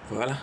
Voilà.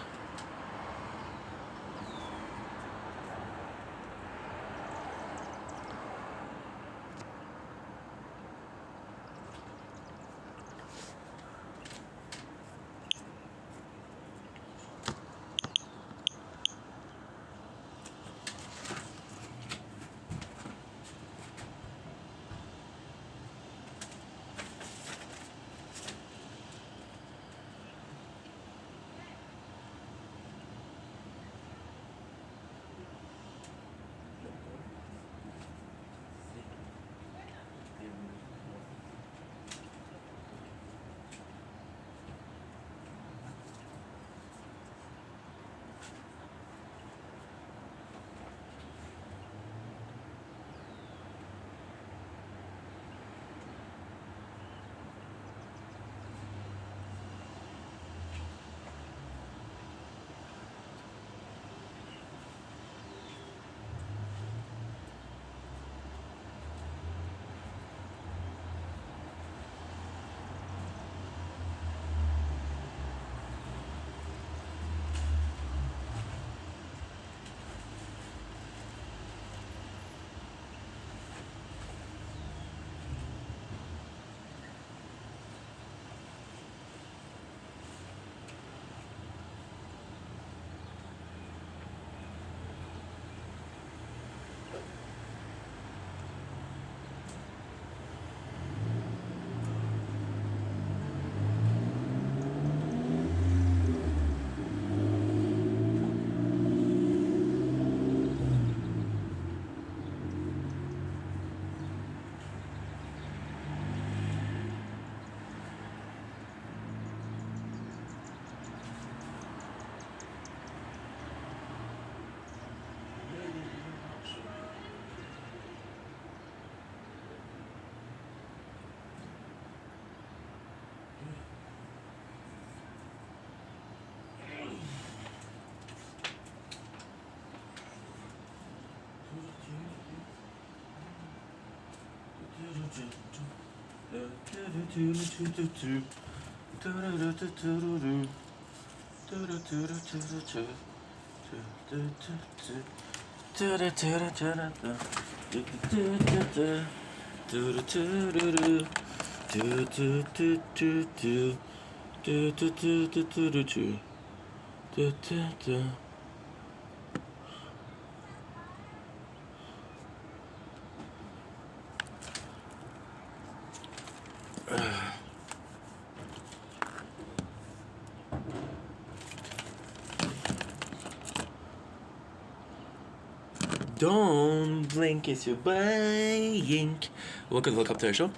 Don't blink, it's your blink. Welcome to our show.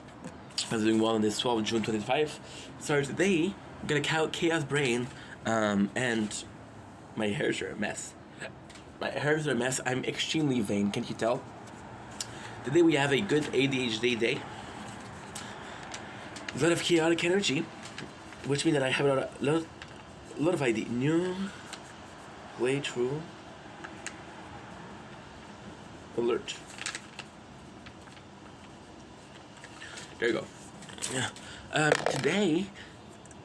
I was doing well on this 12 June 25. So today, I'm gonna count Chaos Brain, and my hairs are a mess. My hairs are a mess. I'm extremely vain, can't you tell? Today we have a good ADHD day. A lot of chaotic energy, which means that I have a lot of idea. New, way true. Alert. There you go. Yeah. Today,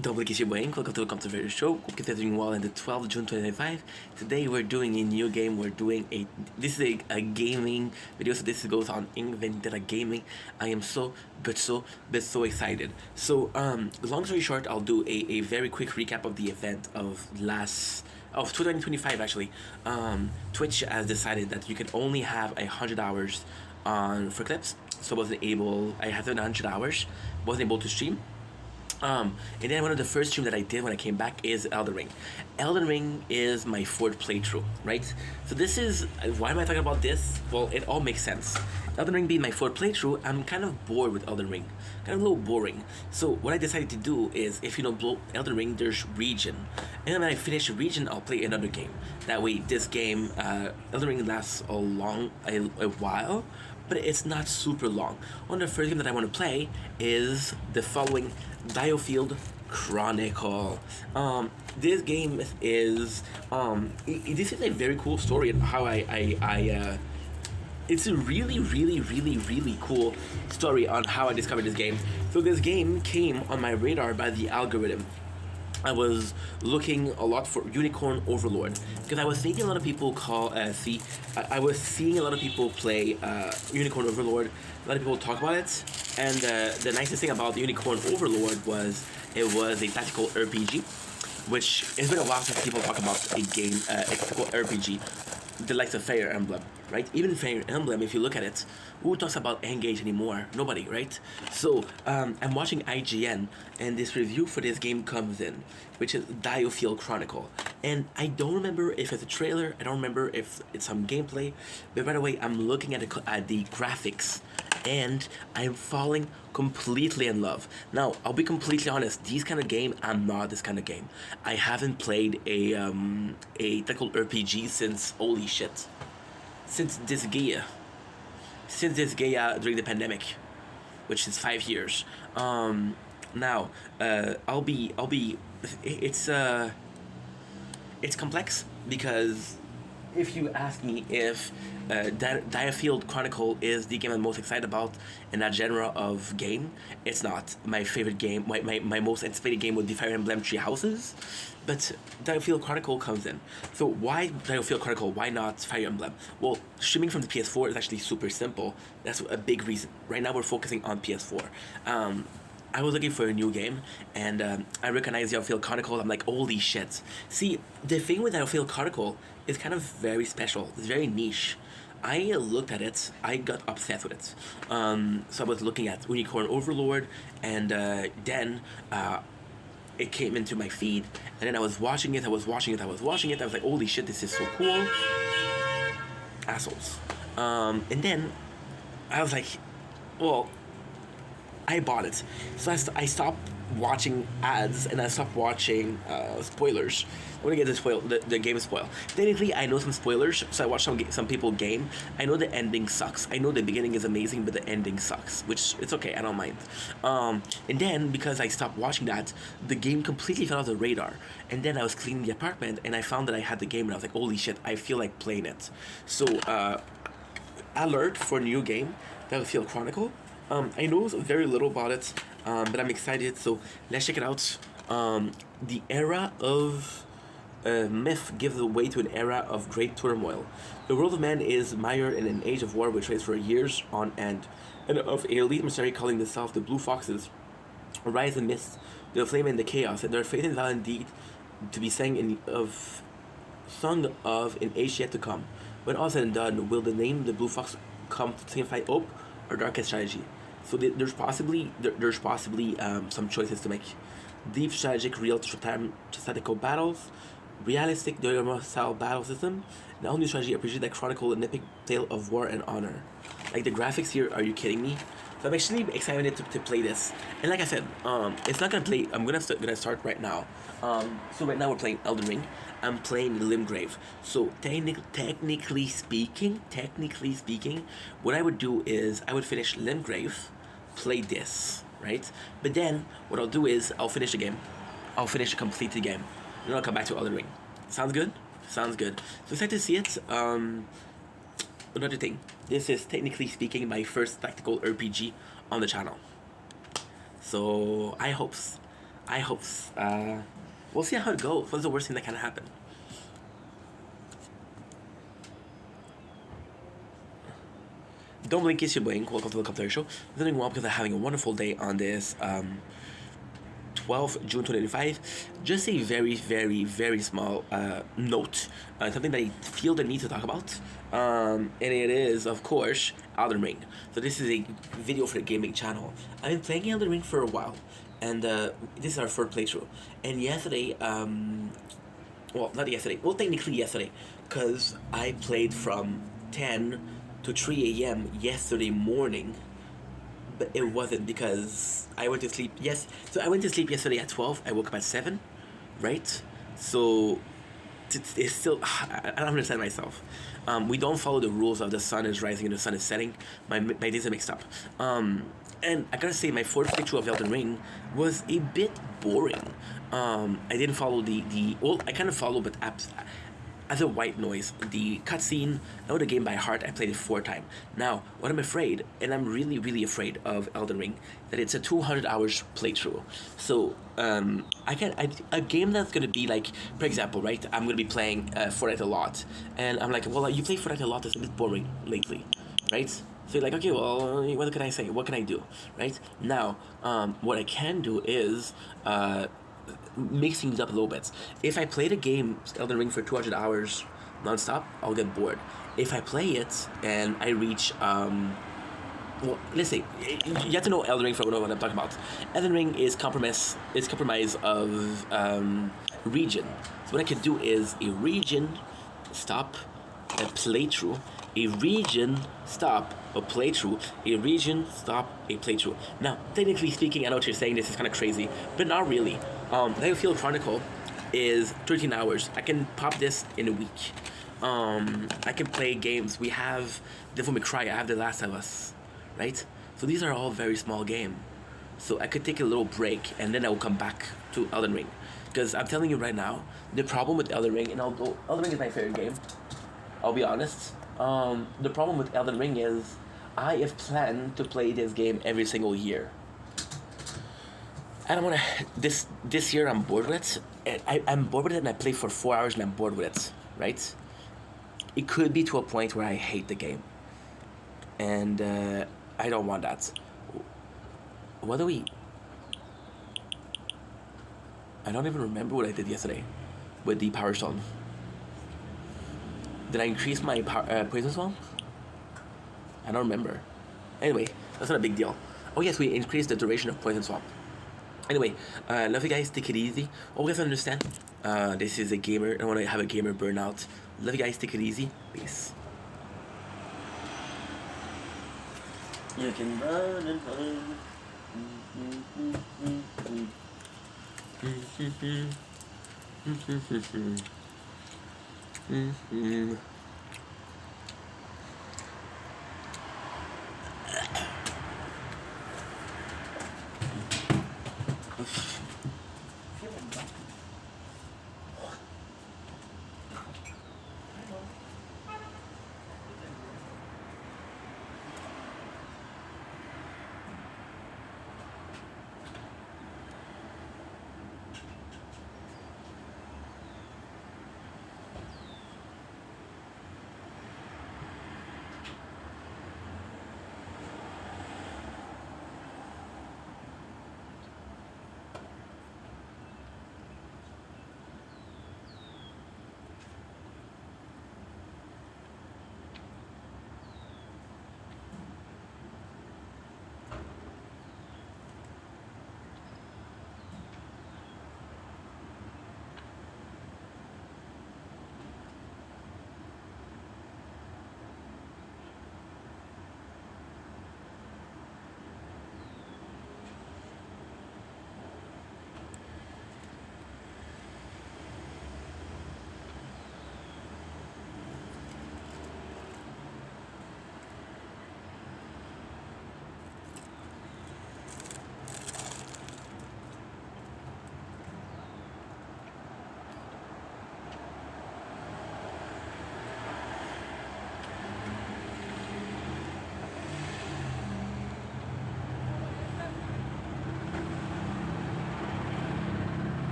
double kiss your brain. Welcome to the Controversial Show. Hope you're doing well in the 12th June 2025. Today we're doing a new game. This is a gaming video. So this goes on Inventera Gaming. I am so excited. So long story short, I'll do a very quick recap of the event of 2025 actually. Twitch has decided that you can only have 100 hours for clips. So I had 100 hours, wasn't able to stream. And then one of the first streams that I did when I came back is Elden Ring. Elden Ring is my fourth playthrough, right? So this is, why am I talking about this? Well, it all makes sense. Elden Ring being my fourth playthrough, I'm kind of bored with Elden Ring. Kind of a little boring. So what I decided to do is, if you know Elden Ring, there's region. And then when I finish region, I'll play another game. That way, this game, Elden Ring lasts a while, but it's not super long. One of the first games that I want to play is the following Diofield Chronicle. This game is this is a very cool story and how it's a really cool story on how I discovered this game. So this game came on my radar by the algorithm. I was looking a lot for Unicorn Overlord because I was seeing a lot of people I was seeing a lot of people play Unicorn Overlord. A lot of people talk about it, and the nicest thing about Unicorn Overlord was it was a tactical RPG, which it's been a while since people talk about a tactical RPG, the likes of Fire Emblem, right? Even Fire Emblem, if you look at it, who talks about Engage anymore? Nobody, right? So I'm watching IGN, and this review for this game comes in, which is Diofield Chronicle. And I don't remember if it's a trailer, I don't remember if it's some gameplay, but right away I'm looking at the graphics, and I'm falling completely in love. Now, I'll be completely honest, these kind of game, I'm not this kind of game. I haven't played a tactical RPG since, holy shit, since Disgaea. Since Disgaea during the pandemic, which is 5 years. Now, it's it's complex because if you ask me if Diofield Chronicle is the game I'm most excited about in that genre of game, it's not. My favorite game, my most anticipated game would be Fire Emblem Three Houses, but Diofield Chronicle comes in. So why Diofield Chronicle? Why not Fire Emblem? Well, streaming from the PS4 is actually super simple. That's a big reason. Right now we're focusing on PS4. I was looking for a new game, and I recognized Diofield Chronicle. I'm like, holy shit. See, the thing with Diofield Chronicle is kind of very special. It's very niche. I looked at it, I got obsessed with it. So I was looking at Unicorn Overlord, and then it came into my feed, and then I was watching it. I was like, holy shit, this is so cool. Assholes. And then I was like, well, I bought it. So I stopped watching ads, and I stopped watching spoilers. I'm gonna get the game spoil. Technically, I know some spoilers, so I watched some people game. I know the ending sucks. I know the beginning is amazing, but the ending sucks, which it's okay. I don't mind. And then because I stopped watching that, the game completely fell off the radar. And then I was cleaning the apartment, and I found that I had the game, and I was like, holy shit, I feel like playing it. So alert for new game, Battlefield Chronicle. I know very little about it, but I'm excited, so let's check it out. The era of myth gives way to an era of great turmoil. The world of man is mired in an age of war which rages for years on end, and of an elite mercenary calling themselves the Blue Foxes arise amidst the flame and the chaos, and their faith and valor indeed to be sung of in age yet to come. When all said and done, will the name the Blue Fox come to signify hope or darkest strategy? So there's possibly some choices to make: deep strategic, real-time statical battles, realistic diorama-style battle system, and all new strategy appreciate that chronicle an epic tale of war and honor. Like the graphics here, are you kidding me? So I'm actually excited to play this. And like I said, it's not gonna play. I'm gonna start right now. So right now we're playing Elden Ring. I'm playing Limgrave. So technically speaking, what I would do is I would finish Limgrave, play this, right? But then what I'll do is I'll finish the game. I'll complete the game, and then I'll come back to Elden Ring. Sounds good? Sounds good. So excited to see it. Another thing, this is technically speaking my first tactical RPG on the channel. So I hopes, we'll see how it goes. What's the worst thing that can happen? Don't blink, kiss your blink. Welcome to the Commentary Show. I'm doing well because I'm having a wonderful day on this 12th June 2025. Just a very, very, very small note, something that I feel the need to talk about, and it is, of course, Elden Ring. So this is a video for the gaming channel. I've been playing Elden Ring for a while, and this is our third playthrough. And yesterday, technically yesterday, because I played from 10 to 3 a.m. yesterday morning, but it wasn't because I went to sleep. Yes, so I went to sleep yesterday at 12. I woke up at 7, right? So it's still, I don't understand myself. We don't follow the rules of the sun is rising and the sun is setting. My days are mixed up. And I gotta say, my fourth playthrough of Elden Ring was a bit boring. I didn't follow well, I kind of followed, but as a white noise, the cutscene, I know the game by heart. I played it 4 times. Now, what I'm afraid, and I'm really, really afraid of Elden Ring, that it's a 200 hours playthrough. So, a game that's gonna be like, for example, right? I'm gonna be playing Fortnite a lot, and I'm like, well, you play Fortnite a lot. It's a bit boring lately, right? So you're like, okay, well, what can I say? What can I do, right? Now, what I can do is mix things up a little bit. If I play the game Elden Ring for 200 hours nonstop, I'll get bored. If I play it and I reach, well, let's say you have to know Elden Ring for what I'm talking about. Elden Ring is compromise of region. So what I could do is a region stop a playthrough, a region stop a playthrough, a region stop a playthrough. Now, technically speaking, I know what you're saying. This is kind of crazy, but not really. Battlefield Chronicle is 13 hours. I can pop this in a week. I can play games. We have Devil May Cry. I have The Last of Us, right? So these are all very small game. So I could take a little break and then I will come back to Elden Ring. Because I'm telling you right now, the problem with Elden Ring, and although Elden Ring is my favorite game, I'll be honest. The problem with Elden Ring is I have planned to play this game every single year. I don't want to. This year I'm bored with it. And I'm bored with it, and I play for 4 hours, and I'm bored with it. Right? It could be to a point where I hate the game, and I don't want that. What do we? I don't even remember what I did yesterday with the Power Stone. Did I increase my poison swamp? I don't remember. Anyway, that's not a big deal. Oh yes, we increased the duration of poison swamp. Anyway, love you guys. Take it easy. Always understand. This is a gamer. I don't want to have a gamer burnout. Love you guys. Take it easy. Peace. You can run and run.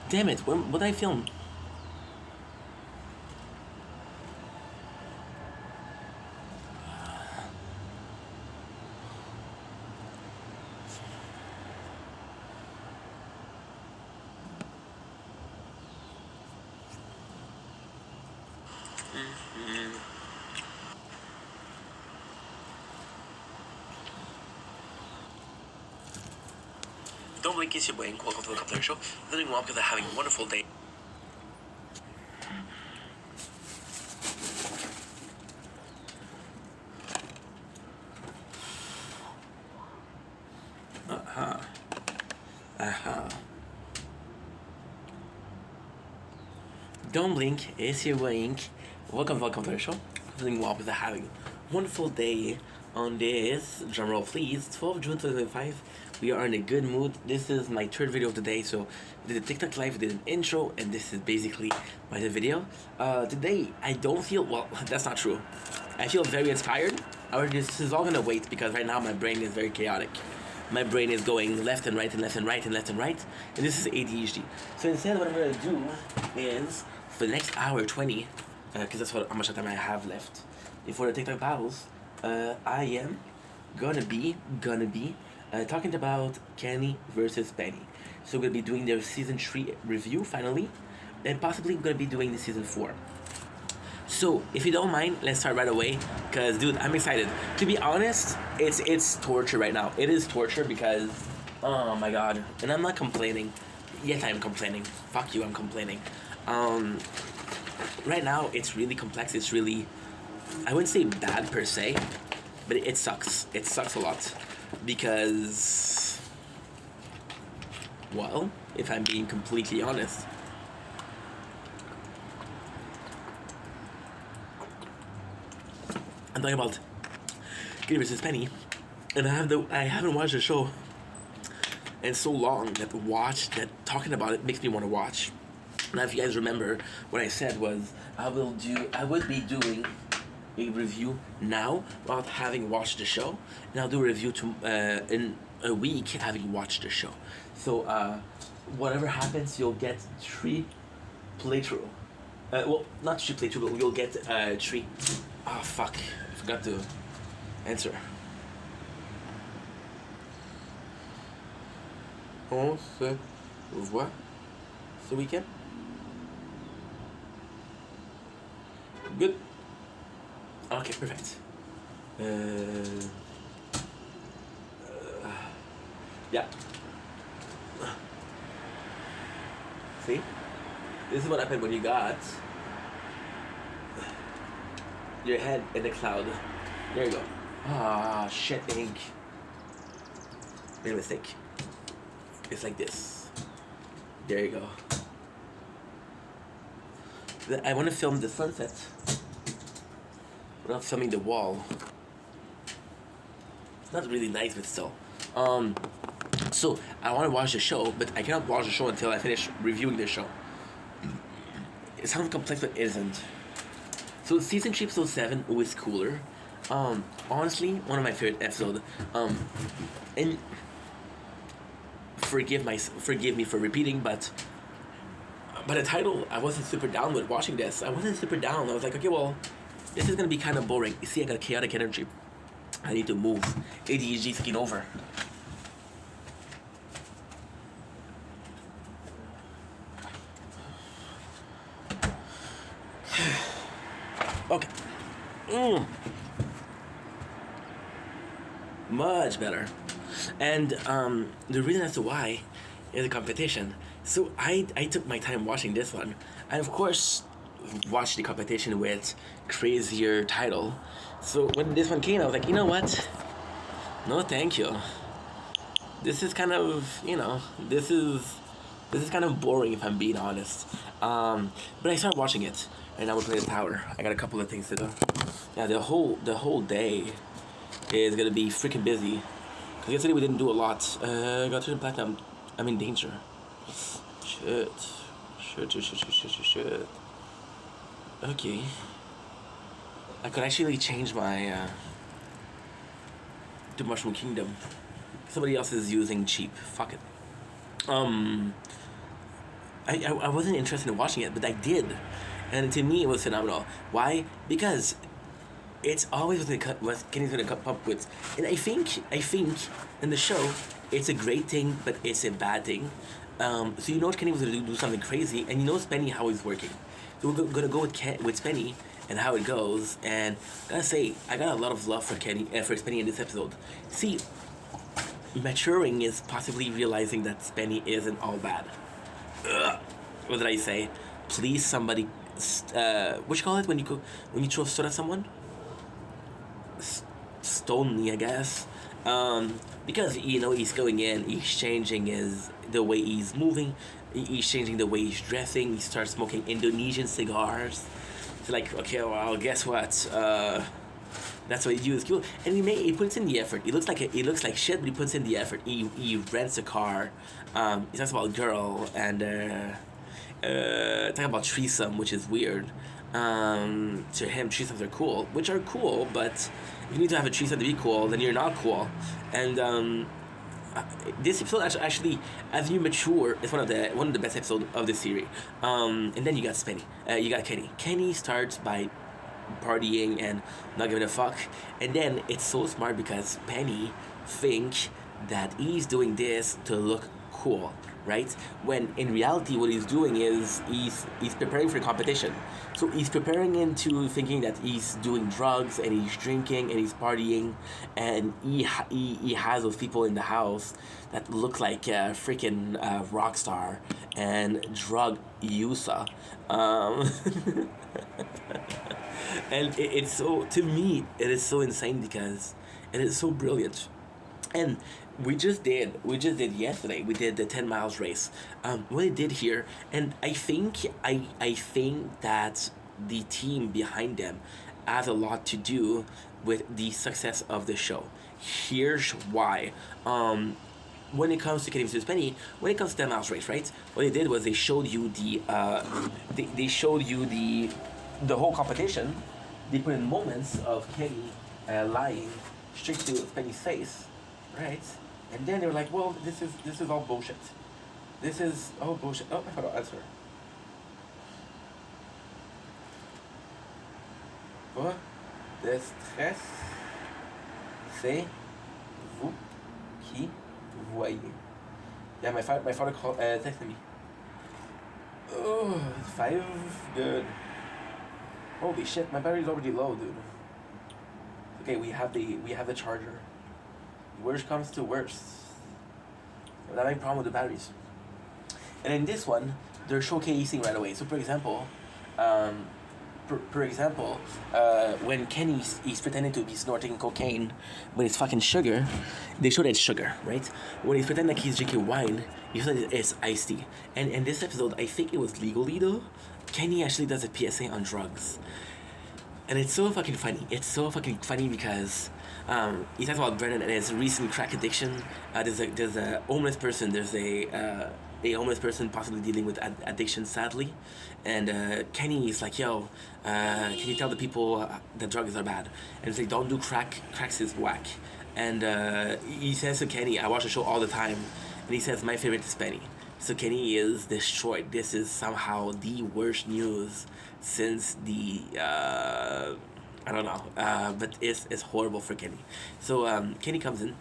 Damn it! What did I film? Don't blink, it's your brain. Welcome to the Computer Show. Living well because they're having a wonderful day. Don't blink, it's your Wink. Welcome to the show. Doing well with having a wonderful day on this, drumroll please, 12 June 2025. We are in a good mood. This is my third video of the day, so we did a TikTok live, we did an intro, and this is basically my video. Today, I don't feel, well, that's not true. I feel very inspired. However, this is all gonna wait because right now my brain is very chaotic. My brain is going left and right and left and right and left and right, and this is ADHD. So instead, what I'm gonna do is for the next hour 20, because that's how much time I have left before the TikTok battles. I am gonna be talking about Kenny versus Penny. So we're gonna be doing their season 3 review finally, and possibly we're gonna be doing the season 4. So if you don't mind, let's start right away. Cause dude, I'm excited. To be honest, it's torture right now. It is torture because, oh my god, and I'm not complaining. Yes, I'm complaining. Fuck you, I'm complaining. Right now it's really complex. It's really, I wouldn't say bad per se, but it sucks. It sucks a lot because, well, if I'm being completely honest. I'm talking about Kenny vs. Penny, and I haven't watched the show in so long that talking about it makes me want to watch. Now, if you guys remember, what I said was I would be doing a review now without having watched the show, and I'll do a review in a week having watched the show. So whatever happens, you'll get 3 playthrough. Well, not 3 playthrough, but you'll get 3. Oh fuck, I forgot to answer. On se voit ce week-end. Good. Okay, perfect. Yeah. See? This is what happened when you got your head in the cloud. There you go. Ah, shit, ink. Made a mistake. It's like this. There you go. I want to film the sunset. We're not filming the wall. It's not really nice, but still. So I want to watch the show, but I cannot watch the show until I finish reviewing the show. It sounds complex, but it isn't. So season 3, episode 7 was cooler. Honestly, one of my favorite episodes. And forgive me for repeating, but the title, I wasn't super down with watching this. I wasn't super down. I was like, okay, well, this is gonna be kind of boring. You see, I got chaotic energy. I need to move. ADHD taking over. Okay. Much better. And the reason as to why is the competition. So I took my time watching this one. I of course watched the competition with crazier title. So when this one came, I was like, you know what? No, thank you. This is kind of, this is kind of boring if I'm being honest. But I started watching it, and now we're playing the tower. I got a couple of things to do. Yeah, the whole day is gonna be freaking busy. Cause yesterday we didn't do a lot. Got to the platinum. I'm in danger. Shit. Okay. I could actually change my to Mushroom Kingdom. Somebody else is using cheap. Fuck it. I wasn't interested in watching it, but I did, and to me it was phenomenal. Why? Because it's always what Kenny's gonna come up with, and I think in the show it's a great thing, but it's a bad thing. So you know Kenny was gonna do something crazy, and you know Spenny how he's working. So we're gonna go with Spenny and how it goes. And I gotta say, I got a lot of love for Spenny in this episode. See, maturing is possibly realizing that Spenny isn't all bad. Ugh. What did I say? Please, somebody. What you call it when you throw soda at someone? Stone me, I guess. Because he's going in, he's changing the way he's moving. He's changing the way he's dressing. He starts smoking Indonesian cigars. It's like, okay, well, guess what? That's what he do. And he puts in the effort. He looks like shit, but he puts in the effort. He rents a car. He talks about a girl and talking about threesome, which is weird. To him, threesomes are cool, which are cool, but if you need to have a threesome to be cool, then you're not cool. And this episode actually, as you mature, is one of the best episodes of the series. And then you got Spenny. You got Kenny. Kenny starts by partying and not giving a fuck, and then it's so smart because Penny think that he's doing this to look cool, right? When in reality, what he's doing is he's preparing for the competition. So he's preparing into thinking that he's doing drugs and he's drinking and he's partying, and he has those people in the house that look like a freaking rock star and drug user. And it's so, to me, it is so insane because it is so brilliant. And we just did yesterday, we did the 10 miles race. What it did here, and I think that the team behind them has a lot to do with the success of the show. Here's why. When it comes to Kenny vs. Penny, when it comes to 10 miles race, right? What they did was they showed you they showed you the whole competition. They put in moments of Kenny lying straight to Penny's face, right? And then they were like, well, this is all bullshit. This is all bullshit. Oh, I forgot to answer. Quoi de stress, c'est vous qui voyez. Yeah, my father called, texted me. Oh, 5, good. Holy shit, my battery's already low, dude. Okay, we have the charger. Worst comes to worst. I'm having a problem with the batteries. And in this one, they're showcasing right away. So for example, when Kenny's he's pretending to be snorting cocaine, but it's fucking sugar, they show that it's sugar, right? When he's pretending like he's drinking wine, you show that it's iced tea. And in this episode, I think it was legally though, Kenny actually does a PSA on drugs. And it's so fucking funny. It's so fucking funny because he talks about Brennan and his recent crack addiction. There's a homeless person. There's a homeless person possibly dealing with addiction, sadly. And Kenny is like, yo, can you tell the people that drugs are bad? And it's like, don't do crack. Cracks is whack. And he says to Kenny, I watch the show all the time. And he says, my favorite is Penny. So Kenny is destroyed. This is somehow the worst news since the I don't know, but it's horrible for Kenny. So Kenny comes in,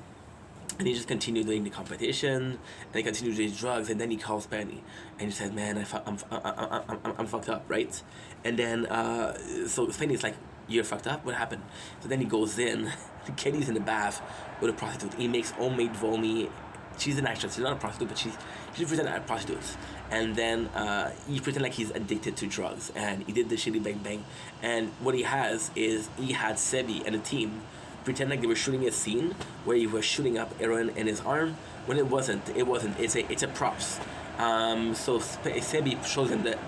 and he just continued doing the competition, and he continued doing drugs, and then he calls Penny, and he says, "Man, I'm fucked up, right?" And then so Penny's like, "You're fucked up? What happened?" So then he goes in. Kenny's in the bath with a prostitute. He makes homemade vomi. She's an actress. She's not a prostitute, but she's pretending as a prostitute. And then he pretend like he's addicted to drugs, and he did the shitty bang bang. And what he has is he had Sebi and a team pretend like they were shooting a scene where he was shooting up heroin in his arm when it wasn't. It wasn't. It's a props. So Sebi shows him the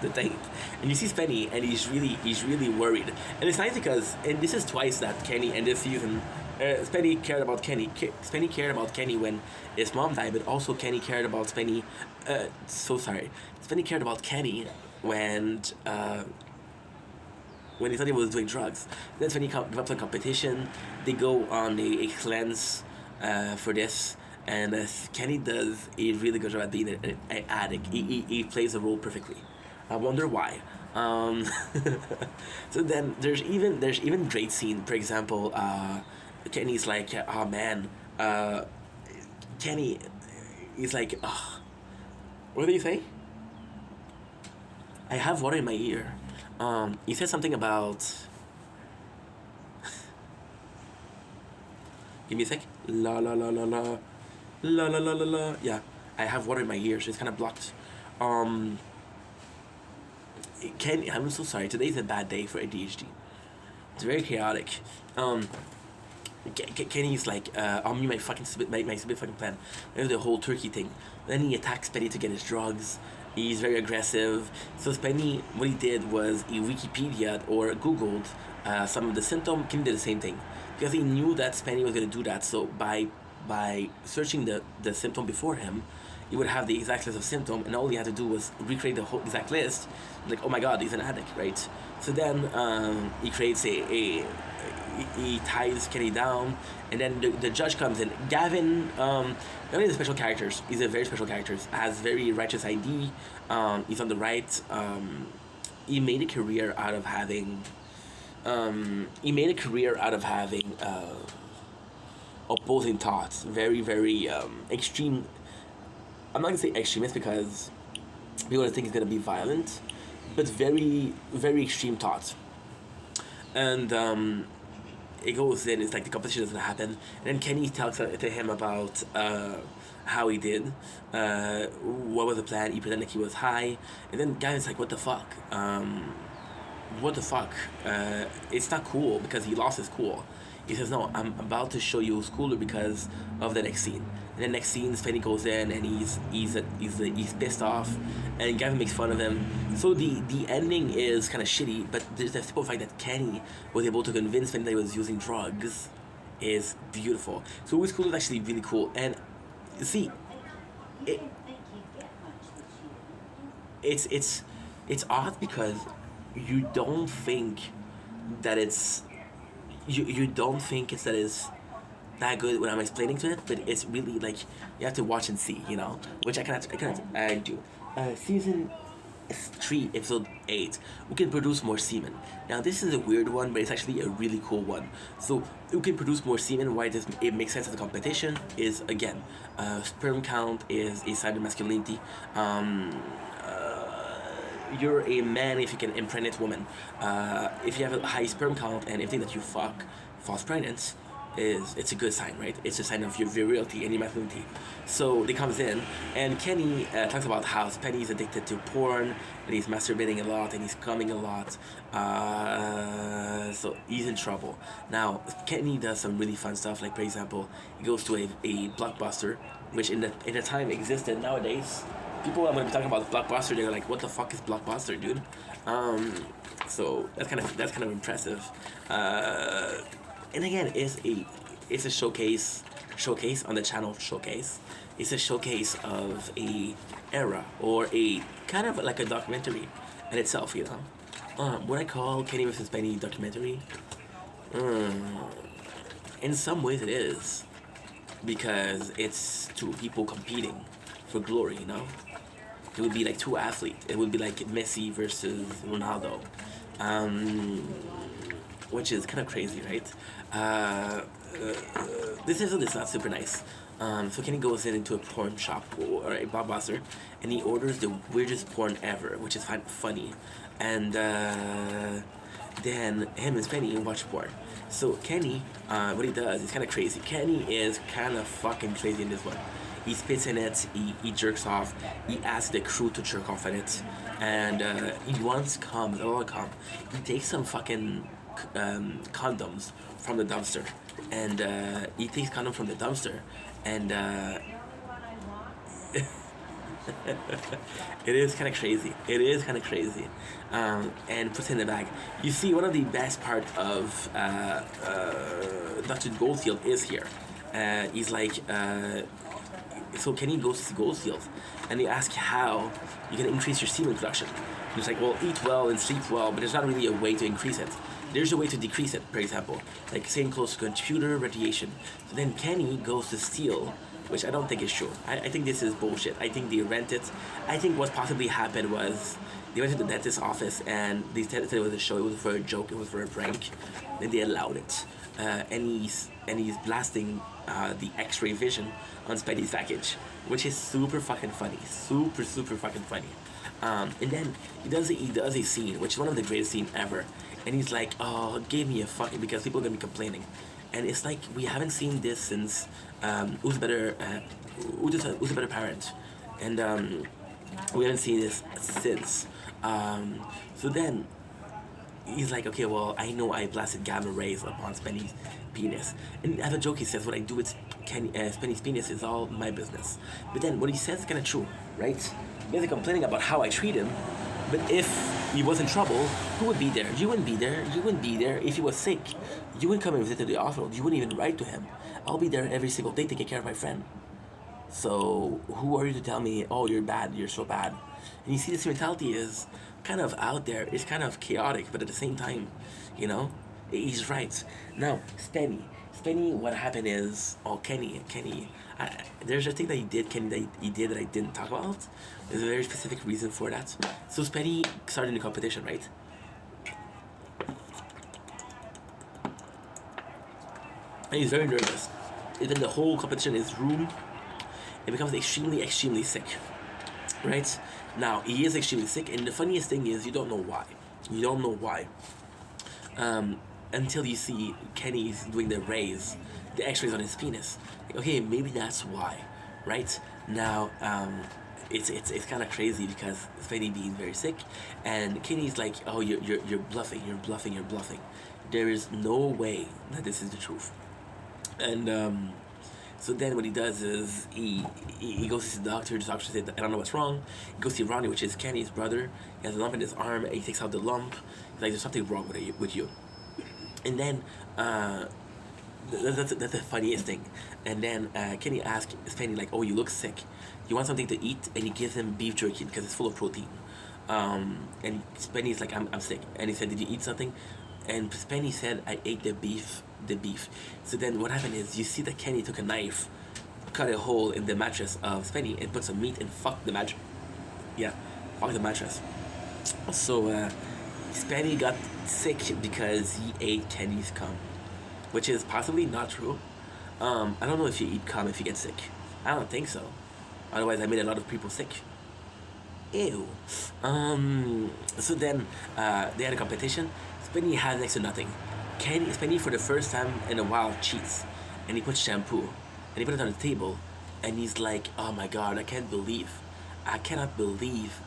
thing, and you see Spenny, and he's really worried. And it's nice because, and this is twice that Kenny and this season. Spenny cared about Kenny. Spenny cared about Kenny when his mom died, but also Kenny cared about Spenny. Spenny cared about Kenny when he thought he was doing drugs. Then Spenny develops a competition. They go on a cleanse for this, and Kenny does a really good job at being an addict. He plays the role perfectly. I wonder why. So then there's even great scene. For example, Kenny's like, oh man, Kenny, he's like, oh, what did he say? I have water in my ear. He said something about. Give me a sec. La la la la la, la la la la la. Yeah, I have water in my ear, so it's kind of blocked. Kenny, I'm so sorry. Today's a bad day for ADHD. It's very chaotic. Kenny's like, I'll meet my stupid fucking plan. There's the whole turkey thing. Then he attacks Penny to get his drugs. He's very aggressive. So Penny, what he did was he Wikipedia'd or Googled some of the symptoms. Kenny did the same thing because he knew that Penny was gonna do that. So by searching the symptom before him, he would have the exact list of symptom, and all he had to do was recreate the whole exact list. Like, oh my god, he's an addict, right? So then he creates he ties Kenny down, and then the judge comes in. Gavin, Gavin is a special character. He's a very special character. Has very righteous ID. He's on the right. He made a career out of having. He made a career out of having opposing thoughts. Very very extreme. I'm not gonna say extremist because people think he's gonna be violent, but very very extreme thoughts. And it goes in. It's like the competition doesn't happen, and then Kenny talks to him about how he did, what was the plan. He pretended like he was high, and then Gavin's like, "What the fuck? What the fuck? It's not cool because he lost his cool." He says, "No, I'm about to show you who's cooler because of the next scene." And the next scene, Spenny goes in and he's pissed off, and Gavin makes fun of him. So the ending is kind of shitty, but there's the simple fact that Kenny was able to convince Spenny that he was using drugs is beautiful. So who's cool is actually really cool, and see, it, it's odd because you don't think that you don't think it's that is that good when I'm explaining to it, but it's really like you have to watch and see, which I do. Season 3, episode 8. Who can produce more semen? Now this is a weird one, but it's actually a really cool one. So who can produce more semen? Why does it makes sense as a competition? Is again, sperm count is a sign of masculinity. You're a man if you can impregnate women. If you have a high sperm count and everything that you fuck falls pregnant, it's a good sign, right? It's a sign of your virility and your masculinity. So they comes in, and Kenny talks about how Penny's addicted to porn, and he's masturbating a lot, and he's coming a lot. So he's in trouble. Now Kenny does some really fun stuff, like for example, he goes to a blockbuster, which in the time existed. Nowadays, people are gonna be talking about Blockbuster. They're like, "What the fuck is Blockbuster, dude?" So that's kind of impressive. And again, it's a showcase on the channel Showcase. It's a showcase of a era or a kind of like a documentary in itself. What I call Kenny vs. Penny documentary. In some ways, it is because it's two people competing for glory. It would be like two athletes. It would be like Messi versus Ronaldo, which is kind of crazy, right? This episode is not super nice. So Kenny goes into a porn shop or a blockbuster, and he orders the weirdest porn ever, which is funny. And then him and Penny watch porn. So Kenny, what he does is kind of crazy. Kenny is kind of fucking crazy in this one. He spits in it, he jerks off, he asks the crew to jerk off in it, and he wants cum, a lot of cum. He takes some fucking condoms from the dumpster, and he takes condoms from the dumpster, and it is kind of crazy. And puts it in the bag. You see, one of the best part of Dr. Goldfield is here. He's like, so Kenny goes to see Goldfield, and they ask how you can increase your semen production. He's like, well, eat well and sleep well, but there's not really a way to increase it. There's a way to decrease it, for example, like staying close to computer radiation. So then Kenny goes to steal, which I don't think is true. I think this is bullshit. I think they rent it. I think what possibly happened was they went to the dentist's office and they said it was a show, it was for a joke, it was for a prank. Then they allowed it. And he's blasting the X-ray vision on Spidey's package, which is super fucking funny. Super fucking funny. And then he does a scene, which is one of the greatest scenes ever. And he's like, "Oh, give me a fucking," because people are gonna be complaining. And it's like we haven't seen this since who's a better parent, and we haven't seen this since. So then he's like, okay, well, I know I blasted gamma rays upon Spenny's penis. And as a joke, he says, what I do with Spenny's penis is all my business. But then what he says is kind of true, right? He's complaining about how I treat him, but if he was in trouble, who would be there? You wouldn't be there. You wouldn't be there. If he was sick, you wouldn't come and visit the hospital. You wouldn't even write to him. I'll be there every single day taking care of my friend. So who are you to tell me, oh, you're bad, you're so bad? And you see, this mentality is kind of out there. It's kind of chaotic, but at the same time, you know, he's right. Now, Spenny, what happened is, oh, Kenny, there's a thing that Kenny, that he did that I didn't talk about. There's a very specific reason for that. So Spenny started the competition, right? And he's very nervous. And then the whole competition is room. It becomes extremely sick, right? Now, he is extremely sick, and the funniest thing is you don't know why. You don't know why. Until you see Kenny's doing the rays, the x-rays on his penis. Like, okay, maybe that's why, right? Now, it's kind of crazy because Spenny being very sick, and Kenny's like, oh, you're bluffing. There is no way that this is the truth. And so then what he does is he goes to see the doctor. The doctor said, I don't know what's wrong. He goes to see Ronnie, which is Kenny's brother. He has a lump in his arm. He takes out the lump. He's like, there's something wrong with you. And then that's the funniest thing. And then Kenny asks Spenny, like, oh, you look sick. You want something to eat? And he gives him beef jerky because it's full of protein. And Spenny's like, I'm sick. And he said, did you eat something? And Spenny said, I ate the beef. So then what happened is you see that Kenny took a knife, cut a hole in the mattress of Spenny, and put some meat and fucked the mattress. Yeah, fucked the mattress. So Spenny got sick because he ate Kenny's cum, which is possibly not true. I don't know if you eat cum if you get sick. I don't think so. Otherwise, I made a lot of people sick. Ew. So then they had a competition. Spenny had next to nothing. Spenny, for the first time in a while, cheats. And he puts shampoo. And he put it on the table. And he's like, oh my god, I cannot believe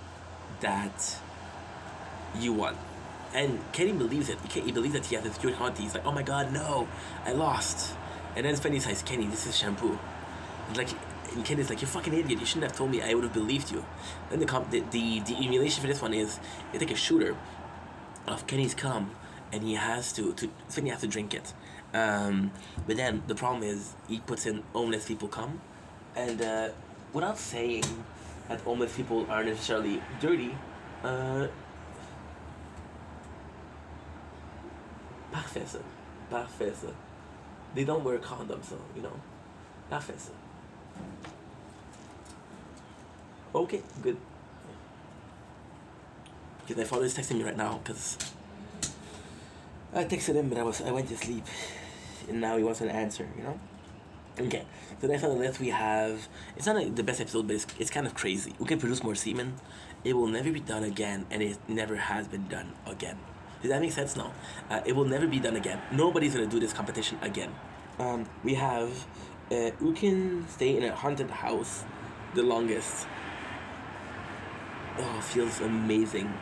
that you won. And Kenny believes it. He believes that he has this good hunt. He's like, oh my god, no, I lost. And then Spenny says, Kenny, this is shampoo. And Kenny's like, you fucking idiot, you shouldn't have told me, I would have believed you. Then the emulation for this one is, they take a shooter of Kenny's cum, and he has Spenny has to drink it. But then the problem is he puts in homeless people cum, and without saying that homeless people aren't necessarily dirty, parfait ça. They don't wear condoms, so you know, parfait ça. Okay, good. Because my father is texting me right now because I texted him, but I went to sleep, and now he wants an answer. You know. Okay, so next on the list we have. It's not like the best episode, but it's kind of crazy. We can produce more semen. It will never be done again, and it never has been done again. Does that make sense? No. It will never be done again. Nobody's gonna do this competition again. We have who can stay in a haunted house the longest. Oh, feels amazing.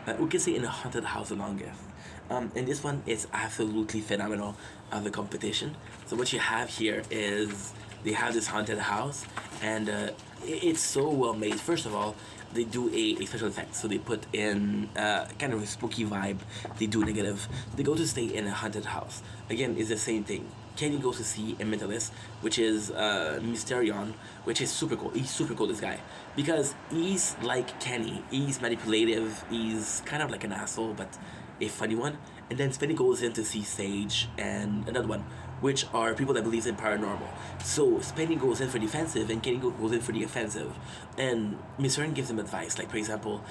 Who can stay in a haunted house the longest? And this one is absolutely phenomenal of a competition. So what you have here is they have this haunted house, and it's so well made. First of all, they do a special effect. So they put in kind of a spooky vibe. They do negative. They go to stay in a haunted house. Again, it's the same thing. Kenny goes to see a mentalist, which is Mysterion, which is super cool. He's super cool, this guy. Because he's like Kenny. He's manipulative. He's kind of like an asshole, but a funny one. And then Spenny goes in to see Sage and another one, which are people that believe in paranormal. So Spenny goes in for defensive and Kenny goes in for the offensive. And Mysterion gives him advice, like for example,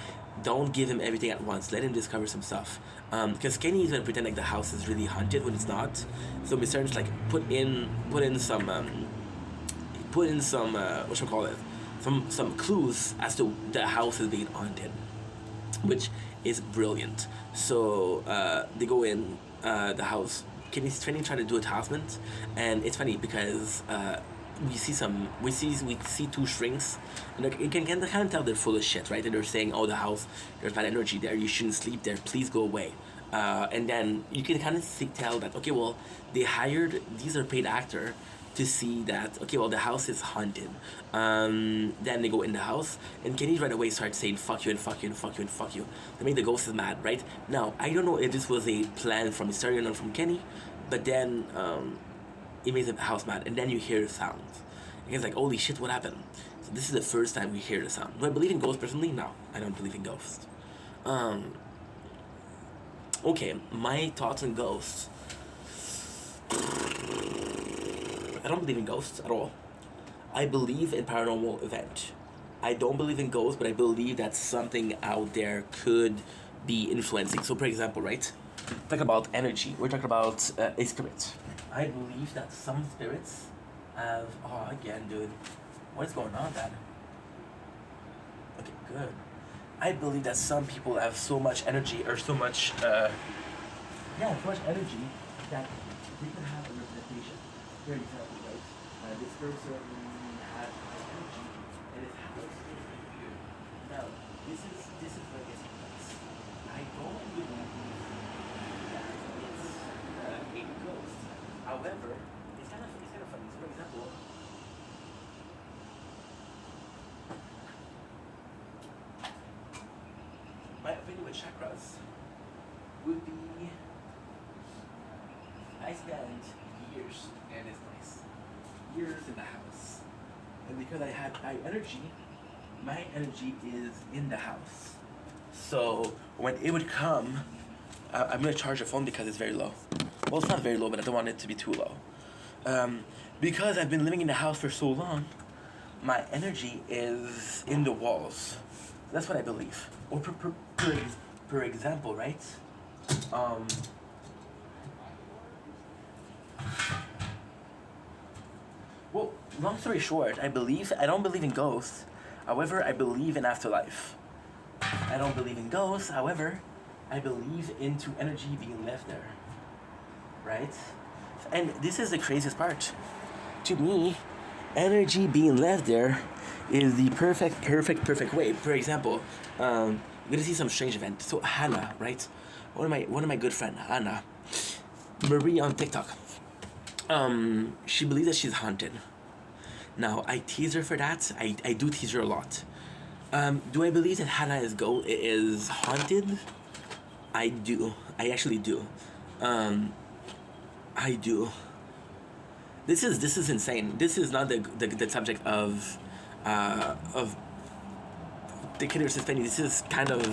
don't give him everything at once. Let him discover some stuff. Because Kenny is gonna pretend like the house is really haunted when it's not. So Mysterion's like put in some some clues as to the house is being haunted, which is brilliant. So they go in the house. Kenny's trying to do a talisman, and it's funny because we see two shrinks, and you can kind of tell they're full of shit, right? And they're saying, "Oh, the house, there's bad energy there. You shouldn't sleep there. Please go away." And then you can kind of tell that, okay, well, they hired, these are paid actor to see that, okay, well, the house is haunted. Then they go in the house, and Kenny right away starts saying fuck you and fuck you and fuck you and fuck you. They make the ghost is mad, right? Now, I don't know if this was a plan from Mysterio or from Kenny, but then it makes the house mad, and then you hear the sound. And it's like, holy shit, what happened? So this is the first time we hear the sound. Do I believe in ghosts personally? No, I don't believe in ghosts. Okay, my thoughts on ghosts. I don't believe in ghosts at all. I believe in paranormal event. I don't believe in ghosts, but I believe that something out there could be influencing. So, for example, right? Talk about energy. We're talking about a spirit. I believe that some spirits have. Oh, again, dude. What is going on, Dad? Okay, good. I believe that some people have so much energy or so much, so much energy that they can have a representation. For example, right? This person had high energy and his house is very good. Now, this is where it gets complex. I don't believe that it's a ghost. However, it's kind of funny. So, for example, my opinion with chakras would be I spent years, and it's nice, years in the house. And because I had high energy, my energy is in the house. So when it would come, I'm gonna charge the phone because it's very low. Well, it's not very low, but I don't want it to be too low. Because I've been living in the house for so long, my energy is in the walls. That's what I believe. Or per example, right? Well, long story short, I don't believe in ghosts. However, I believe in afterlife. I don't believe in ghosts. However, I believe into energy being left there. Right? And this is the craziest part. To me, energy being left there is the perfect way. For example, I'm gonna see some strange event. So Hannah, right? One of my good friend, Hannah, Marie on TikTok. She believes that she's haunted. Now I tease her for that. I do tease her a lot. Do I believe that Hannah is haunted? I do. I actually do. I do. This is insane. This is not the subject of the kid versus Penny. This is kind of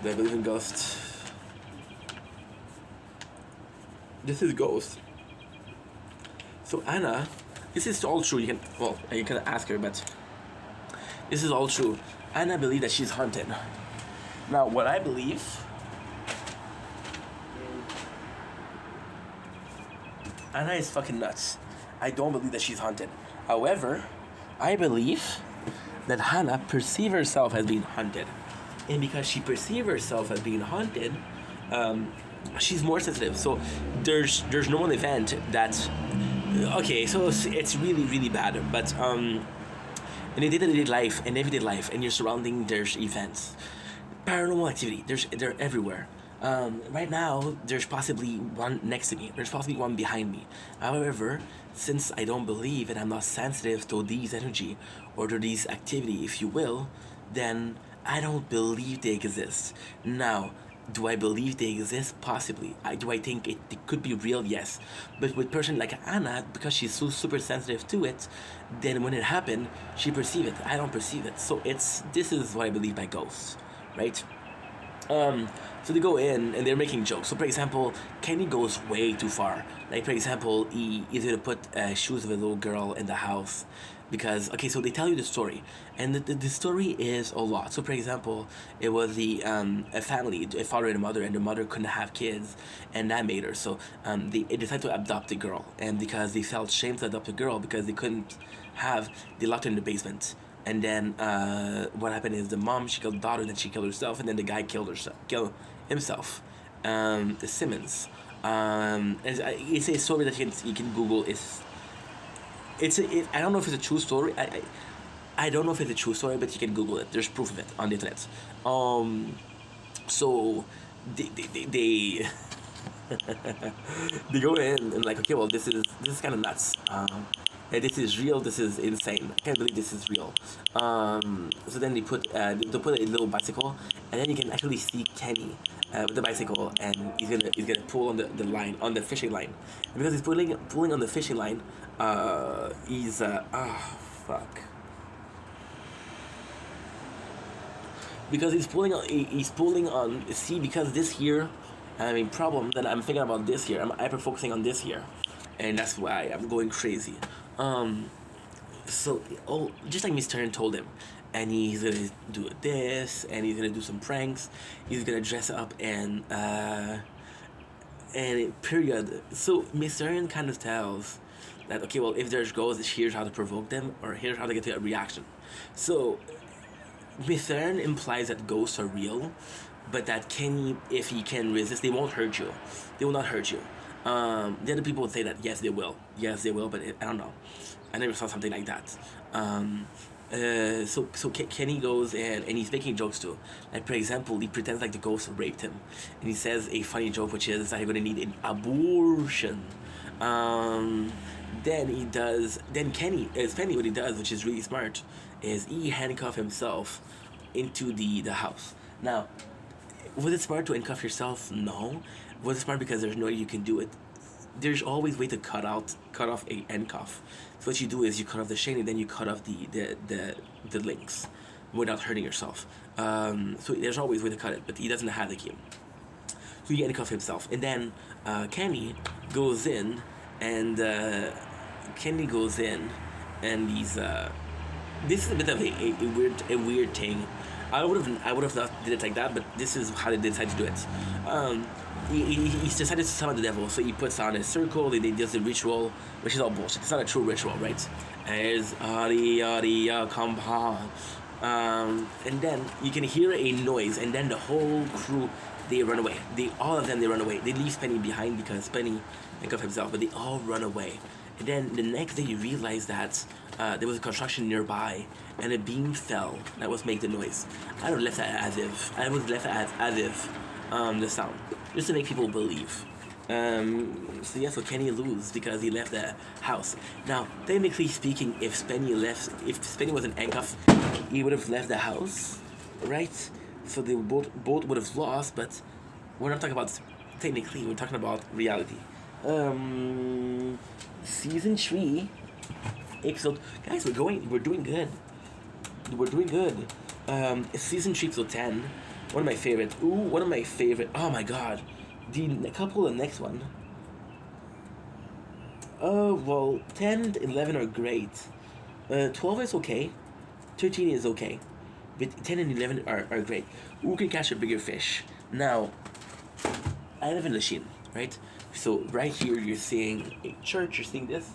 do I believe in ghosts? This is ghost. So Anna, this is all true. You can ask her, but this is all true. Anna believes that she's haunted. Now, what I believe Anna is fucking nuts. I don't believe that she's haunted. However, I believe that Hannah perceives herself as being haunted. And because she perceives herself as being haunted, she's more sensitive. So there's no one event that's okay. So it's really bad. But in day-to-day life, in everyday life, in your surrounding, there's events, paranormal activity. They're everywhere. Right now, there's possibly one next to me. There's possibly one behind me. However, since I don't believe and I'm not sensitive to these energy or to these activity, if you will, then I don't believe they exist. Now, do I believe they exist? Possibly. Do I think it could be real? Yes. But with person like Anna, because she's so super sensitive to it, then when it happened, she perceives it. I don't perceive it. So this is what I believe by ghosts, right? So they go in and they're making jokes. So for example, Kenny goes way too far. Like for example, he's gonna put shoes of a little girl in the house because okay, so they tell you the story, and the story is a lot. So for example, it was a family, a father and a mother, and the mother couldn't have kids, and that made her. So they decided to adopt the girl, and because they felt shame to adopt a girl because they couldn't have, they locked her in the basement. And then what happened is the mom, she killed the daughter, then she killed herself, and then the guy killed himself. Simmons. It's a story that you can Google. I don't know if it's a true story. I don't know if it's a true story, but you can Google it. There's proof of it on the internet. So they they go in and like, okay, well, this is kind of nuts. And this is real. This is insane. I can't believe this is real. So then they put a little bicycle, and then you can actually see Kenny with the bicycle, and he's gonna pull on the line, on the fishing line, and because he's pulling on the fishing line, he's fuck. Because he's pulling on, see, because this here, I mean, problem that I'm thinking about this here, I'm hyper focusing on this here, and that's why I'm going crazy. um so, oh, just like Miss Turner told him, and he's gonna do this, and he's gonna do some pranks, he's gonna dress up, and period. So Miss Turner kind of tells that, okay, well, if there's goals, here's how to provoke them, or here's how to get to a reaction. So Mithern implies that ghosts are real, but that Kenny, if he can resist, they won't hurt you. They will not hurt you. The other people would say that yes, they will. Yes, they will, but I don't know. I never saw something like that. Kenny goes and he's making jokes too. Like, for example, he pretends like the ghost raped him, and he says a funny joke, which is that you're gonna need an abortion. Um, then he does. Then Penny, what he does, which is really smart, is he handcuff himself into the house. Now, was it smart to handcuff yourself? No. Was it smart because there's no way you can do it? There's always way to cut off a handcuff. So what you do is you cut off the chain, and then you cut off the links without hurting yourself. So there's always way to cut it, but he doesn't have the key. So he handcuffs himself, and then Kenny goes in, and Kenny goes in, and he's this is a bit of a weird thing. I would have not did it like that, but this is how they decided to do it. He's decided to summon the devil, so he puts on a circle. He does the ritual, which is all bullshit. It's not a true ritual, right? As Ari Ari Kampa, and then you can hear a noise, and then the whole crew, they run away. All of them, they run away. They leave Penny behind because Penny handcuffed himself, but they all run away. And then the next day, you realize that there was a construction nearby, and a beam fell that was making the noise. I would have left that as if. I would have left that as if the sound, just to make people believe. So Kenny loses because he left the house. Now, technically speaking, if Spenny was an handcuff, he would have left the house, right? So they both would have lost, but we're not talking about technically. We're talking about reality. Season 3, episode. Guys, we're doing good. We're doing good. Season 3, episode 10. One of my favorite. One of my favorite. Oh my god. The couple of the next one. Oh, well, 10 and 11 are great. 12 is okay. 13 is okay. But 10 and 11 are great. Who can catch a bigger fish? Now, I live in Lachine, right? So right here, you're seeing a church. You're seeing this.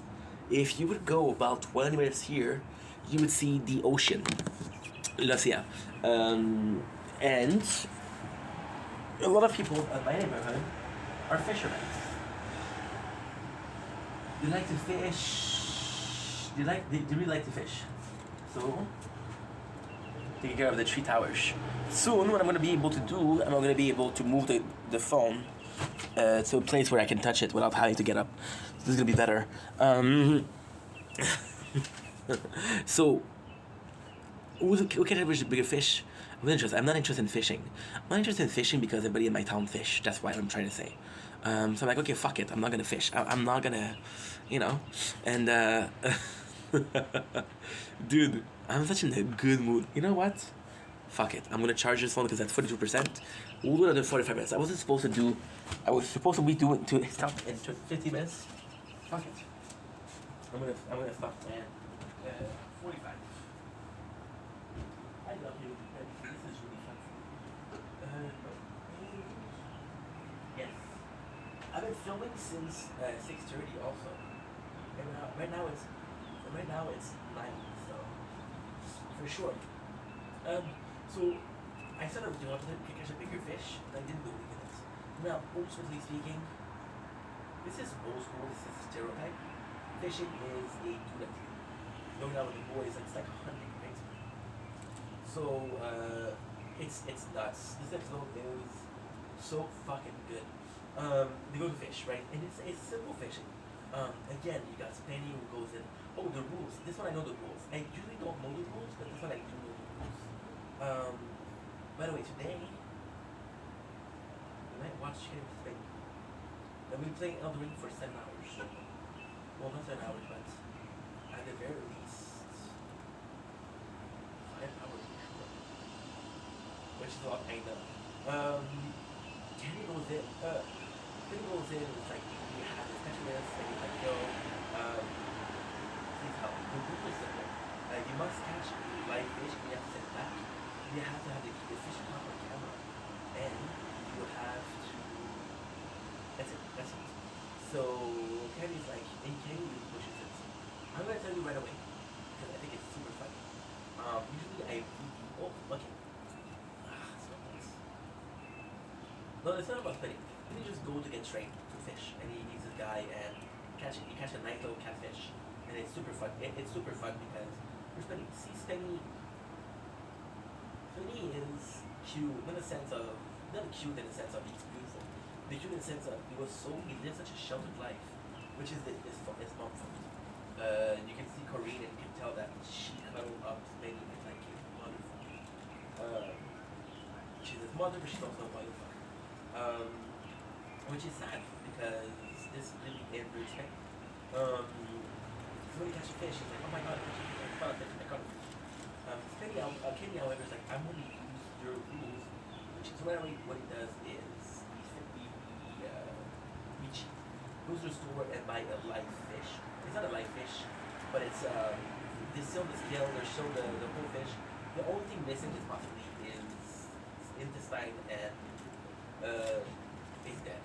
If you would go about 20 minutes here, you would see the ocean. Lucia. And a lot of people in my neighborhood are fishermen. They like to fish. They really like to fish. So, taking care of the 3 towers. Soon, what I'm going to be able to do, I'm going to be able to move the phone to a place where I can touch it without having to get up. This is going to be better. So, who can have a bigger fish? I'm not interested in fishing. I'm not interested in fishing because everybody in my town fish. That's what I'm trying to say. So I'm like, okay, fuck it. I'm not gonna fish. I'm not gonna, And dude, I'm such in a good mood. You know what? Fuck it. I'm gonna charge this phone because that's 42%. We'll do another 45 minutes. I was supposed to be doing to stop in 50 minutes. Fuck it. I'm gonna stop, man. 45. I love you. This is really fun. Yes. I've been filming since 6:30 also. And right now it's 9, so for sure. So I said I was doing to catch a bigger fish, and I didn't believe in it. Now, ultimately speaking, this is old school. This is stereotype. Fishing is a do going out with the boys. It's like hunting, right? So It's nuts. This episode is so fucking good. They go to fish, right? And it's simple fishing. Again, you got Spenny who goes in. Oh, the rules. This one I know the rules. I usually don't know the rules, but this one I do know the rules. By the way, today we might watch Chicken Spenny. And we'll be playing Elden Ring for 7 hours. Well, not 7 hours, but at the very least 5 hours, which is a lot, I know. Kenny goes in. Kenny goes in. It's like we have this specialist, and he's like, yo, please help. The rule is simple. You must catch live fish, and you have to send it back. You have to have the fish caught on camera, and you have to. That's it. That's it. So Kenny's like, and Kenny really pushes it. I'm gonna tell you right away because I think it's super funny. Usually I oh okay. It's not nice. No, it's not about spinning. He just go to get trained to fish, and he meets this guy and catch it. He catch a nice little catfish, and it's super fun. It's super fun because you're spinning. See, Spenny. Spenny is cute in the sense of not cute in the sense of he's beautiful. The cute in the sense of he lived such a sheltered life, which is his mom fault. You can see Corinne and you can tell that she cuddled up Spenny and like his mother. She's his mother, but she's also a motherfucker. Which is sad because this really is very respect. So when he catches a fish, he's like, oh my god, I caught a fish, I caught a fish. Kenny, however, is like, I'm going to use your rules, which is what he does is he goes to the store and buy a live fish. It's not a live fish, but it's they sell the scale, they show the whole fish. The only thing missing is possibly is intestine and is dead.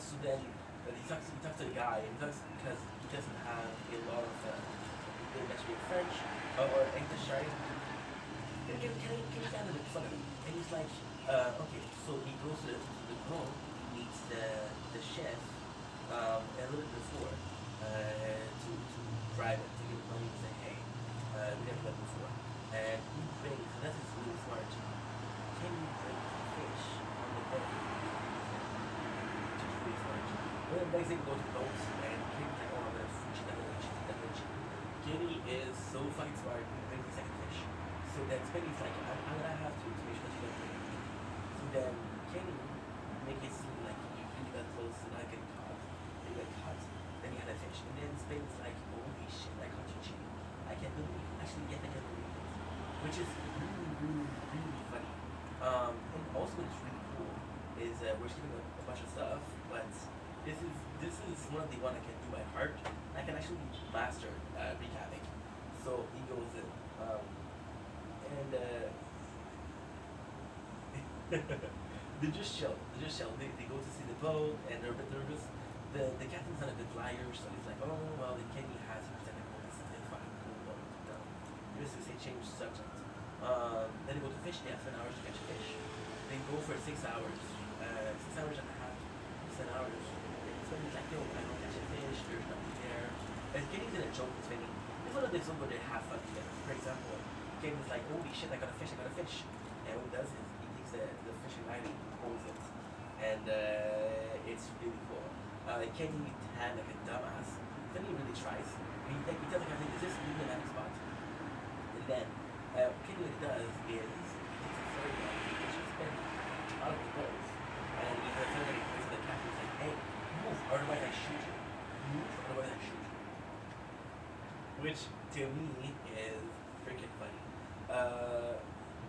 So then he talks to the guy and talks because he doesn't have a lot of actually French or English, right? Can you kind of make fun of him? And he's like, okay, so he goes to the girl, meets the chef a little bit before to drive it, to get money and say, hey, we never met before. And he brings, and that's really smart. Can you bring fish on the boat? Which is really smart. Well, then next thing we go to the boat, and Kenny's like, oh, I'm gonna Fuji, I'm gonna cheat. Kenny is so fucking smart, he brings the second fish. So then Spenny's like, I'm gonna have to make sure that you don't bring it. So then Kenny make it seem like you really got close to not getting caught. Then you got caught, then you had a fish. And then Spenny's like, holy shit, I caught you cheating. I can't believe it. Actually, yes, I can't believe it. Which is really funny. And also what's really cool is we're skipping a bunch of stuff, but this is one of the one I can do by heart. I can actually master recapping. So he goes in. And they just chill. They go to see the boat and they're a bit nervous. The captain's not a good liar, so he's like, oh well, the Kenny has to pretend like, oh, this is a fucking cool boat. No. Just to say change subject. Then they go to fish. They have 7 hours to catch a fish. They go for 6 hours, 6 hours and a half, 7 hours. So he's like, yo, I don't catch a fish. There's nothing there. And Kenny's gonna joke with Spenny. It's one of those where they have fun together. For example, Kenny's like, holy shit, I got a fish. And what he does is he takes the fishing line and he pulls it. And it's really cool. Kenny had like a dumbass. Then he really tries. He tells the captain, is this even a landing spot? And then Kenny what he does is he takes a fairy gun, which is been out of the boat. And he has a fairy gun, he points at the captain and like, hey, move, otherwise I shoot you. Move, otherwise I shoot you. Which to me is freaking funny.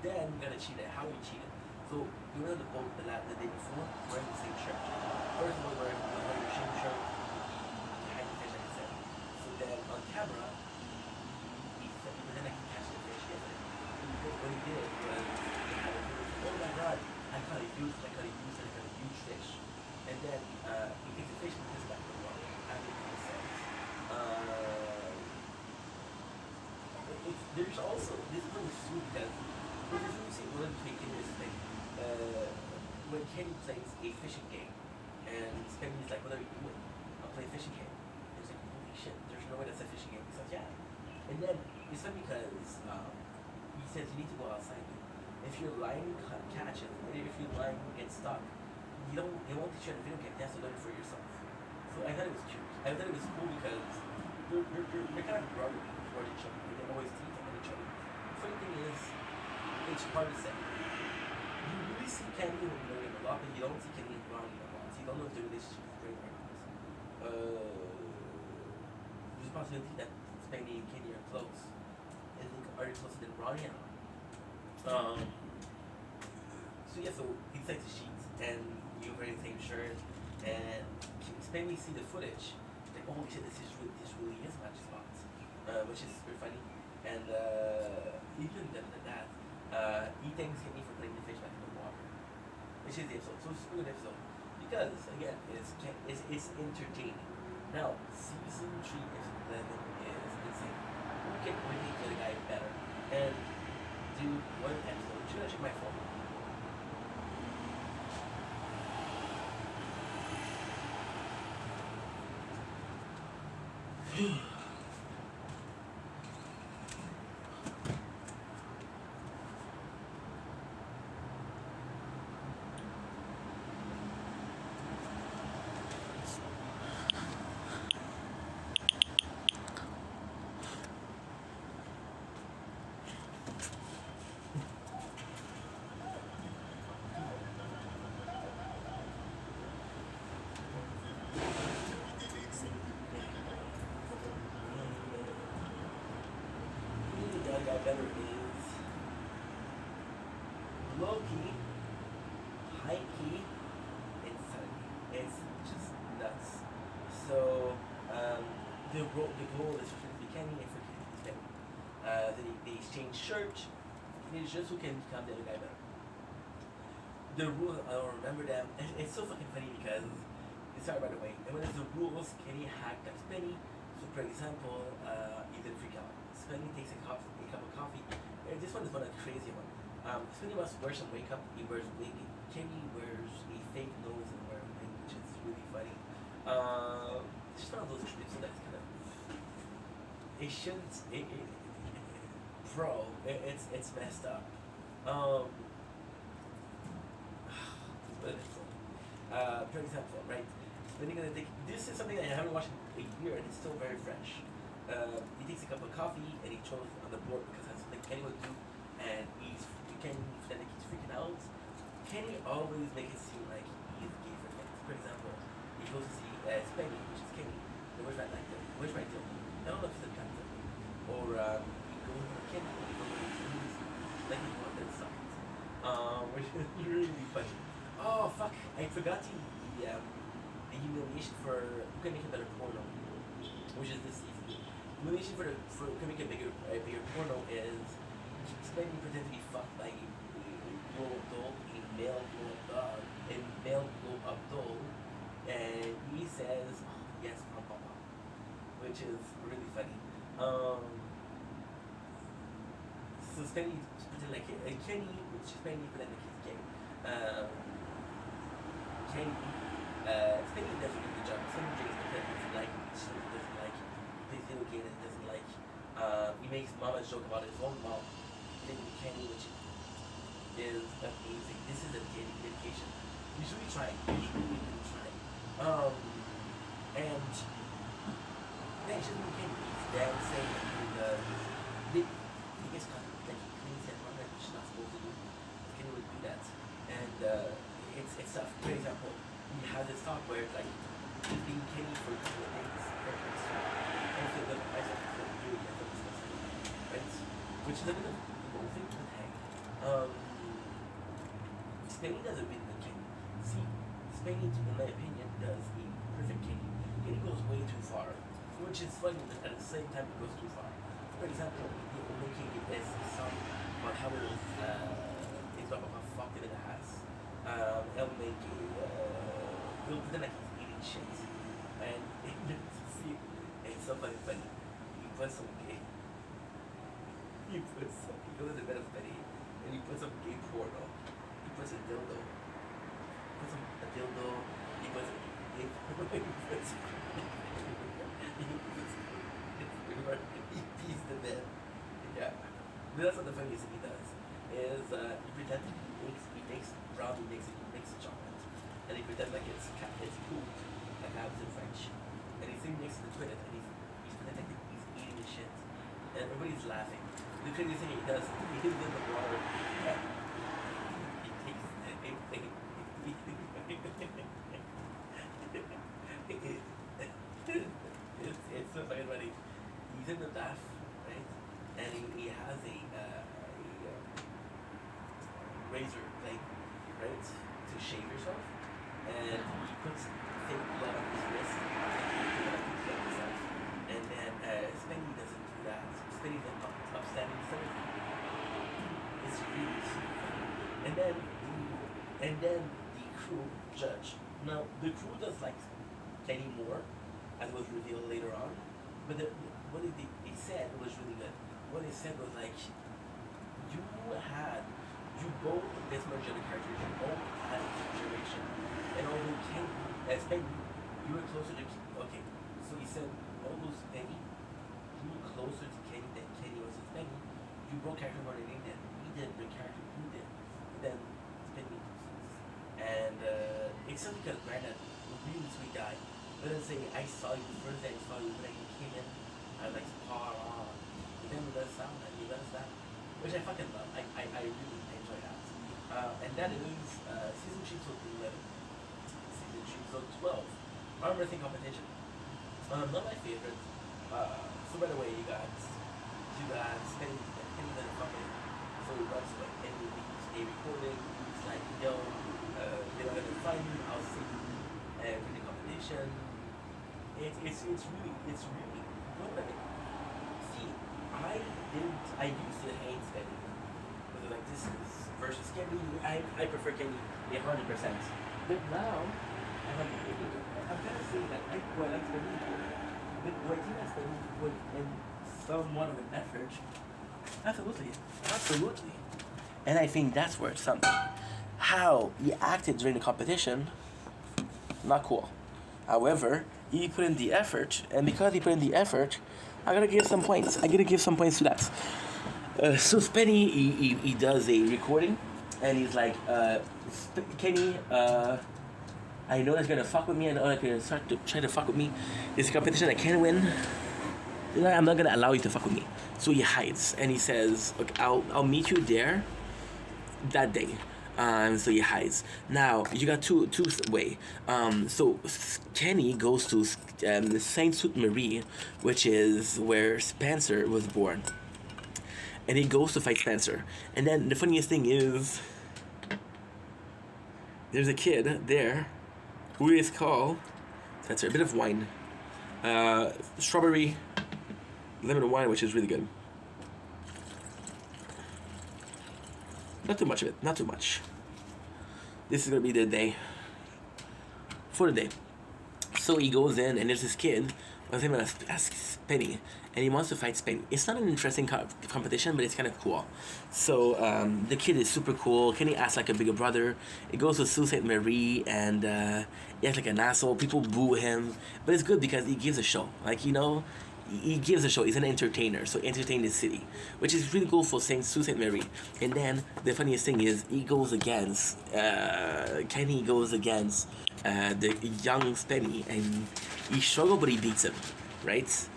Then we gotta cheat it. How we cheated. So you were on the boat the day before, wearing the same shirt. First of all, wearing your same shirt, you hide the fish like I said. So then on camera, he said he pretended like he catch the fish yesterday. What he did was he had a oh my god, I caught a huge fish. And then he takes the fish and puts it back in the water. I think it makes sense. There's also this is really sweet because there's a really one between this thing. When Kenny plays a fishing game and Spenny's like, what are you doing? I'll play a fishing game. And he's like, holy shit, there's no way that's a fishing game. He says, yeah. And then it's funny because he says you need to go outside with If you're lying, catch it. If you're lying, get stuck. They won't teach you in a video game. You have to learn it for yourself. So I thought it was cute. I thought it was cool because they're kind of grubby toward each other. They always tease on each other. The funny thing is, it's hard to say. You really see Kenny when you know him a lot, but you don't see Kenny and Ronnie a lot. So you don't know if their relationship is great or not. There's a possibility that Spenny and Kenny are close. I think are they closer than Ronnie and so yeah, so he takes the sheets and you wearing the same shirt and Spenny see the footage, like holy shit, this really is match spots, which is very funny. And even than that, he thanks Kenny for putting the fish back in the water, which is the episode. So it's a good episode because again, it's entertaining. Now season 3 episode 11 is insane. Who can really get a guy better? And dude, what an episode! Should I check my phone? Got better is low key, high key, insanity. It's just nuts. So the goal is for Kenny and for Kenny to Kenny. They exchange shirts. It's just who can become the other guy better. The rules, I don't remember them. It's so fucking funny because sorry by the way. And when it's the rules, Kenny hacked up Spenny. So for example, he didn't freak out. Spenny takes a cup of coffee. And this one is one of the crazy one. Spenny must wear some makeup. He wears wig. Kenny wears a fake nose and wears a wig, which is really funny. It's just one of those clips that's kind of. It shouldn't. Bro, it's messed up. For example, right? Spenny gonna take. This is something that I haven't watched in a year and it's still very fresh. He takes a cup of coffee and he throws it on the board because that's something Kenny would do, and Kenny pretending he's freaking out. Kenny always makes it seem like he's gay for things. For example, he goes to see Spenny, which is Kenny. Where's my dildo? Where's my dildo? I don't know if it's a dildo. Or he goes to Kenny and he goes to his like he wants their socks. Which is really funny. Oh fuck! I forgot the humiliation for who can make a better porno, which is this season. Humiliation for who can make a bigger porno is Spenny pretends to be fucked by a blow up doll, a male blow up doll, and he says, oh, "Yes, papa," which is really funny. So Spenny pretend like Kenny, which is Spenny pretend like he's gay. Kenny, Spenny does a really good job. Spenny doesn't like it. She doesn't like it. Plays video game and doesn't like. He makes Mama's joke about his own mom. Kenny, which is amazing. This is a dedication. He's really trying. He's really trying. And then she's really Kenny. He's dancing and he gets caught like he cleans his mom that she's not supposed to do. Kenny would do that, and it's tough. For example, he has this talk where like he's being Kenny for a couple of days. And so the I said do it again, right? Which is a bit of the thing with Hank. Spenny does a bit of Kenny. See, Spenny, in my opinion, does a perfect Kenny. Kenny goes way too far, which is funny, but at the same time it goes too far. For example, he'll making this song about how his papa fucked him in the ass. He'll make he'll pretend like he's eating shit. And see, it's so funny. He puts some gay. He goes to bed of Betty and he puts some gay porno. He puts a dildo. A dildo. He puts a gay porno. He pees the bed. Yeah. But that's what the funniest thing he does. Is he he makes a chocolate, and he pretends like it's poop, like how it's in French, and he's sitting next to the toilet, and he's pretending like he's eating the shit, and everybody's laughing. The crazy thing he does, he hits it in the water. He takes it's so fucking funny. He's in the bath, right? And he has a razor blade, right, to shave yourself, and he puts fake blood on his wrist to kill himself. And then Spenny doesn't do that. Spenny's an upstanding citizen. It's really super. And then the crew judge. Now the crew does like Kenny more, as was revealed later on. But what they said was really good. What they said was like, you both, this much of the characters, you both had a situation. And although Kenny, as Penny, you were closer to, okay, so he said, although Penny, you were closer to Kenny than Kenny was with Penny, you broke character more than he did. He did the character you did. But then Penny. And except because Brandon, a really sweet guy, doesn't say, I saw you the first day I saw you, but then you came in, I was like, spot on. But then we let us down, and you let us down. Which I fucking love. I really enjoy that. And that is season 3 episode 11. Season 3 episode 12. Arm wrestling competition. Not my favorite. So by the way, you got Spenny and company. So it runs like any week, a recording. It's like, yo, you're not gonna find me, I'll see you for the competition. It's really good. I mean, see, I used to hate Spenny. But like, this is versus Kenny. I prefer Kenny 100%. But now, I'm kind of saying that I like Spenny. But do I think that Spenny would in somewhat of an effort? Absolutely. And I think that's worth something. How he acted during the competition, not cool. However, he put in the effort, and because he put in the effort, I gotta give some points. I gotta give some points to that. So Spenny, he does a recording, and he's like, Kenny, I know that's gonna fuck with me. I know that's gonna start to try to fuck with me. It's a competition I can't win. I'm not gonna allow you to fuck with me. So he hides, and he says, "Okay, I'll meet you there that day." So he hides. Now you got two way. So Kenny goes to Saint Sainte Marie, which is where Spencer was born, and he goes to fight Spencer. And then the funniest thing is, there's a kid there who is called Spencer. A bit of wine, strawberry lemon wine, which is really good. Not too much of it, not too much. This is gonna be the day. For the day. So he goes in, and there's this kid, his name is Spenny, and he wants to fight Spenny. It's not an interesting competition, but it's kind of cool. So the kid is super cool. Kenny acts like a bigger brother. He goes to Sault Ste. Marie, and he acts like an asshole. People boo him, but it's good because he gives a show. Like, you know, he gives a show. He's an entertainer, so entertain the city, which is really cool for Sault Ste. Marie. And then the funniest thing is, he goes against Kenny goes against the young Spenny, and he struggles, but he beats him, right?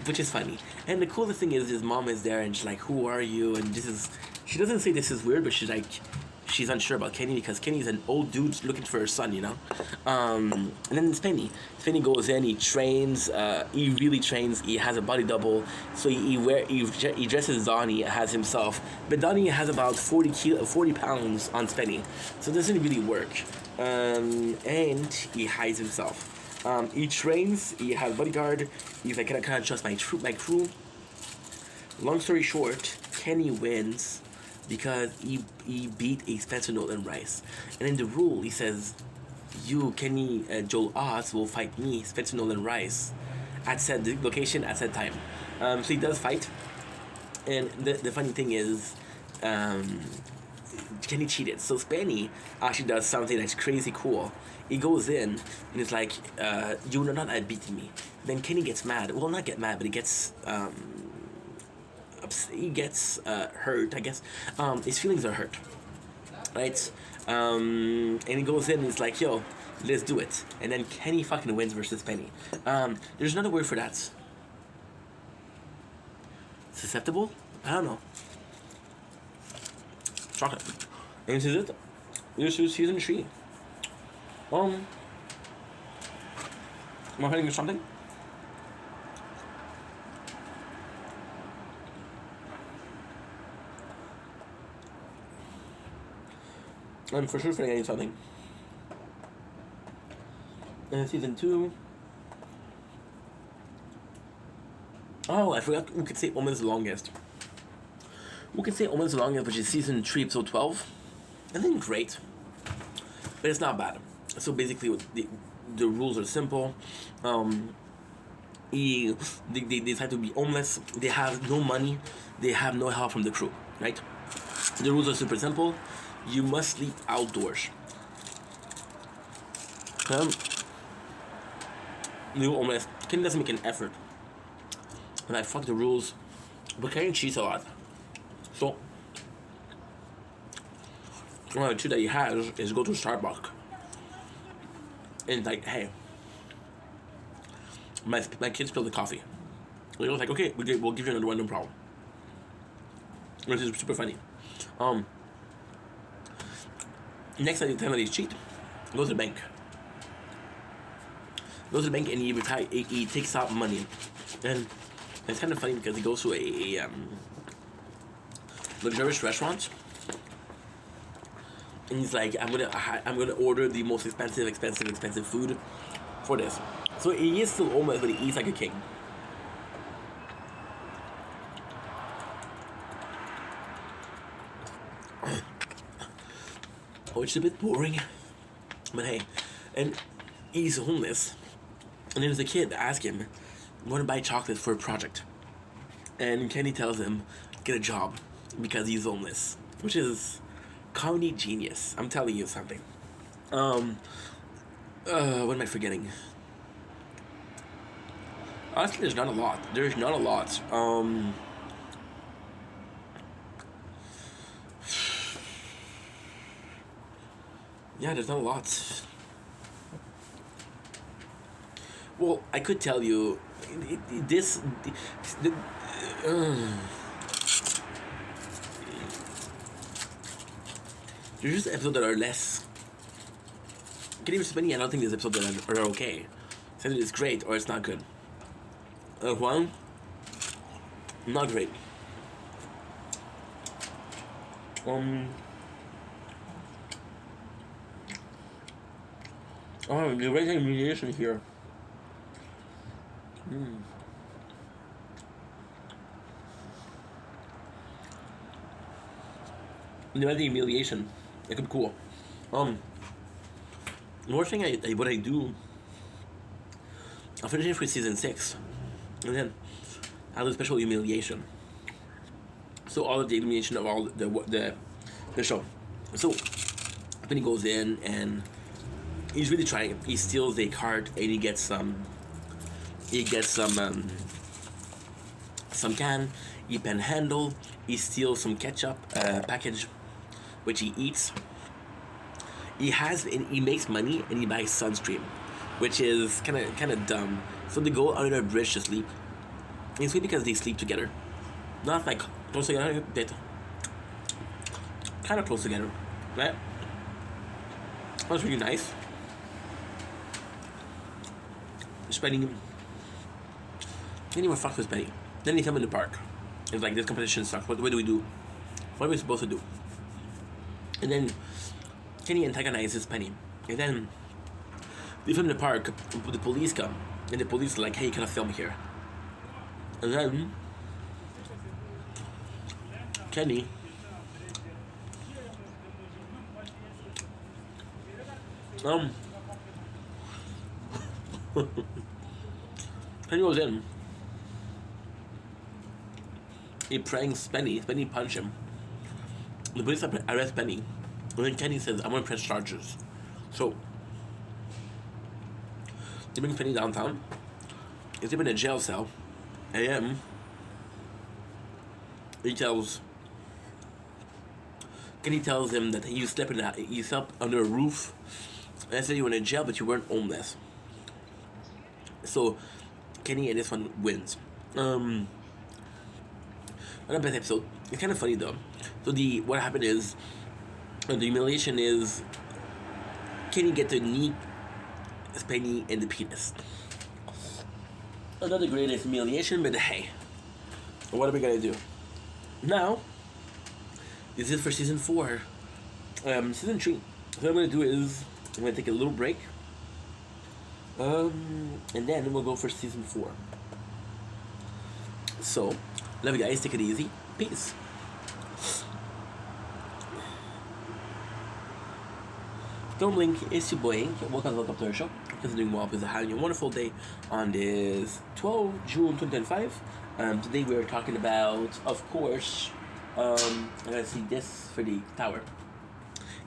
Which is funny. And the coolest thing is, his mom is there, and she's like, "Who are you?" And she doesn't say this is weird, but she's like, she's unsure about Kenny because Kenny's an old dude looking for her son, you know. And then Spenny goes in, he trains, he really trains. He has a body double, so he dresses Donnie as himself, but Donnie has about 40 pounds on Spenny, so it doesn't really work. And he hides himself. He trains. He has a bodyguard. He's like, can I trust my crew? Long story short, Kenny wins because he beat a Spencer Nolan Rice. And in the rule, he says, you, Kenny Joel Oz, will fight me, Spencer Nolan Rice, at said location, at said time. So he does fight. And the funny thing is, Kenny cheated. So Spenny actually does something that's crazy cool. He goes in, and it's like, you are not beating me. Then Kenny gets mad. Well, not get mad, but he gets hurt, I guess. His feelings are hurt. right? And he goes in and he's like, yo, let's do it. And then Kenny fucking wins versus Penny. There's another word for that. Susceptible? I don't know. Chocolate. And this is it. This is season 3. Am I hitting something? I'm for sure forgetting something. And season 2. Oh, I forgot who could say Almost the Longest. Who could say Almost the Longest, which is season 3, episode 12. I think great. But it's not bad. So basically, the rules are simple. They decide to be homeless. They have no money. They have no help from the crew, right? The rules are super simple. You must sleep outdoors. You almost Kenny doesn't make an effort, and I fuck the rules, but Kenny cheats a lot. So one of the two that he has is go to Starbucks and like, hey, my kids spilled the coffee. He was like, okay, we'll give you another one, no problem. Which is super funny. Next time that he cheat, goes to the bank. Goes to the bank and he takes out money, and it's kind of funny because he goes to a luxurious restaurant, and he's like, I'm gonna order the most expensive food for this. So he is still homeless, but he eats like a king. Oh, it's a bit boring, but hey, and he's homeless, and there's a kid that asks him, want to buy chocolates for a project, and Kenny tells him, get a job, because he's homeless, which is comedy genius. I'm telling you something. What am I forgetting? Honestly, there's not a lot. Yeah, there's not a lot. Well, I could tell you, there's just episodes that are less. Getting versus Penny, I don't think there's episodes that are okay. It's either it's great or it's not good. One, not great. Oh, the raising mediation here. The humiliation. It could be cool. One thing what I do, I'll finish it for season 6, and then I'll do a special humiliation. So all of the humiliation of all the show. So then he goes in and he's really trying. He steals a cart and he gets some can. He panhandle. He steals some ketchup package, which he eats. He makes money and he buys Sunstream, which is kind of dumb. So they go under a bridge to sleep. And it's weird because they sleep together, not like close together, but kind of close together, right? That's really nice. Spending. Then he would fuck with Penny. Then they come in the park. It's like, this competition sucks. What do we do? What are we supposed to do? And then Kenny antagonizes Penny. And then they film in the park. The police come. And the police are like, hey, you cannot film here. And then Kenny Penny goes in. He pranks Penny. Penny punch him. The police arrest Penny. And then Kenny says, I'm going to press charges. So they bring Penny downtown. He's in a jail cell. AM. He tells Kenny tells him that you slept under a roof. And I said you were in jail, but you weren't homeless. So Kenny in this one wins. Another best episode. It's kind of funny though. So the what happened is the humiliation is Kenny get to knee Spenny in the penis. Not the greatest humiliation, but hey, what are we gonna do? Now, this is for season 4. Season 3. So what I'm gonna do is I'm gonna take a little break. And then we'll go for season 4. So, love you guys, take it easy. Peace. Don't blink, it's your boy Ink. Welcome to our show. Just doing well because having a wonderful day on this 12 June 2025. Today we're talking about, of course, I'm gonna see this for the tower.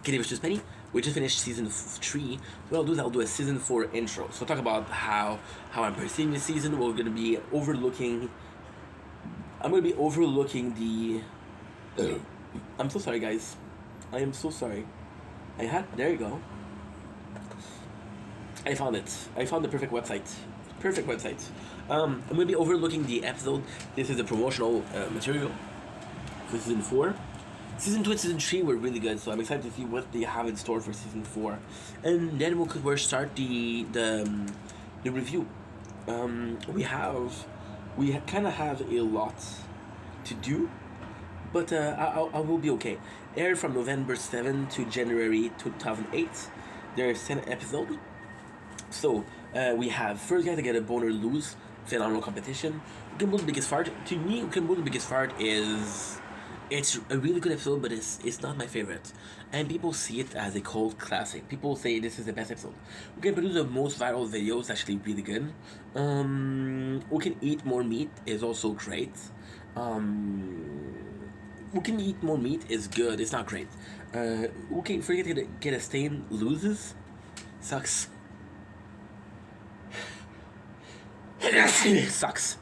Kenny vs. Penny. We just finished season 3. What I'll do is I'll do a season 4 intro. So I'll talk about how I'm perceiving the season. We're gonna be overlooking. I'm gonna be overlooking the. I'm so sorry, guys. I am so sorry. There you go. I found it. I found the perfect website. Perfect website. I'm gonna be overlooking the episode. This is the promotional material for season 4. Season 2 and season 3 were really good, so I'm excited to see what they have in store for season 4. And then we'll start the review. We kind of have a lot to do, but I will be okay. Aired from November 7 to January 2008. There's 10 episodes. So we have first guy to get a boner lose phenomenal competition. Ukembo the Biggest Fart. To me, Ukembo the Biggest Fart is. It's a really good episode, but it's not my favorite. And people see it as a cult classic. People say this is the best episode. We can produce the most viral video. It's actually really good. We Can Eat More Meat is also great. We Can Eat More Meat is good. It's not great. We Can Forget to Get a Stain loses. Sucks. Sucks.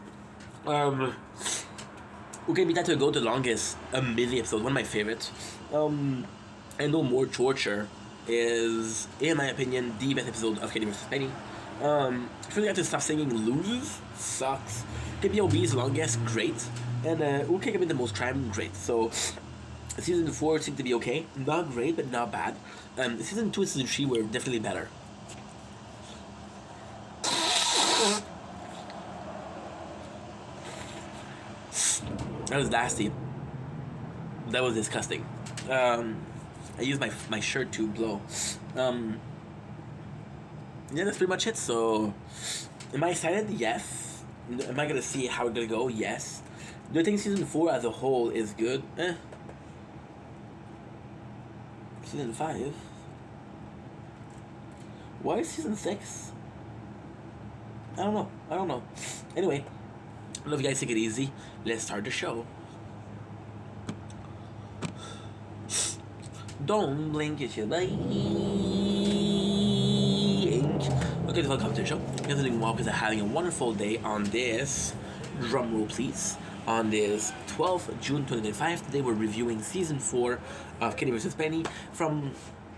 Okay, Be That to Go the Longest, amazing episode, one of my favorites. I Know More Torture is, in my opinion, the best episode of Kenny vs. Penny. Really have to stop singing loses, sucks. KPOB's Longest, great. And Okay Commit the Most Crime, great. So, season 4 seemed to be okay. Not great, but not bad. Season 2 and season 3 were definitely better. That was nasty. That was disgusting. I used my shirt to blow. Yeah, that's pretty much it. So, am I excited? Yes. Am I gonna see how it's gonna go? Yes. Do I think season 4 as a whole is good? Season 5? Why season 6? I don't know. Anyway. I love you guys, take it easy. Let's start the show. Don't blink, it's your blink. Okay, welcome to the show. You guys are doing well because I'm having a wonderful day on this. Drum roll, please. On this 12th June 2025. Today we're reviewing season 4 of Kenny vs. Penny. From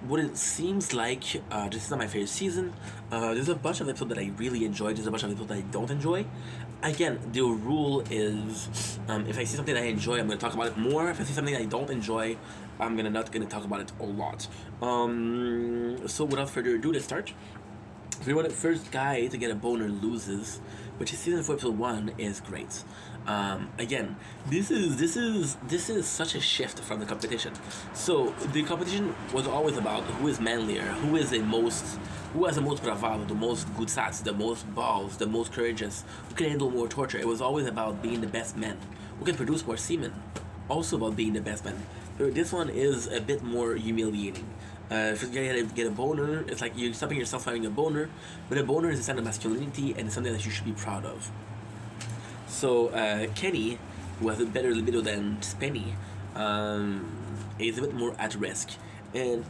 what it seems like, this is not my favorite season. There's a bunch of episodes that I really enjoy. There's a bunch of episodes that I don't enjoy. Again, the rule is, if I see something that I enjoy, I'm going to talk about it more. If I see something that I don't enjoy, I'm not going to talk about it a lot. So without further ado, let's start. So the first guy to get a boner loses, which is season 4 episode 1, is great. Again, this is such a shift from the competition. So the competition was always about who is manlier, who has the most bravado, the most good stats, the most balls, the most courageous, who can handle more torture. It was always about being the best man, who can produce more semen. Also about being the best man. This one is a bit more humiliating. If you get a boner, it's like you're stopping yourself from having a boner, but a boner is a sign of masculinity and it's something that you should be proud of. So Kenny, who has a better libido than Spenny, is a bit more at risk. And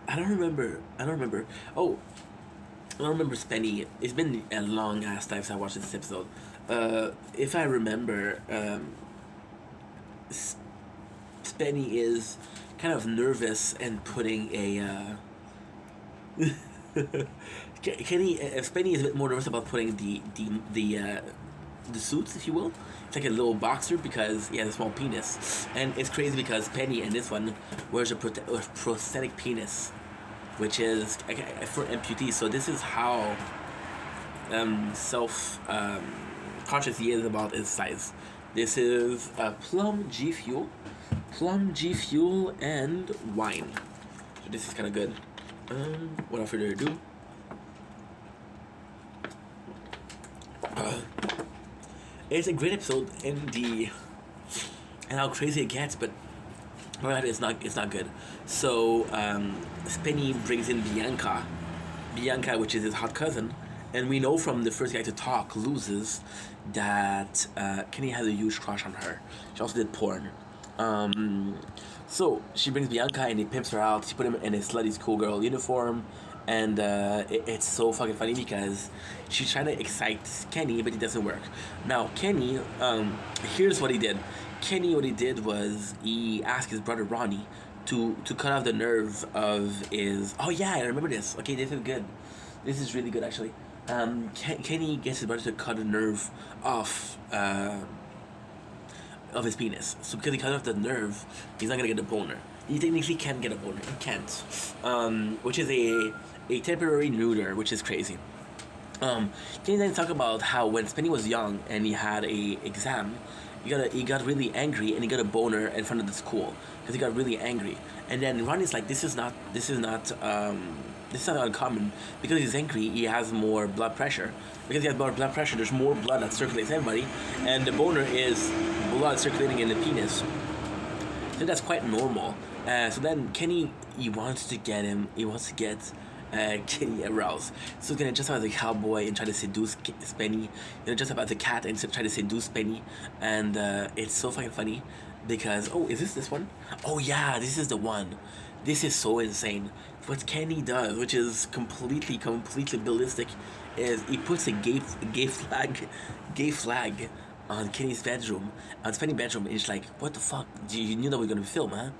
I don't remember. Oh, I don't remember Spenny. It's been a long ass time since I watched this episode. If I remember, Spenny is kind of nervous and putting a. Kenny, Spenny is a bit more nervous about putting the suits, if you will. It's like a little boxer because he has a small penis, and it's crazy because Penny in this one wears a prosthetic penis, which is for amputees. So this is how self conscious he is about his size. This is Plum G Fuel, and wine. So this is kind of good. Without further ado. It's a great episode and how crazy it gets, but it's not good. So Spenny brings in Bianca, which is his hot cousin, and we know from the first guy to talk loses that Kenny has a huge crush on her. She also did porn. So she brings Bianca and he pimps her out. She put him in a slutty schoolgirl uniform. And it's so fucking funny because she's trying to excite Kenny, but it doesn't work. Now, Kenny, here's what he did. Kenny, what he did was he asked his brother Ronnie to cut off the nerve of his... Oh, yeah, I remember this. Okay, this is good. This is really good, actually. Kenny gets his brother to cut a nerve off of his penis. So because he cut off the nerve, he's not going to get a boner. He technically can't get a boner. He can't. Which is a temporary neuter, which is crazy. Kenny then talk about how when Spenny was young and he had a exam, he got really angry and he got a boner in front of the school because he got really angry. And then Ronnie's like, this is not uncommon because he's angry. He has more blood pressure. Because he has more blood pressure, there's more blood that circulates in everybody, and the boner is blood circulating in the penis. So that's quite normal. So then Kenny, he wants to get Kenny aroused. So he's gonna dress up as a cowboy and try to seduce Spenny. Dress up as a cat and try to seduce Spenny. And it's so fucking funny because, oh, is this one? Oh yeah, this is the one. This is so insane. What Kenny does, which is completely ballistic, is he puts a gay flag on Kenny's bedroom, on Spenny's bedroom, and he's like, what the fuck? You knew that we were gonna film, huh?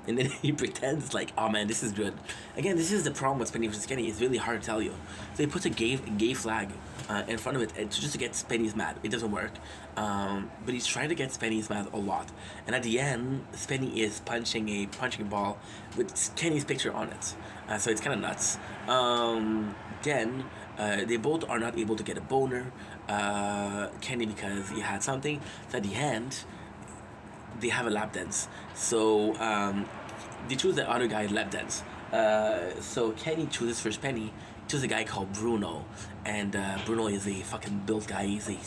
And then he pretends like, oh man, this is good. Again, this is the problem with Spenny versus Kenny. It's really hard to tell you. So he puts a gay flag in front of it just to get Spenny's mad. It doesn't work. But he's trying to get Spenny's mad a lot. And at the end, Spenny is punching a ball with Kenny's picture on it. So it's kind of nuts. Then they both are not able to get a boner. Kenny because he had something. So at the end, they have a lap dance. So they choose the other guy's lap dance. So Kenny chooses for Spenny, chooses a guy called Bruno. And Bruno is a fucking built guy. He's a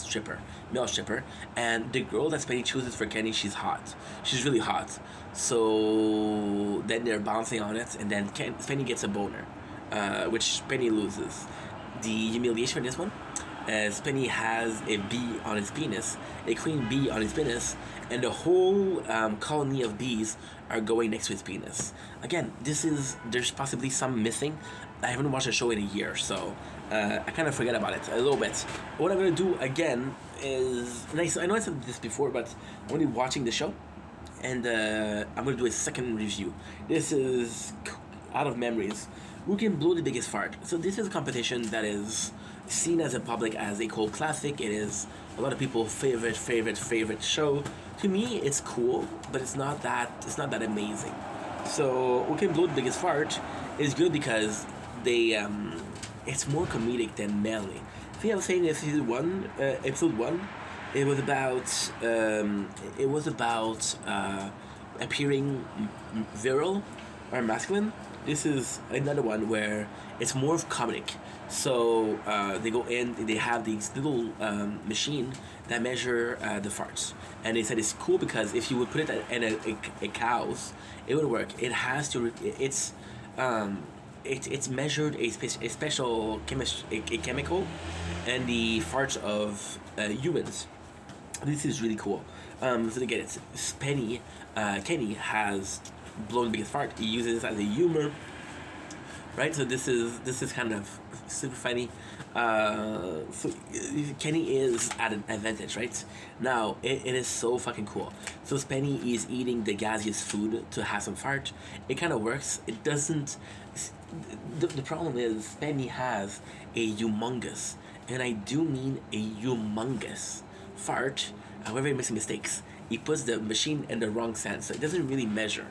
male stripper. And the girl that Spenny chooses for Kenny, she's hot. She's really hot. So then they're bouncing on it. And then Spenny gets a boner, which Spenny loses. The humiliation in this one, Spenny has a bee on his penis, a queen bee on his penis, and the whole colony of bees are going next to his penis. Again, there's possibly some missing. I haven't watched the show in a year, so I kind of forget about it a little bit. What I'm going to do again is, I know I said this before, but I'm only watching the show, and I'm going to do a second review. This is out of memories. Who can blow the biggest fart? So this is a competition that is seen as a public as a cult classic. It is a lot of people's favorite show. To me, it's cool, but it's not that amazing. So who can blow the biggest fart is good because it's more comedic than manly. See, I was saying episode one, it was about appearing virile or masculine. This is another one where it's more of comedic. So they go in, they have these little machine that measure the farts, and they said it's cool because if you would put it in a cow's, it would work. It has to. It's measured a special chemical, and the farts of humans. This is really cool. So to get it, Kenny has blown the biggest fart. He uses it as a humor right? So this is kind of super funny. So Kenny is at an advantage, right? Now it is so fucking cool. So Spenny is eating the gaseous food to have some fart. It kind of works. It doesn't. The problem is Spenny has a humongous, and I do mean a humongous fart. However, he makes mistakes. He puts the machine in the wrong sense, so it doesn't really measure.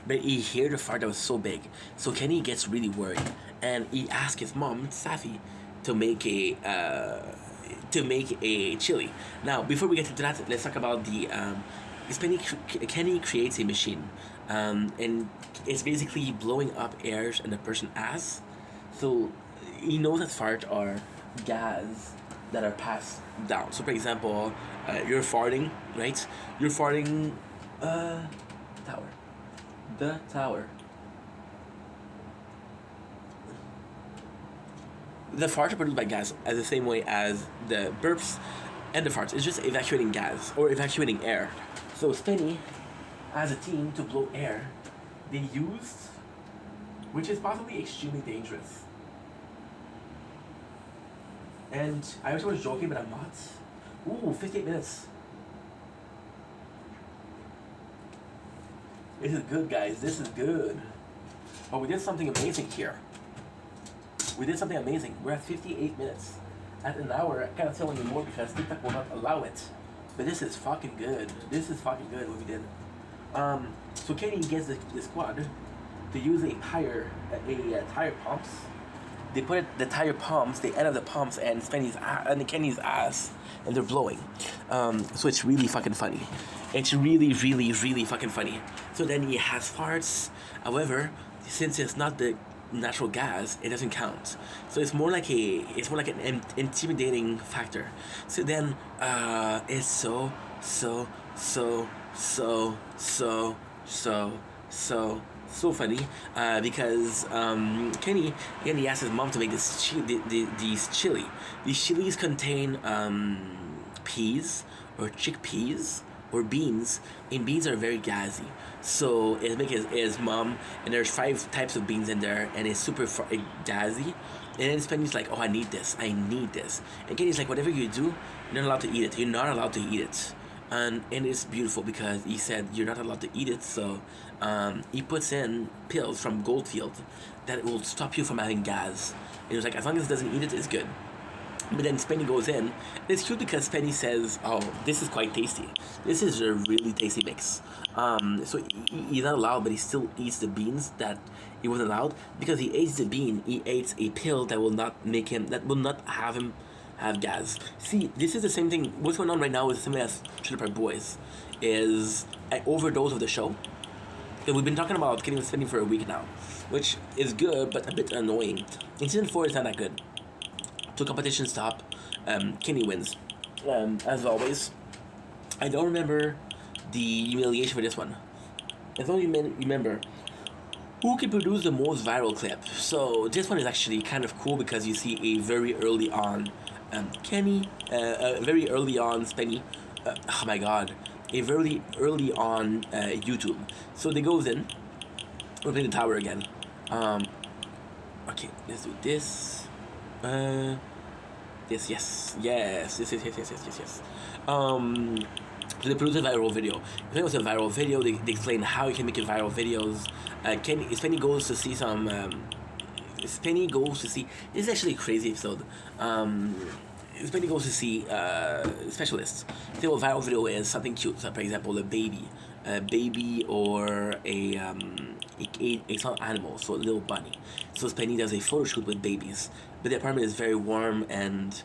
But he heard the fart that was so big, so Kenny gets really worried, and he asks his mom, Safi, to make a chili. Now, before we get into that, let's talk about the Kenny creates a machine, and it's basically blowing up airs in the person's ass. So he knows that fart are gas that are passed down. So, for example, you're farting, right? You're farting, tower, the tower. The farts are produced by gas as the same way as the burps and the farts. It's just evacuating gas or evacuating air. So Spenny, as a team to blow air, they used, which is possibly extremely dangerous. And I wish I was joking, but I'm not. Ooh, 58 minutes. This is good, guys. This is good. But we did something amazing here. We did something amazing. We're at 58 minutes. At an hour, I cannot tell anymore because TikTok will not allow it. But this is fucking good. This is fucking good what we did. So Kenny gets the squad to use a tire pumps. They put the tire pumps, the end of the pumps, and Kenny's ass, and they're blowing. So it's really fucking funny. It's really, really, really fucking funny. So then he has farts. However, since it's not the natural gas, it doesn't count. So it's more like an intimidating factor. So then it's so funny because Kenny again, he asked his mom to make these chili. These chilies contain peas or chickpeas or beans, and beans are very gassy. So it makes his mom, and there's 5 types of beans in there, and it's super gassy. And then Spenny's like, oh, I need this. And Kenny's like, whatever you do, you're not allowed to eat it. You're not allowed to eat it. And it's beautiful because he said you're not allowed to eat it. So he puts in pills from Goldfield that will stop you from having gas. And he was like, as long as it doesn't eat it, it's good. But then Spenny goes in, and it's cute because Spenny says, oh, this is quite tasty. This is a really tasty mix. So he's not allowed, but he still eats the beans that he wasn't allowed. Because he eats the bean, he eats a pill that will not have him have gas. See, this is the same thing. What's going on right now is the same thing as Trailer Park Boys. Is an overdose of the show. And we've been talking about getting Spenny for a week now, which is good, but a bit annoying. In season 4, it's not that good. So competition stop. Kenny wins. As always. I don't remember the humiliation for this one. I don't remember who can produce the most viral clip. So this one is actually kind of cool because you see a very early on Kenny, very early on Spenny. Oh my god. A very early on YouTube. So they goes in. We're playing the tower again. Okay, let's do this. Yes. So they produce a viral video. If it was a viral video, they explain how you can make it viral videos. Spenny goes to see some. Spenny goes to see. This is actually a crazy episode. Spenny goes to see specialists. Say, well, viral video is something cute. So, for example, a baby or a small animal, so a little bunny. So Spenny does a photo shoot with babies, but the apartment is very warm and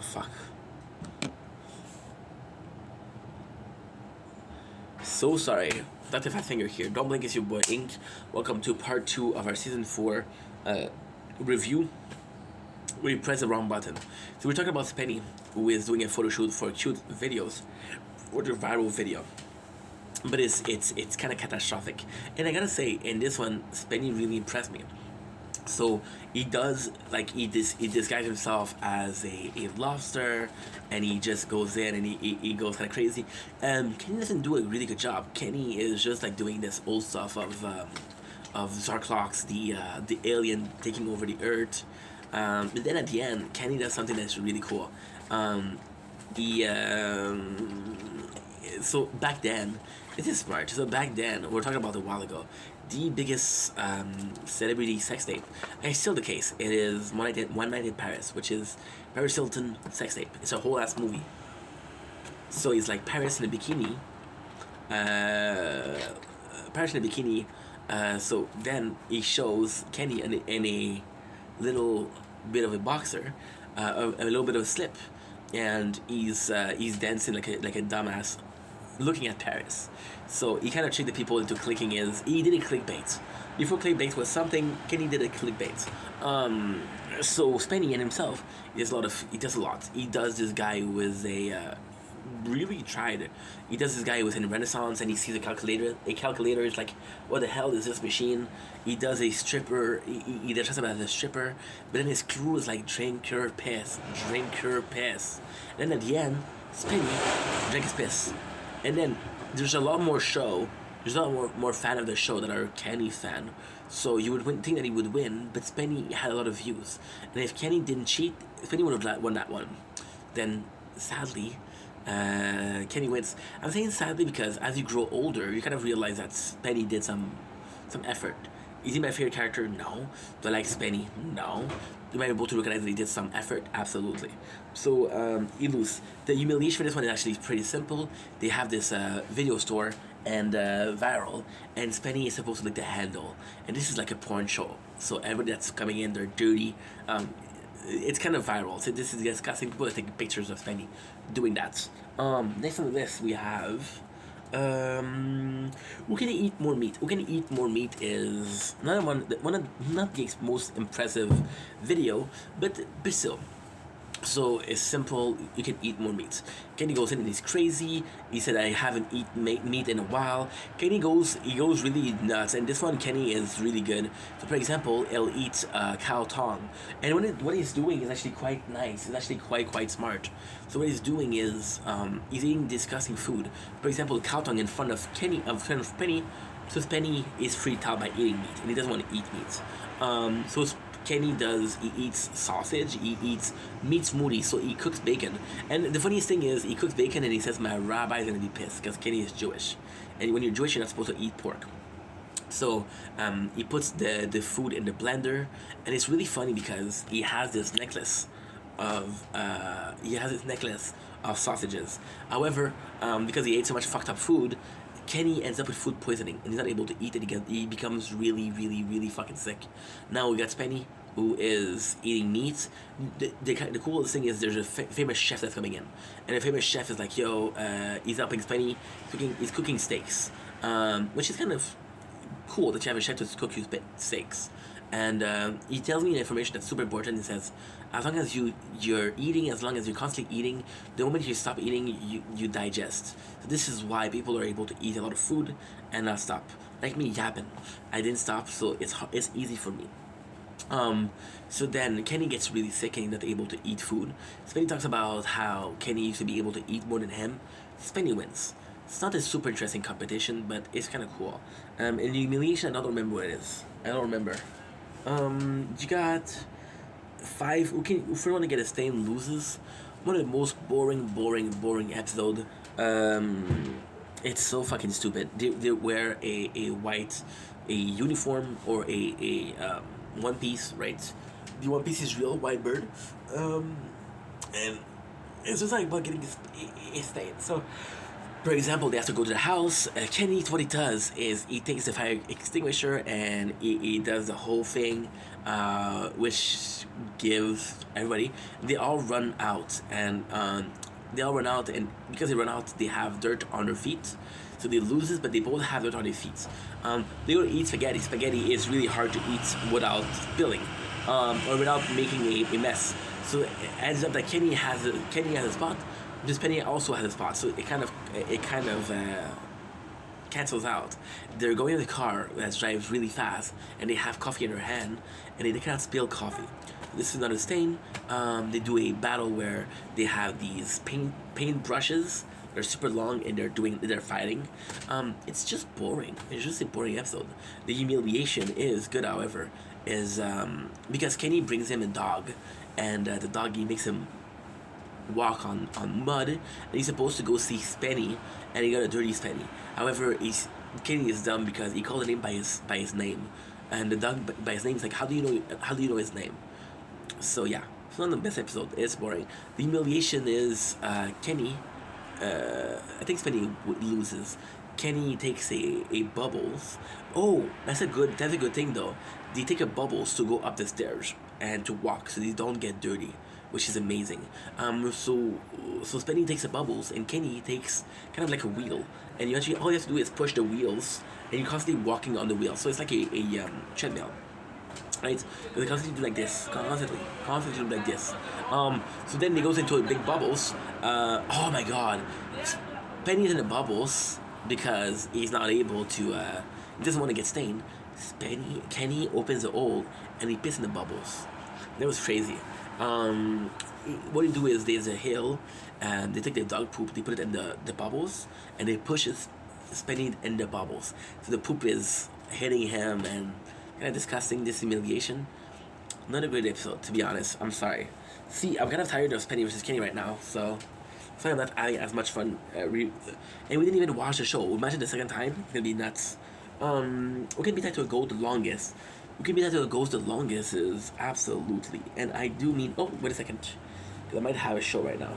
fuck. So sorry. Dr. Fat Finger here. Don't blink, it's your boy Ink. Welcome to part 2 of our season 4 review. We pressed the wrong button. So we're talking about Spenny, who is doing a photo shoot for cute videos, or the viral video. But it's kind of catastrophic. And I gotta say, in this one, Spenny really impressed me. So he does like he disguises himself as a lobster, and he just goes in and he goes kind of crazy. Kenny doesn't do a really good job. Kenny is just like doing this old stuff of Zarklox, the alien taking over the Earth. But then at the end, Kenny does something that's really cool. He so back then, this is smart. So back then, we're talking about a while ago, the biggest celebrity sex tape, and it's still the case. It is One Night in Paris, which is Paris Hilton sex tape. It's a whole ass movie. So it's like Paris in a bikini. Paris in a bikini. So then he shows Kenny in a little bit of a boxer, a little bit of a slip, and he's dancing like a dumbass, looking at Paris. So he kind of tricked the people into clicking he did a clickbait. Before clickbait was something, Kenny did a clickbait. So Spenny and himself, he does a lot. He does this guy who is really tried. He does this guy who was in Renaissance and he sees a calculator. A calculator is like, what the hell is this machine? He does a stripper. He does about a stripper, but then his crew is like drink your piss. And then at the end, Spenny drank his piss. And then there's a lot more show. There's a lot more fan of the show that are Kenny fan. So you would think that he would win, but Spenny had a lot of views. And if Kenny didn't cheat, Spenny would have won that one. Then, sadly, Kenny wins. I'm saying sadly because as you grow older, you kind of realize that Spenny did some effort. Is he my favorite character? No. Do I like Spenny? No. You might be able to recognize that he did some effort? Absolutely. So, Ilus. The humiliation for this one is actually pretty simple. They have this video store and viral, and Spenny is supposed to lick the handle. And this is like a porn show. So everybody that's coming in, they're dirty. It's kind of viral. So this is disgusting. People that take pictures of Spenny doing that. Next on the list we have we're gonna eat more meat. We're gonna eat more meat is not the most impressive video, but still. So it's simple. You can eat more meat. Kenny goes in and he's crazy. He said, "I haven't eaten meat in a while." Kenny goes really nuts, and this one Kenny is really good. So for example, he'll eat cow tongue, and what he's doing is actually quite nice. It's actually quite smart. So what he's doing is he's eating disgusting food. For example, cow tongue in front of Penny. So Penny is freaked out by eating meat, and he doesn't want to eat meat. So Kenny he eats sausage, he eats meat smoothie, so he cooks bacon. And the funniest thing is, he cooks bacon and he says, "My rabbi is gonna be pissed," because Kenny is Jewish. And when you're Jewish, you're not supposed to eat pork. So he puts the food in the blender, and it's really funny because he has this necklace of sausages. However, because he ate so much fucked up food, Kenny ends up with food poisoning and he's not able to eat it again. He becomes really fucking sick. Now we got Spenny, who is eating meat. The coolest thing is there's a famous chef that's coming in, and the famous chef is like, "Yo, he's helping Spenny. He's cooking steaks," which is kind of cool that you have a chef to cook you steaks. And he tells me the information that's super important. He says, as long as you're eating, as long as you're constantly eating, the moment you stop eating, you digest. So this is why people are able to eat a lot of food and not stop. Like me yapping, I didn't stop, so it's easy for me. So then Kenny gets really sick and he's not able to eat food. Spenny talks about how Kenny used to be able to eat more than him. Spenny wins. It's not a super interesting competition, but it's kind of cool. In the humiliation, I don't remember what it is. I don't remember. You got 5. If we want to get a stain loses. One of the most boring episode. It's so fucking stupid. They wear a uniform or a one piece, right? The one piece is real white bird, and it's just like about getting a stain. So, for example, they have to go to the house. Kenny, what he does is he takes the fire extinguisher and he does the whole thing, which gives everybody. They all run out, and because they run out, they have dirt on their feet. So they lose it, but they both have dirt on their feet. They go to eat spaghetti. Spaghetti is really hard to eat without spilling, or without making a mess. So it ends up that Kenny has a spot. This Penny also has a spot, so it kind of cancels out. They're going in the car that drives really fast, and they have coffee in their hand, and they cannot spill coffee. This is not a stain. They do a battle where they have these paint brushes. They're super long and they're fighting. It's just boring. It's just a boring episode. The humiliation is good, however, is because Kenny brings him a dog, and the dog, he makes him walk on mud, and he's supposed to go see Spenny, and he got a dirty Spenny. However, Kenny is dumb because he called the name by his name, and the dog by his name is like, how do you know his name? So yeah, it's not the best episode. It's boring. The humiliation is Kenny. I think Spenny loses. Kenny takes a bubbles. Oh, that's a good thing though. They take a bubbles to go up the stairs and to walk, so they don't get dirty, which is amazing. So Spenny takes a bubbles, and Kenny takes kind of like a wheel, and you actually all you have to do is push the wheels, and you're constantly walking on the wheel. So it's like a treadmill, right? And they constantly do like this, constantly do like this. So then he goes into a big bubbles. Oh my God, Penny's in the bubbles because he's not able to. He doesn't want to get stained. Kenny opens the hole and he pisses in the bubbles. That was crazy. What they do is there's a hill, and they take their dog poop, they put it in the bubbles, and they push Spenny in the bubbles. So the poop is hitting him, and kind of disgusting, this humiliation. Not a great episode, to be honest. I'm sorry. See, I'm kind of tired of Spenny versus Kenny right now, so sorry I'm not having as much fun. And we didn't even watch the show. Imagine the second time, it's gonna be nuts. We can be tied to a goal the longest. We can be tied to a goal the longest is absolutely, and I do mean. Oh, wait a second, because I might have a show right now.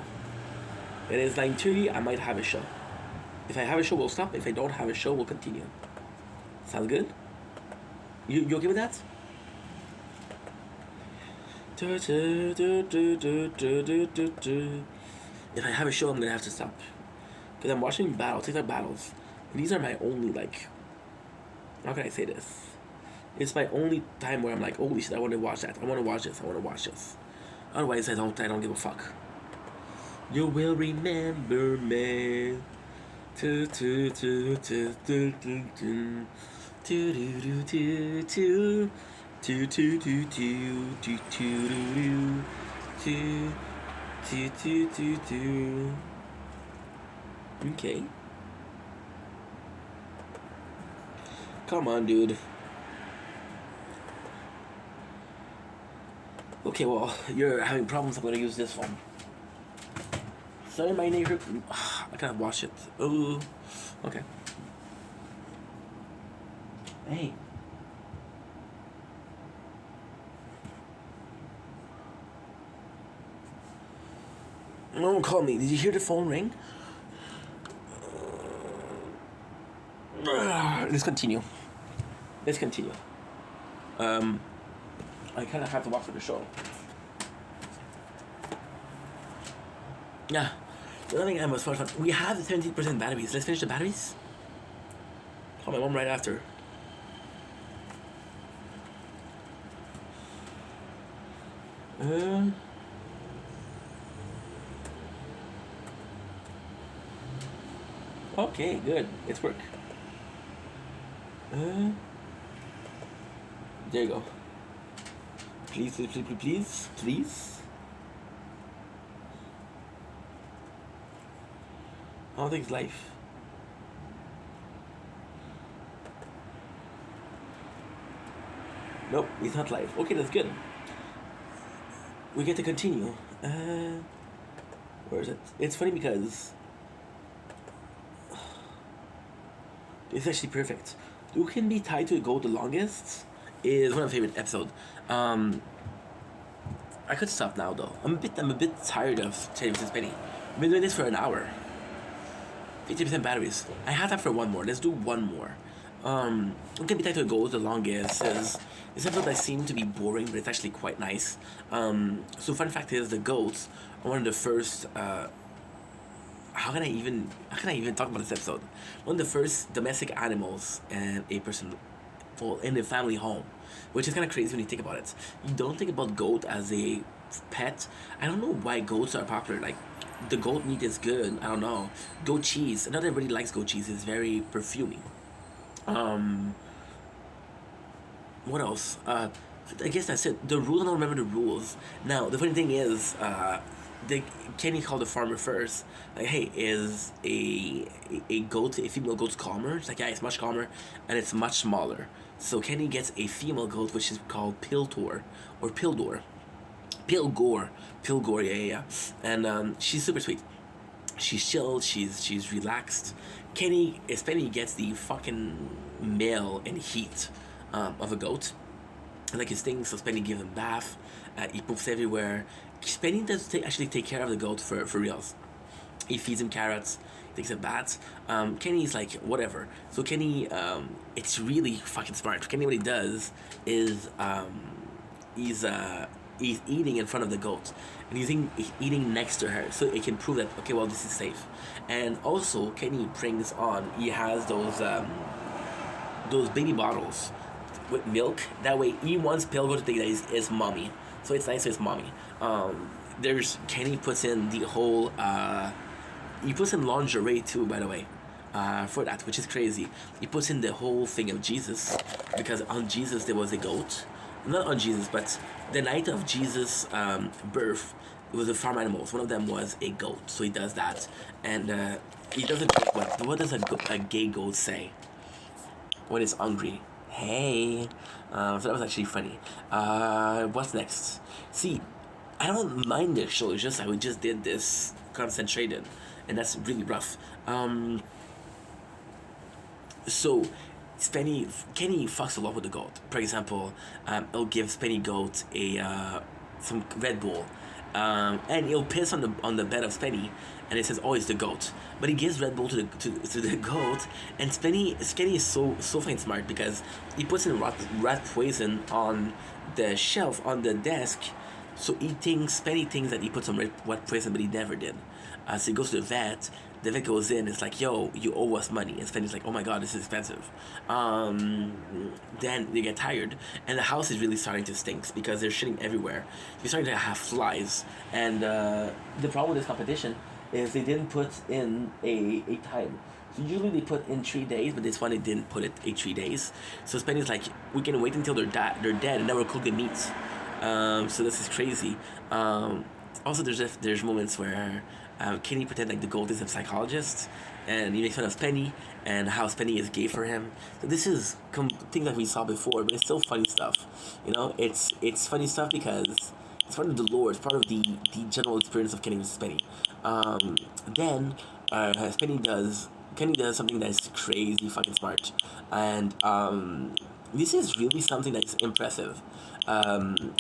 It is 9:30. I might have a show. If I have a show, we'll stop. If I don't have a show, we'll continue. Sounds good? You okay with that? If I have a show, I'm gonna have to stop, because I'm watching battles, TikTok battles. These are my only, like, how can I say this? It's my only time where I'm like, holy shit, I want to watch that. I want to watch this. I want to watch this. Otherwise, I don't give a fuck. You will remember me. Do do do do do do do do do do do. Do do do do do do do do do do do. Okay. Come on, dude. Okay, well, you're having problems. I'm gonna use this one. Sorry, my neighbor. I can't wash it. Oh, okay. Hey. No one called me. Did you hear the phone ring? Let's continue. I kind of have to watch for the show. Yeah. The other thing I was fun. We have the 70% batteries. Let's finish the batteries. Call my mom right after. Okay, good. It's work. There you go. Please. How things life. Nope, it's not live. Okay, that's good. We get to continue. Where is it? It's funny because it's actually perfect. Who can be tied to a goal the longest is one of my favorite episodes. I could stop now though. I'm a bit tired of Teddy vs. Penny. I've been doing this for an hour. 50% batteries. I have that for one more. Let's do one more. Who can be tied to a goal the longest is this episode that seemed to be boring, but it's actually quite nice. So fun fact is the goats are one of the first. How can I even talk about this episode? One of the first domestic animals and a person, well, in a family home, which is kind of crazy when you think about it. You don't think about goat as a pet. I don't know why goats are popular. Like, the goat meat is good. I don't know. Goat cheese. Not everybody likes goat cheese. It's very perfuming. Um, what else? I guess that's it. The rules. I don't remember the rules. Now the funny thing is, the Kenny called the farmer first. Like, hey, is a goat, a female goat calmer? It's like, yeah, it's much calmer, and it's much smaller. So Kenny gets a female goat, which is called Piltor or Pildor. Pilgor, yeah. And she's super sweet. She's chill. She's relaxed. Penny gets the fucking male and heat of a goat, like his thing. So Spenny gives him bath. He poops everywhere. Spenny does actually take care of the goat for reals. He feeds him carrots. He takes a bath. Kenny's like whatever. So Kenny, it's really fucking smart. Kenny, what he does is he's eating in front of the goat, and he's eating next to her, so it can prove that okay, well, this is safe. And also, Kenny brings on. He has those baby bottles with milk. That way, he wants Pilgo to think that his mommy. So it's nice to his mommy. There's Kenny puts in the whole. He puts in lingerie too, by the way. For that, which is crazy. He puts in the whole thing of Jesus, because on Jesus there was a goat. Not on Jesus, but the night of Jesus' birth, it was a farm animals. One of them was a goat, so he does that, and he doesn't. What does a gay goat say when it's hungry? Hey, so that was actually funny. What's next? See, I don't mind this show. It's just that we just did this concentrated, and that's really rough. So Kenny fucks a lot with the goat. For example, he'll give Spenny goat a some Red Bull, and he'll piss on the bed of Spenny, and it says, "Oh, it's the goat." But he gives Red Bull to the goat, and Spenny is so fucking smart, because he puts in rat poison on the shelf on the desk. So Spenny thinks that he put some rat poison, but he never did. So he goes to the vet. The vet goes in. It's like, yo, you owe us money. And Spenny's like, oh my god, this is expensive. Then they get tired, and the house is really starting to stink because they're shitting everywhere. They're starting to have flies, and the problem with this competition is they didn't put in a time. So usually they put in 3 days, but this one they didn't put it in 3 days. So Spenny's like, we can wait until they're dead, and then we'll cook the meat. So this is crazy. Also, there's moments where Kenny pretends like the goat is a psychologist, and he makes fun of Spenny and how Spenny is gay for him. So this is things that we saw before, but it's still funny stuff. You know, it's funny stuff because it's part of the lore. It's part of the general experience of Kenny with Spenny. Then Kenny does something that's crazy fucking smart, and this is really something that's impressive.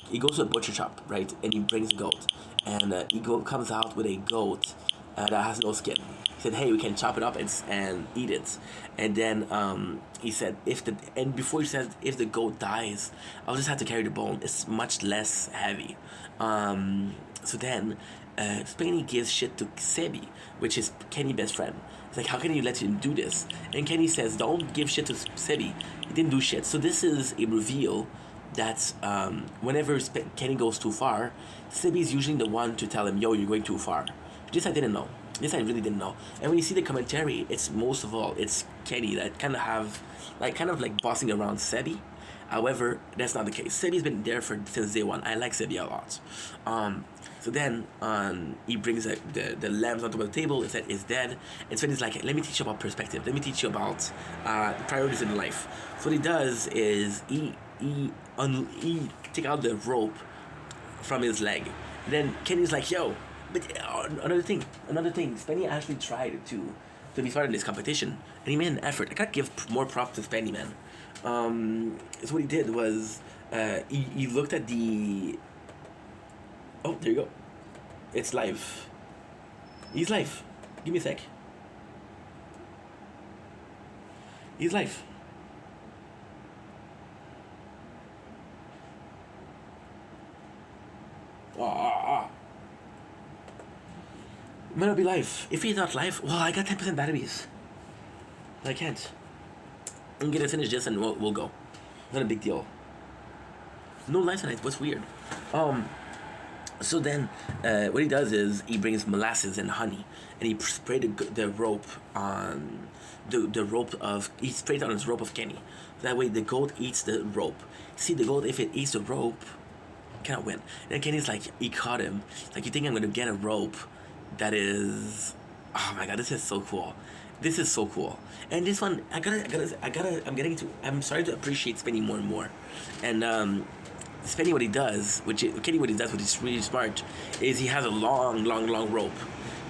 He goes to a butcher shop, right, and he brings a goat, and comes out with a goat that has no skin. He said, "Hey, we can chop it up and eat it." And then he said, before he said, if the goat dies, I'll just have to carry the bone. It's much less heavy. So then, Spenny gives shit to Sebi, which is Kenny's best friend. It's like, how can you let him do this? And Kenny says, don't give shit to Sebi. He didn't do shit. So this is a reveal that whenever Kenny goes too far, Sebi is usually the one to tell him, yo, you're going too far. This I didn't know. This I really didn't know. And when you see the commentary, it's most of all, it's Kenny that kind of like bossing around Sebi. However, that's not the case. Sebi's been there since day one. I like Sebi a lot. So then he brings the lambs onto the table. It's that it's dead. And so he's like, let me teach you about perspective. Let me teach you about priorities in life. So what he does is he take out the rope from his leg. And then Kenny's like, yo, but another thing. Spenny actually tried to be part in this competition, and he made an effort. I gotta give more props to Spenny, man. So what he did was he looked at the. Oh, there you go. It's live. He's live. Give me a sec. He's live. Might not be live. If he's not live, well, I got 10% batteries. I can't. I'm gonna finish this and we'll go. Not a big deal. No live tonight. What's weird? So then, what he does is he brings molasses and honey, and he sprayed the rope on the rope of he sprayed on his rope of Kenny. That way, the goat eats the rope. See, the goat, if it eats the rope, cannot win. And then Kenny's like, he caught him. Like, you think I'm gonna get a rope that is? Oh my god, this is so cool. This is so cool. And this one, I'm starting to appreciate Spinny more and more. And Spenny, what he does, Kenny, what he does, which is really smart, is he has a long, long, long rope.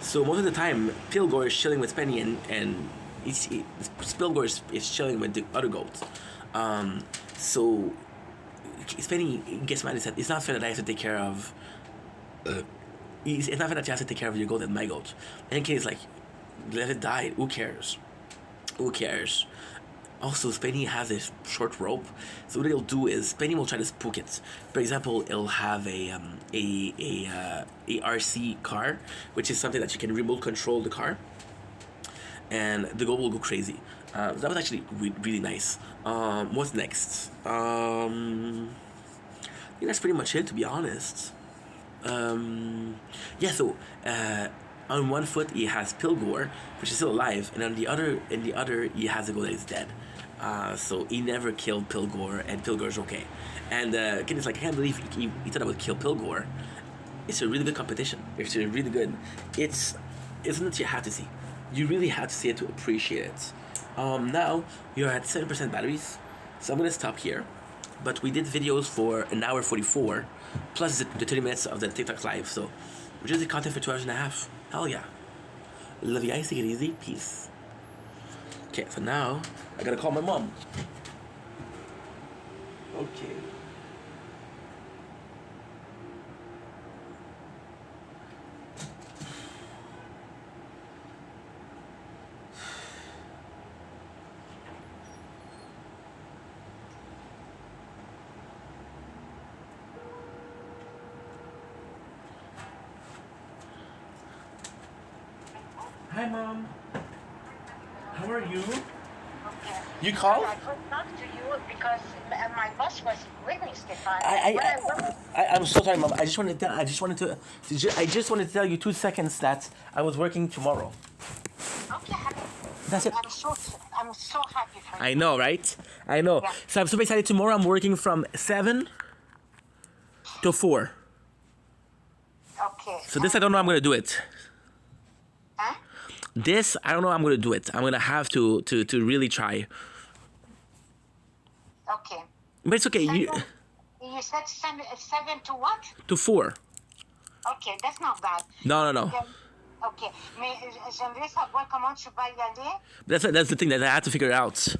So most of the time, Pilgor is chilling with Spenny, and Pilgor is chilling with the other goats. So Spenny gets mad and said, "It's not fair that I have to take care of. It's not fair that you have to take care of your goat and my goat." And then Kenny's like, "Let it die. Who cares? Who cares?" Also, Spenny has this short rope, so what he'll do is Spenny will try to spook it. For example, he'll have a RC car, which is something that you can remote control the car, and the goat will go crazy. That was actually really nice. What's next? I think that's pretty much it, to be honest. Yeah. So on one foot he has Pilgor, which is still alive, and on the other, he has a goat that is dead. So he never killed Pilgor, and Pilgor's okay. And Kenny's like, I can't believe he thought I would kill Pilgor. It's a really good competition. It's a really good. It's something that you have to see. You really have to see it to appreciate it. Now you're at 7% batteries, so I'm gonna stop here. But we did videos for an hour 44, plus the 30 minutes of the TikTok live. So we just did content for 2 hours and a half. Hell yeah! Love you guys. Take it easy. Peace. Okay, so now I gotta call my mom. Okay. Hi, Mom. How are you? Okay. You called? I could talk to you because my boss was with me, Stefan. I'm so sorry, Mom. I just wanted to tell you 2 seconds that I was working tomorrow. Okay, happy. That's it. I'm so happy for you. I know, right? I know. Yeah. So I'm super excited. Tomorrow I'm working from 7 to 4. Okay. So this I don't know I'm gonna do it. Huh? This I don't know I'm gonna do it. I'm gonna have to really try. Okay. But it's okay. You said seven to what? To 4. Okay, that's not bad. No. Ok. Mais j'aimerais savoir comment tu vas y aller. That's the thing that I have to figure out.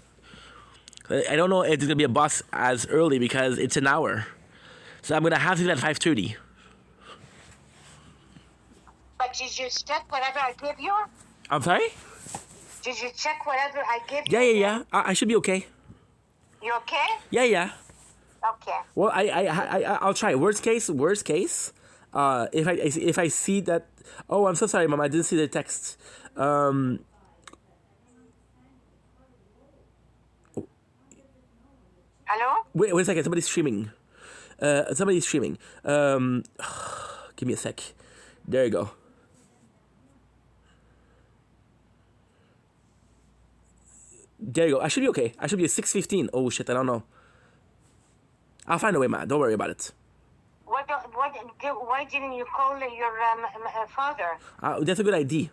I don't know if it's gonna be a bus as early because it's an hour. So I'm gonna have to do it at 5:30. But did you check whatever I gave you? I'm sorry? Did you check whatever I gave you? Yeah. I should be okay. You okay? Yeah. Okay. Well, I'll try. Worst case. If I see that. Oh, I'm so sorry, Mom. I didn't see the text. Hello? Wait a second. Somebody's streaming. Give me a sec. There you go. There you go. I should be okay. I should be at 6:15. Oh shit, I don't know. I'll find a way, man. Don't worry about it. Why didn't you call your father? That's a good idea.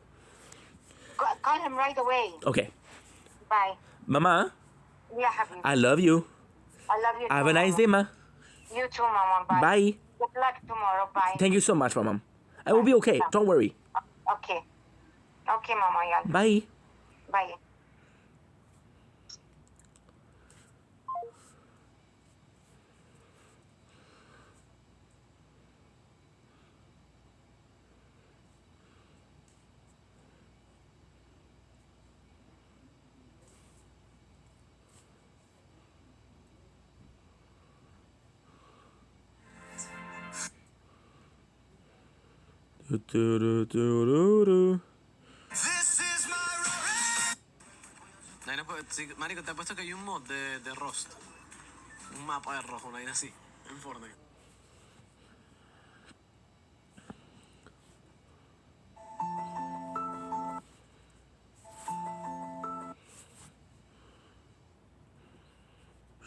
Call him right away. Okay. Bye. Mama, Yeah, happy. I love you. I love you too. Have a nice day, Ma. You too, Mama. Bye. Bye. Good luck tomorrow. Bye. Thank you so much, Mama. I will be okay. Don't worry. Okay. Okay, Mama. Yeah. Bye. Bye. Marico, te apuesto que hay un mod de Rust. Un mapa de rojo, una vaina así. En Fortnite.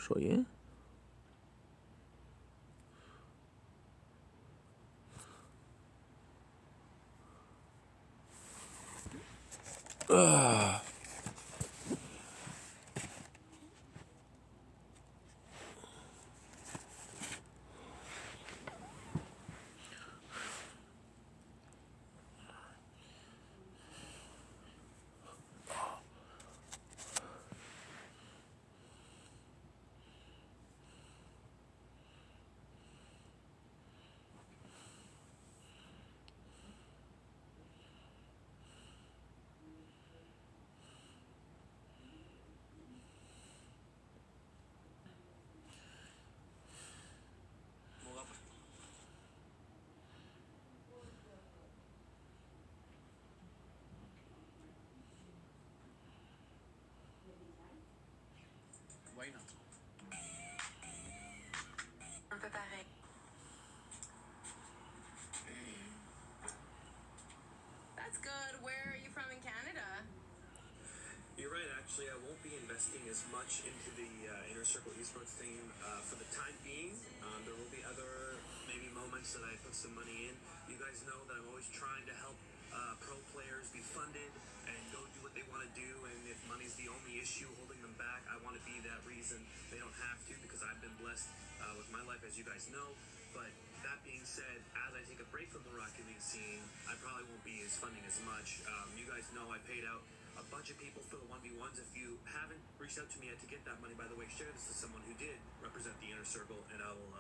show you. Why not? Un peu pareil. That's good. Where are you from in Canada? You're right, actually. I won't be investing as much into the Inner Circle Esports team for the time being. There will be other maybe moments that I put some money in. You guys know that I'm always trying to help pro players be funded and go do what they want to do. And if money's the only issue holding them back, I want to be that reason. They don't have to because I've been blessed with my life, as you guys know. But that being said, as I take a break from the Rocket League scene, I probably won't be as funding as much. You guys know I paid out a bunch of people for the 1v1s. If you haven't reached out to me yet to get that money, by the way, share this to someone who did represent the Inner Circle, and I will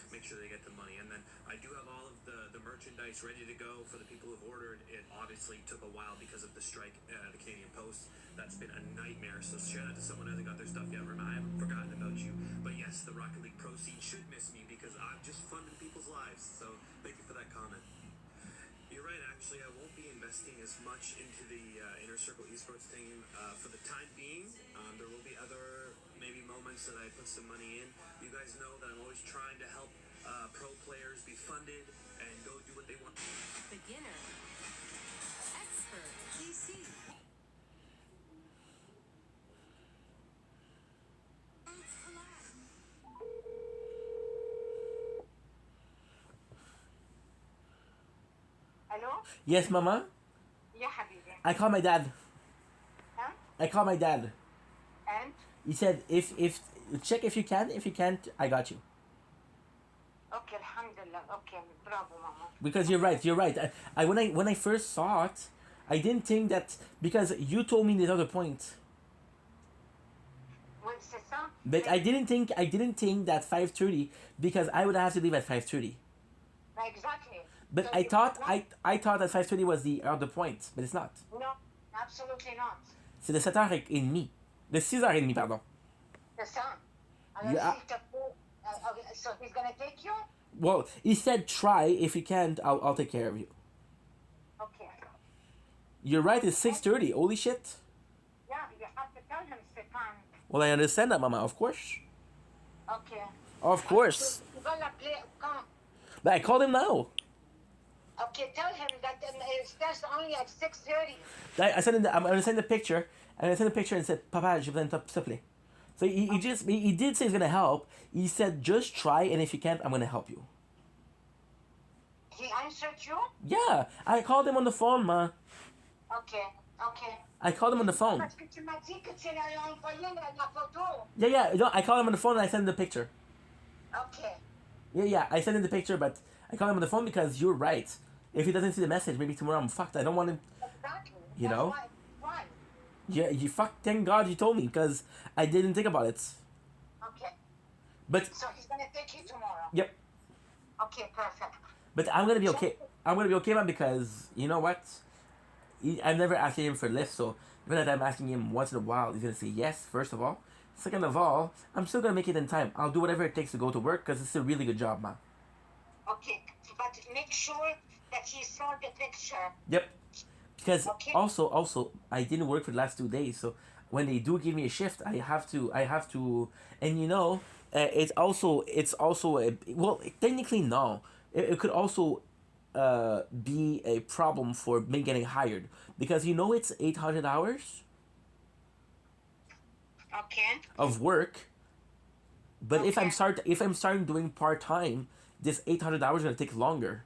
make sure they get the money. And then I do have all of the merchandise ready to go for the people who've ordered. It obviously took a while because of the strike at the Canadian Post. That's been a nightmare, so share that to someone who hasn't got their stuff yet. Remember, I haven't forgotten about you. But yes, the Rocket League Pro scene should miss me because I'm just funding people's lives. So thank you for that comment. You're right, actually. I won't be investing as much into the Inner Circle Esports team for the time being. There will be other maybe moments that I put some money in. You guys know that I'm always trying to help pro players be funded and go do what they want. Beginner. Expert. PC. Hello? Yes, Mama. يا حبيبي. I called my dad. Huh? I called my dad. And? He said, if check if you can. If you can't, I got you. Okay, alhamdulillah. Okay, bravo, mama. Because you're right. You're right. I when I first saw it, I didn't think that because you told me the other point. Oui, c'est ça. But I didn't think that 5:30 because I would have to leave at 5:30. Exactly. But So I you- thought I thought that 5:30 was the other point, but it's not. No, absolutely not. C'est de 7h30. De 6h30, pardon. C'est ça. Alors, Yeah. s'il te plaît, okay, so he's gonna take you? Well, he said try. If you can't, I'll take care of you. Okay. You're right. It's 6:30. Holy shit. Yeah, you have to tell him, Stéphane. Well, I understand that, Mama. Of course. Okay. Of course. Tu vas l'appeler quand? But I called him now. Okay, tell him that it starts only at 6:30. I sent him. I'm gonna send the picture, and I sent a picture and said, "Papa, j'ai besoin de toi, s'il te plaît." So he did say he's gonna help. He said, "Just try, and if you can't, I'm gonna help you." He answered you? Yeah, I called him on the phone, ma. Okay, okay. I called him on the phone. Parce que tu m'as dit que tu l'avais envoyé la photo. Yeah. No, I called him on the phone and I sent him the picture. Okay. Yeah. I sent him the picture, but I called him on the phone because you're right. If he doesn't see the message, maybe tomorrow I'm fucked. I don't want him. Exactly. You That's know? Why? Yeah, you fuck. Thank God you told me because I didn't think about it. Okay. But So he's gonna take you tomorrow. yep. Okay, perfect. But I'm gonna be okay. I'm gonna be okay, man, because you know what? I'm never asking him for lifts, so even that I'm asking him once in a while, he's gonna say yes. First of all, second of all, I'm still gonna make it in time. I'll do whatever it takes to go to work because it's a really good job, man. Okay, but make sure that he saw the picture. Yep. Because Okay. also, I didn't work for the last 2 days, so when they do give me a shift, I have to, and you know, it's also a, well, technically no, it could also be a problem for me getting hired because you know it's 800 hours Okay. of work, But if Okay. if I'm starting doing part time, this 800 hours is gonna take longer.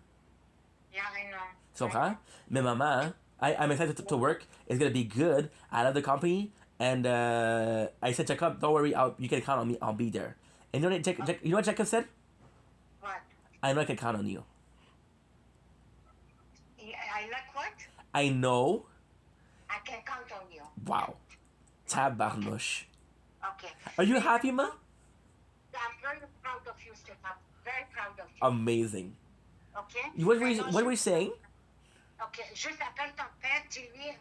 Yeah, I know. So, I huh? know. Mais maman, I'm excited to work. It's gonna be good. I love the company, and I said, Jacob, don't worry. You can count on me. I'll be there. And you know what, you know what Jacob said? What? I know I can count on you. Yeah, I like what? I know. I can count on you. Wow. Okay. Tabarnouche. Okay. Are you Mais happy, ma? I'm very proud of you, Stefan. Very proud of you. Amazing. Okay? What were we saying? Ok, juste appelle ton père, dis-lui,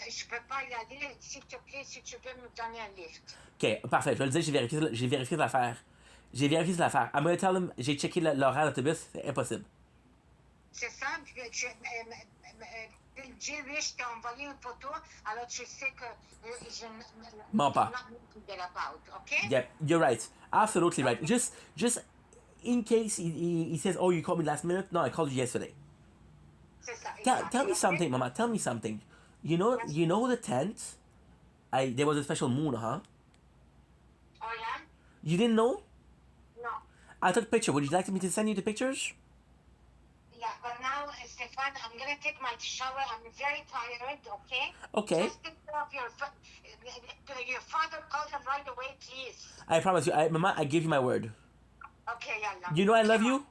je peux pas y aller, s'il te plaît, si tu peux me donner un lift. Ok, parfait. Je vais le dire, j'ai vérifié l'affaire. J'ai vérifié l'affaire. I'm gonna tell him, j'ai checké l'horaire d'autobus, c'est impossible. C'est ça, dis-lui, je t'ai envoyé une photo, alors tu sais que je Mens pas. not get about, ok? Yep, you're right. Absolutely right. Just in case he says, "Oh, you called me last minute." No, I called you yesterday. C'est ça, Tell me exactly, something, ok? Mama. Tell me something. Yes. You know the tent. There was a special moon, huh? Oh, yeah? You didn't know? No. I took a picture. Would you like me to send you the pictures? Yeah, but now, Stefan, I'm gonna take my shower. I'm very tired, okay? Okay. Just take care of your father calls him right away, please. I promise you, Mama. I give you my word. Okay, Yalla. You know I love Okay, you.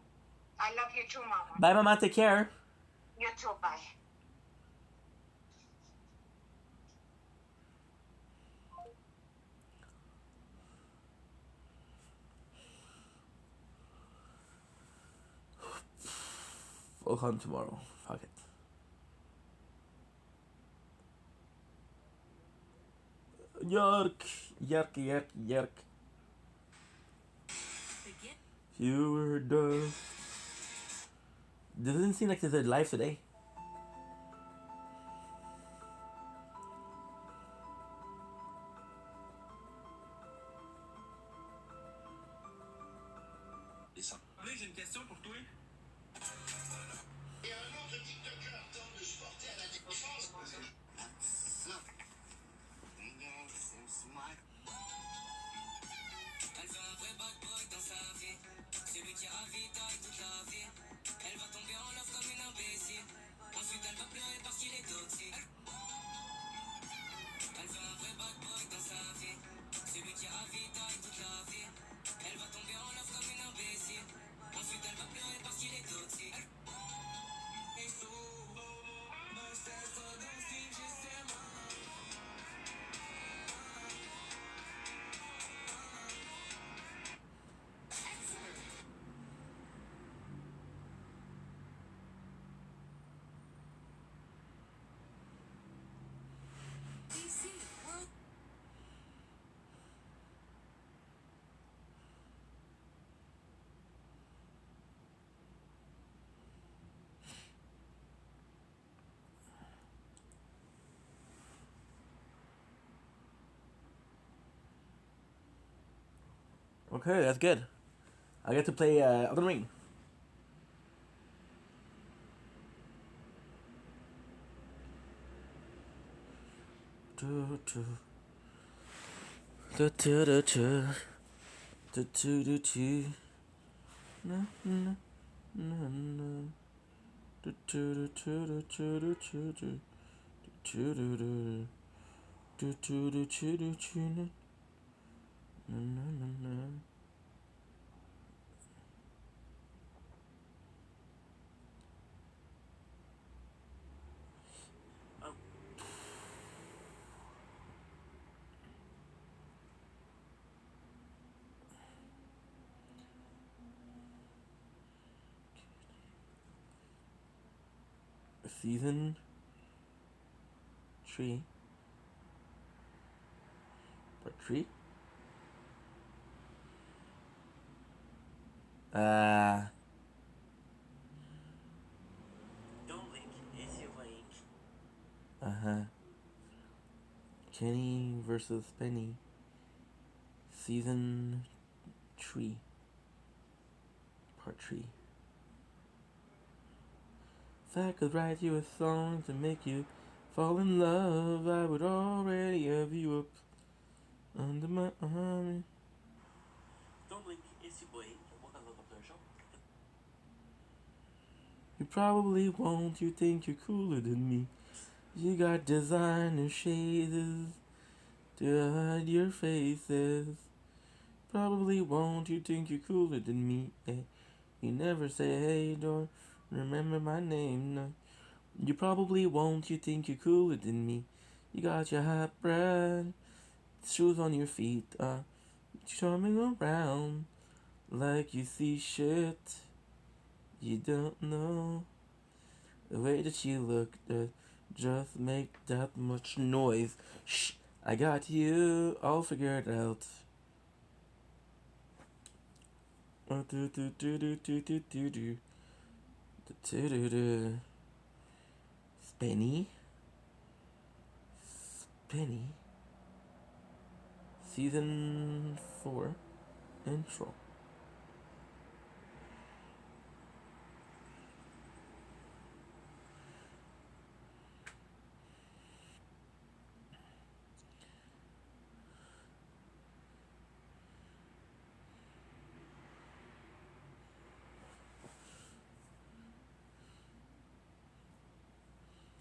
I love you too, Mama. Bye, Mama. Take care. You too, bye. We'll come tomorrow. Fuck it. Yerk, yerk, yerk, yerk. Fewer dust. Doesn't seem like there's a live today. J'ai une question pour toi. Et un autre TikToker tente de se porter à la défense. Elle veut un vrai bad boy dans sa vie. Celui qui ravitaille toute la vie. Elle va tomber en love comme une imbécile. Ensuite elle va pleurer parce qu'il est toxique. Elle veut un vrai bad boy dans sa vie. Celui qui ravitaille toute la vie. Elle va tomber en love comme une imbécile. Ensuite elle va pleurer parce qu'il est toxique. Okay, that's good. I get to play Elden Ring. Do, do. Do, do, do, do. Do, do, do, do. Na, na, na, na. Do, do, do, do, do, do, do, do. Do, do, do. Do, do, do, do, do, do. Na, na, na, na. Season 3 part 3 Don't blink, esse eu blink. uh-huh. Kenny versus Penny season 3 part 3. If I could write you a song to make you fall in love, I would already have you up under my arm. You probably won't, you think you're cooler than me. You got designer shades to hide your faces. Probably won't, you think you're cooler than me. Eh? You never say hey, don't remember my name. No. You probably won't, you think you're cooler than me. You got your hot bread, shoes on your feet, charming around like you see shit you don't know. The way that you look does just make that much noise. Shh, I got you all figured out. Do do do do do do do do do do do. Spenny, Spenny, season 4 intro.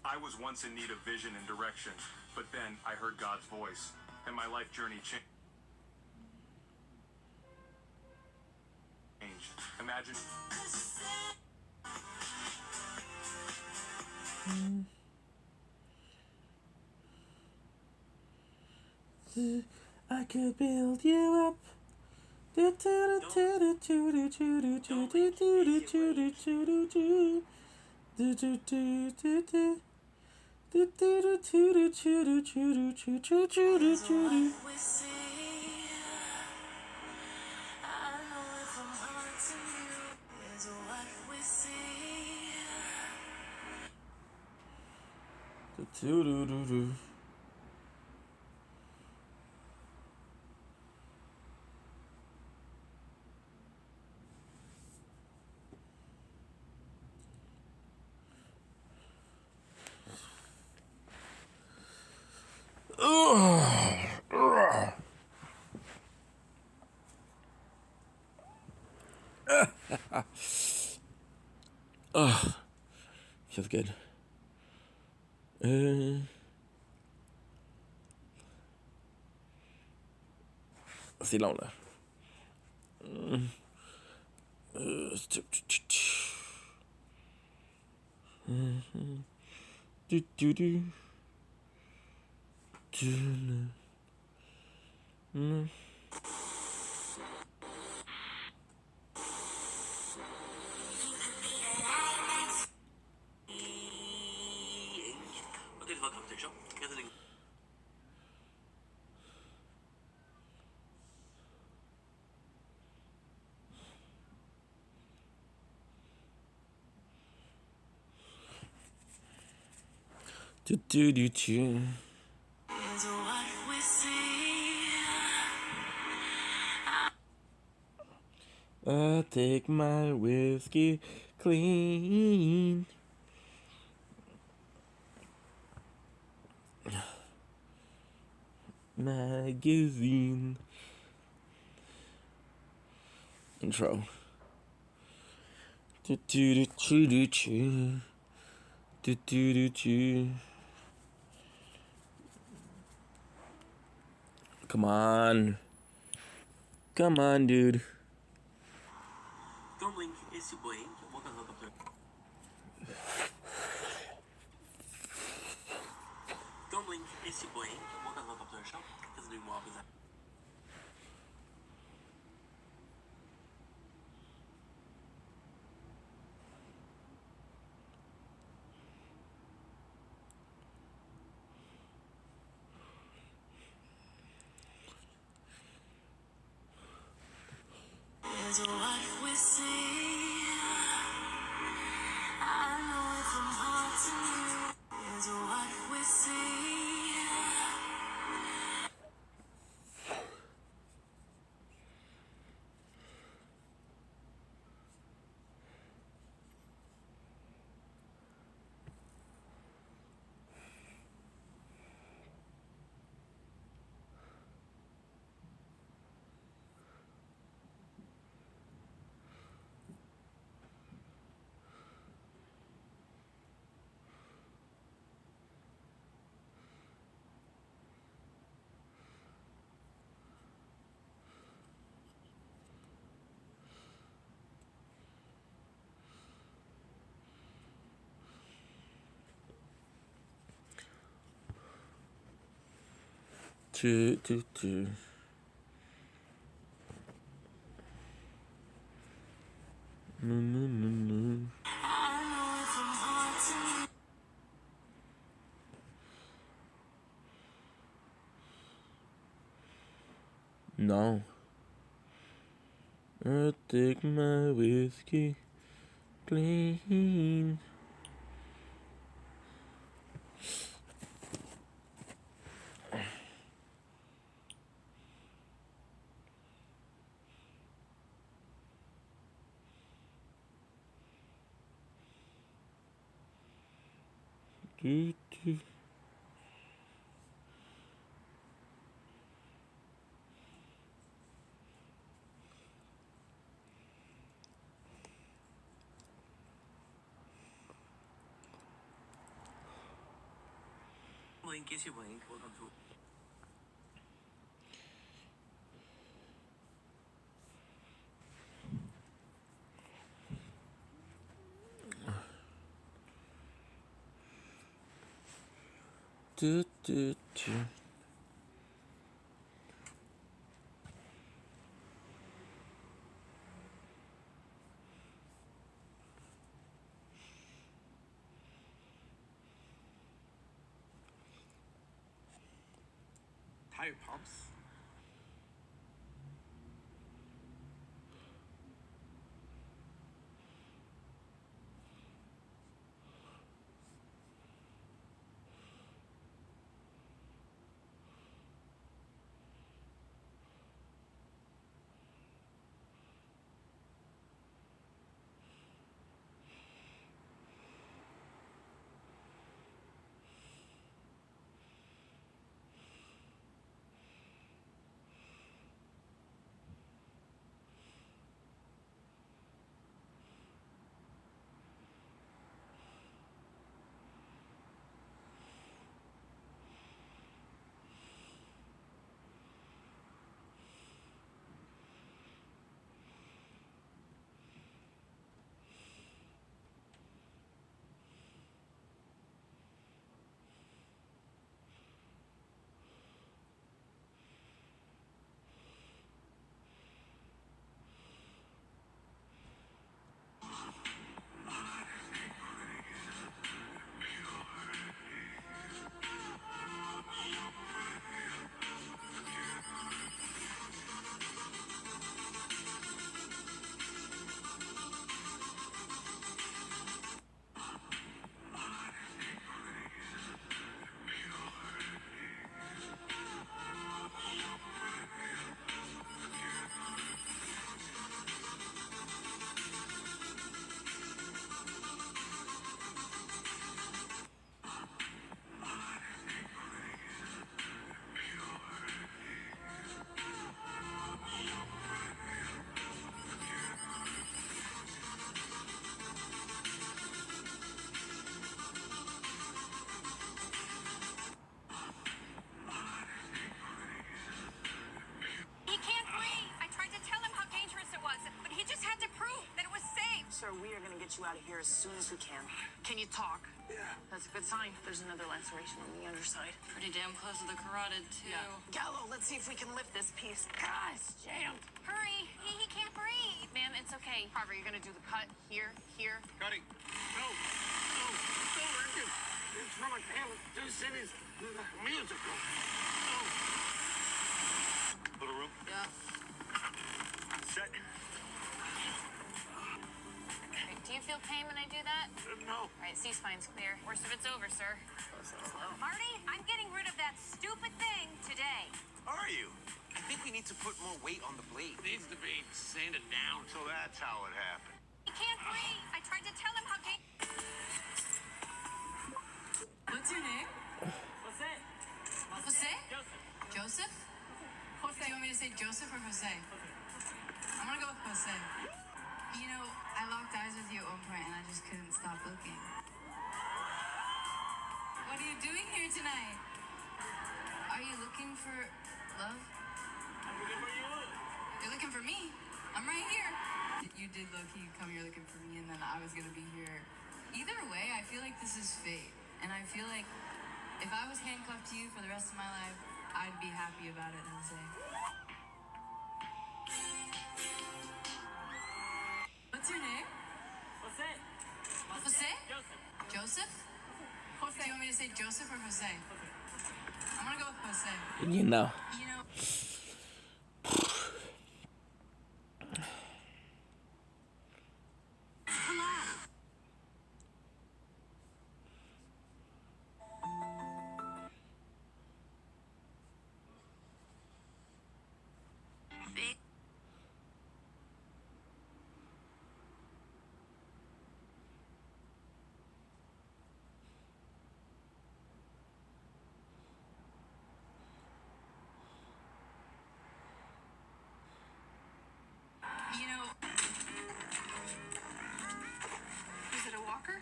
I was once in need of vision and direction, but then I heard God's voice, and my life journey changed. Imagine. I could build you up. Do do do do do do do do do do do do do do do do do do do. Do do do do do do do do do do do do do. We see. I know it from heart to you is what we see. Do do do do. Feels good. Así la onda. Do do do. Welcome to the show. Do do do do. Is what we see. I take my whiskey clean. Magazine. Intro. Do do do do do do. Do do do do. Come on. Come on, dude. Tumbling esse boi, vou casar com a Tumbling esse boi, vou casar com a chão, because we mob is what we see. I know it from heart to you is what we see. Do, do, do. No, no, no, no. No. I'll take my whiskey clean. Do, do. In case you blink, welcome to. Do, do, do. Tire pumps. He can't breathe. I tried to tell him how dangerous it was, but he just had to prove that it was safe. Sir, we are going to get you out of here as soon as we can. Can you talk? Yeah. That's a good sign. There's another laceration on the underside. Pretty damn close to the carotid, too. Gallo, let's see if we can lift this piece. God, it's jammed. Hurry. He can't breathe. Ma'am, it's okay. Harvey, you're going to do the cut here, here. Cutting. No, Ricky. It's from a tale of two cities. Musical. Little room. Yeah. Set. Okay, do you feel pain when I do that? No. All right, C-spine's clear. Worst of it's over, sir. Slow. Marty, I'm getting rid of that stupid thing today. Are you? I think we need to put more weight on the blade. Needs to be sanded down. So that's how it happened. He can't breathe. I tried to tell him how What's your name? Jose. Jose? Joseph? Do you want me to say Joseph or Jose? I'm gonna go with Jose. You know, I locked eyes with you at one point and I just couldn't stop looking. What are you doing here tonight? Are you looking for love? You're looking for me? I'm right here. You did low-key come here looking for me and then I was gonna be here. Either way, I feel like this is fate. And I feel like if I was handcuffed to you for the rest of my life, I'd be happy about it, Jose. What's your name? Jose. Jose? Joseph? Jose. Do you want me to say Joseph or Jose? I'm gonna go with Jose. You know. You know. You know. Is it a walker?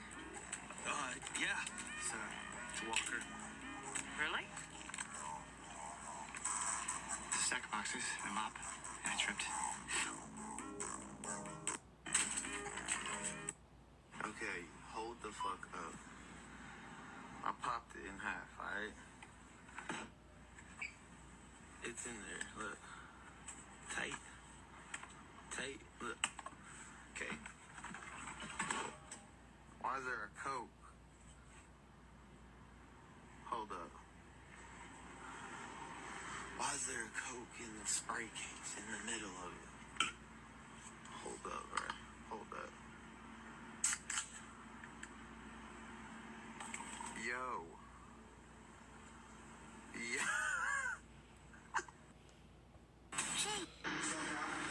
Yeah. It's a walker. Really? It's a stack of boxes and a mop, and I tripped. Okay, hold the fuck up. I popped it in half, alright? It's in there, look. Tight. Tight, look. Okay. Why is there a Coke? Hold up. Why is there a Coke in the spray case in the middle of it? Hold up, right? Hold up. Yo. Yeah.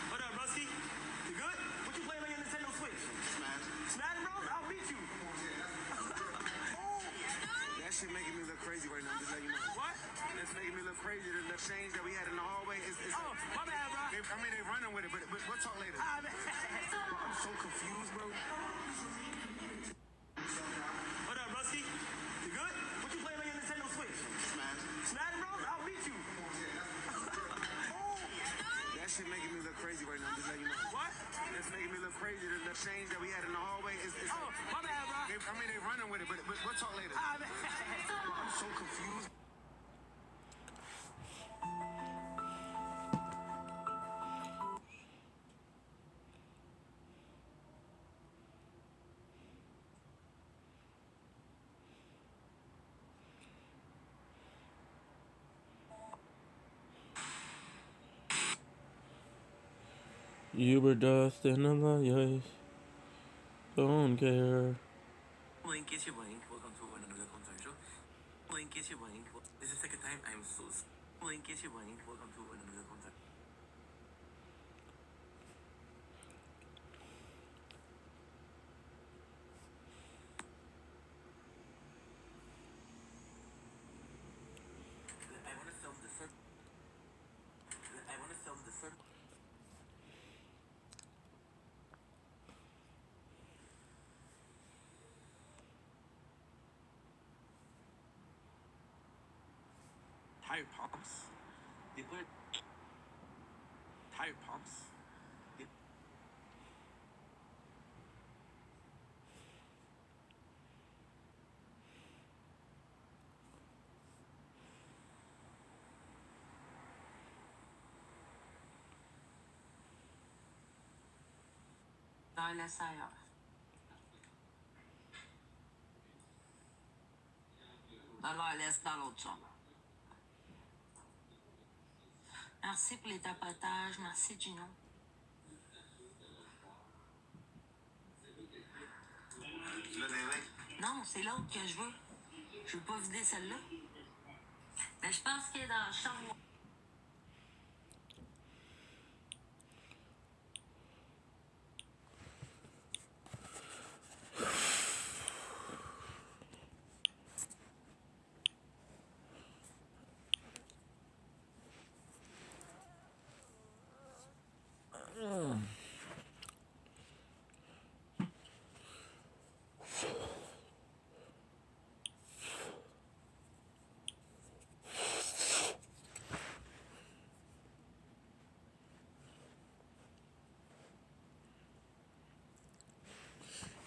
What up, Rusty? You good? What you playing on your Nintendo Switch? Smash. Smash Bros? I'll beat you. That shit making me look crazy right now, just let you know. What? That's making me look crazy. The change that we had in the hallway is Oh, my bad, bro. they running with it, but we'll talk later. Ah, man. I'm so confused, bro. What up, Rusty? You good? What you playing on your Nintendo Switch? Smash. Smash Bros? I'll beat you. That shit making me look crazy right now, just let you know. What? That's making me look crazy. The change that we had in the hallway is Oh, my bad, bro. they running with it, but we'll talk later. Ah, man. I'm so confused. You were dust in the light. Don't care. Blink is your blink. Welcome to another concert show. Blink is your blink. This is the second time I'm so. Blink is your blink. Welcome to another concert. I want to film the third. I want to film the third. Tire pumps. They put tire pumps. They- Dans laisse ailleurs. Dans leur laisse dans l'autre chambre. Merci pour les tapotages. Merci, Gino. Non, c'est l'autre que je veux. Je veux pas vider celle-là. Mais je pense qu'elle est dans la chambre.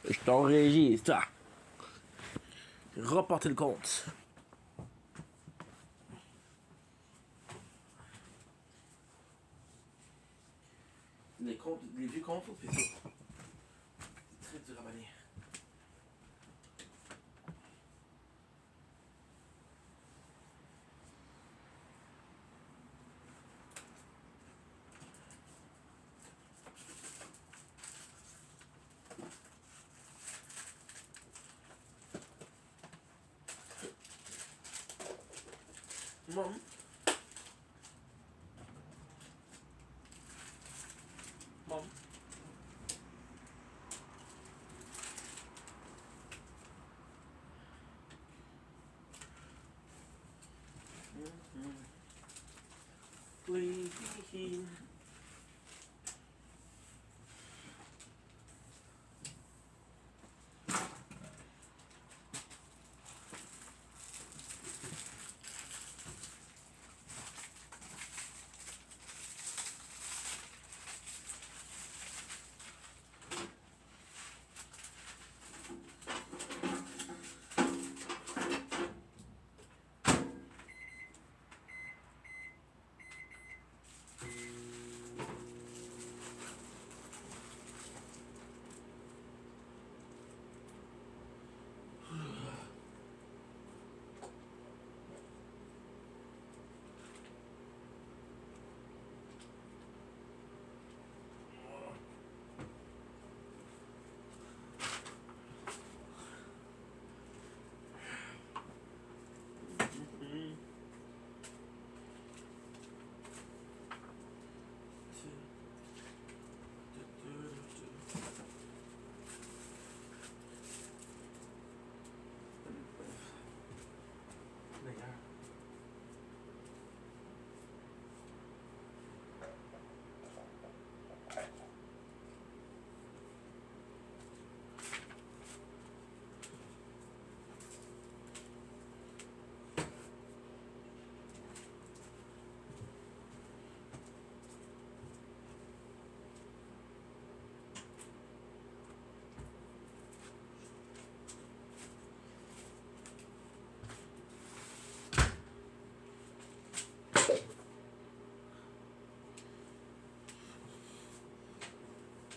Je t'enregistre. Reporter le compte. les vieux comptes au PC. C'est très dur à bannir. Mom. Mom. Please.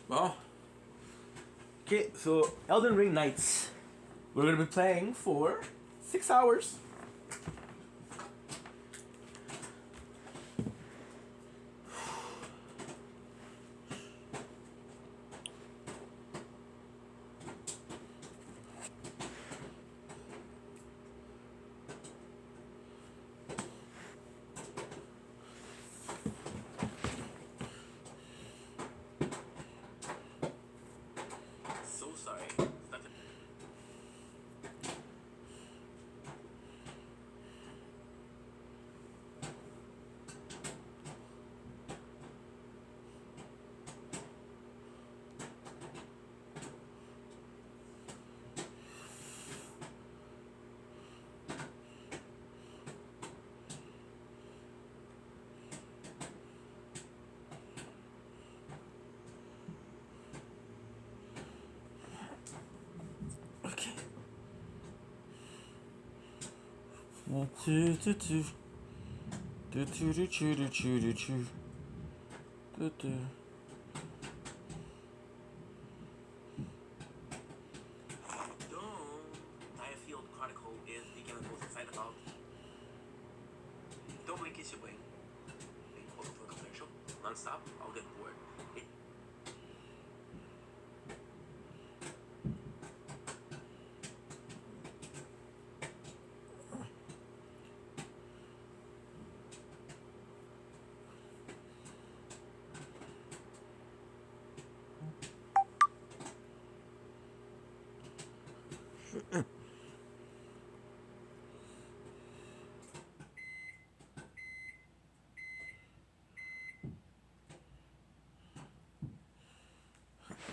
Well, okay, so Elden Ring Nights. We're gonna be playing for 6 hours. So sorry. Okay. Do do do do do do do do do do do do do. Diafield Chronicle is the game I'm most excited about. Don't blink, it's your way. Welcome to a commercial. Non-stop, I'll get bored.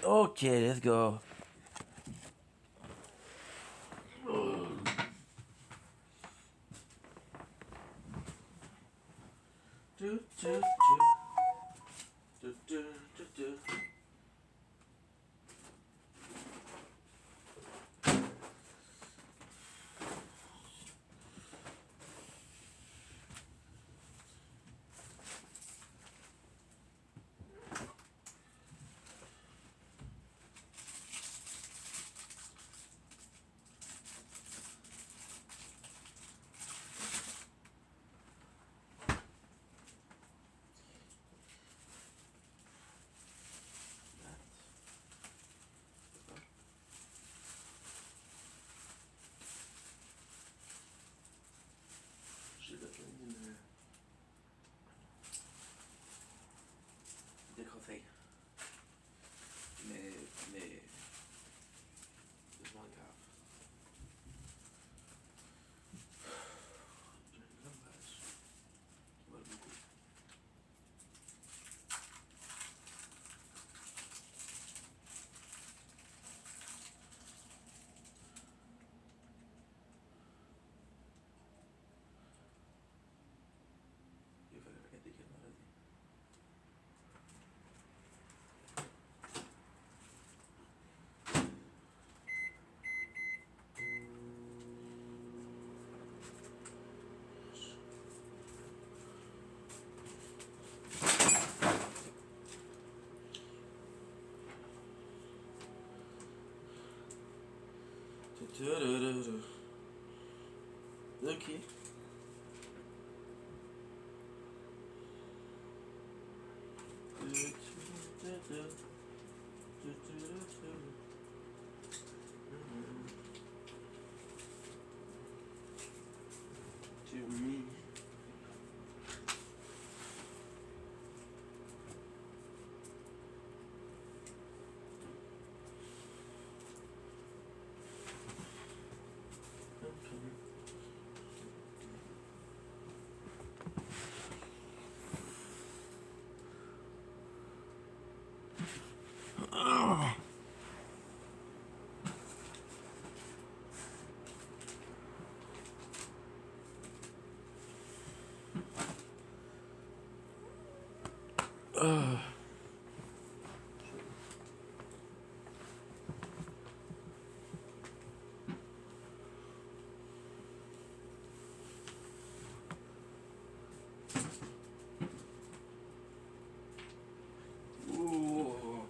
Okay, let's go. Do, do, do. Do, do, do, do. Okay. To me. Ooh.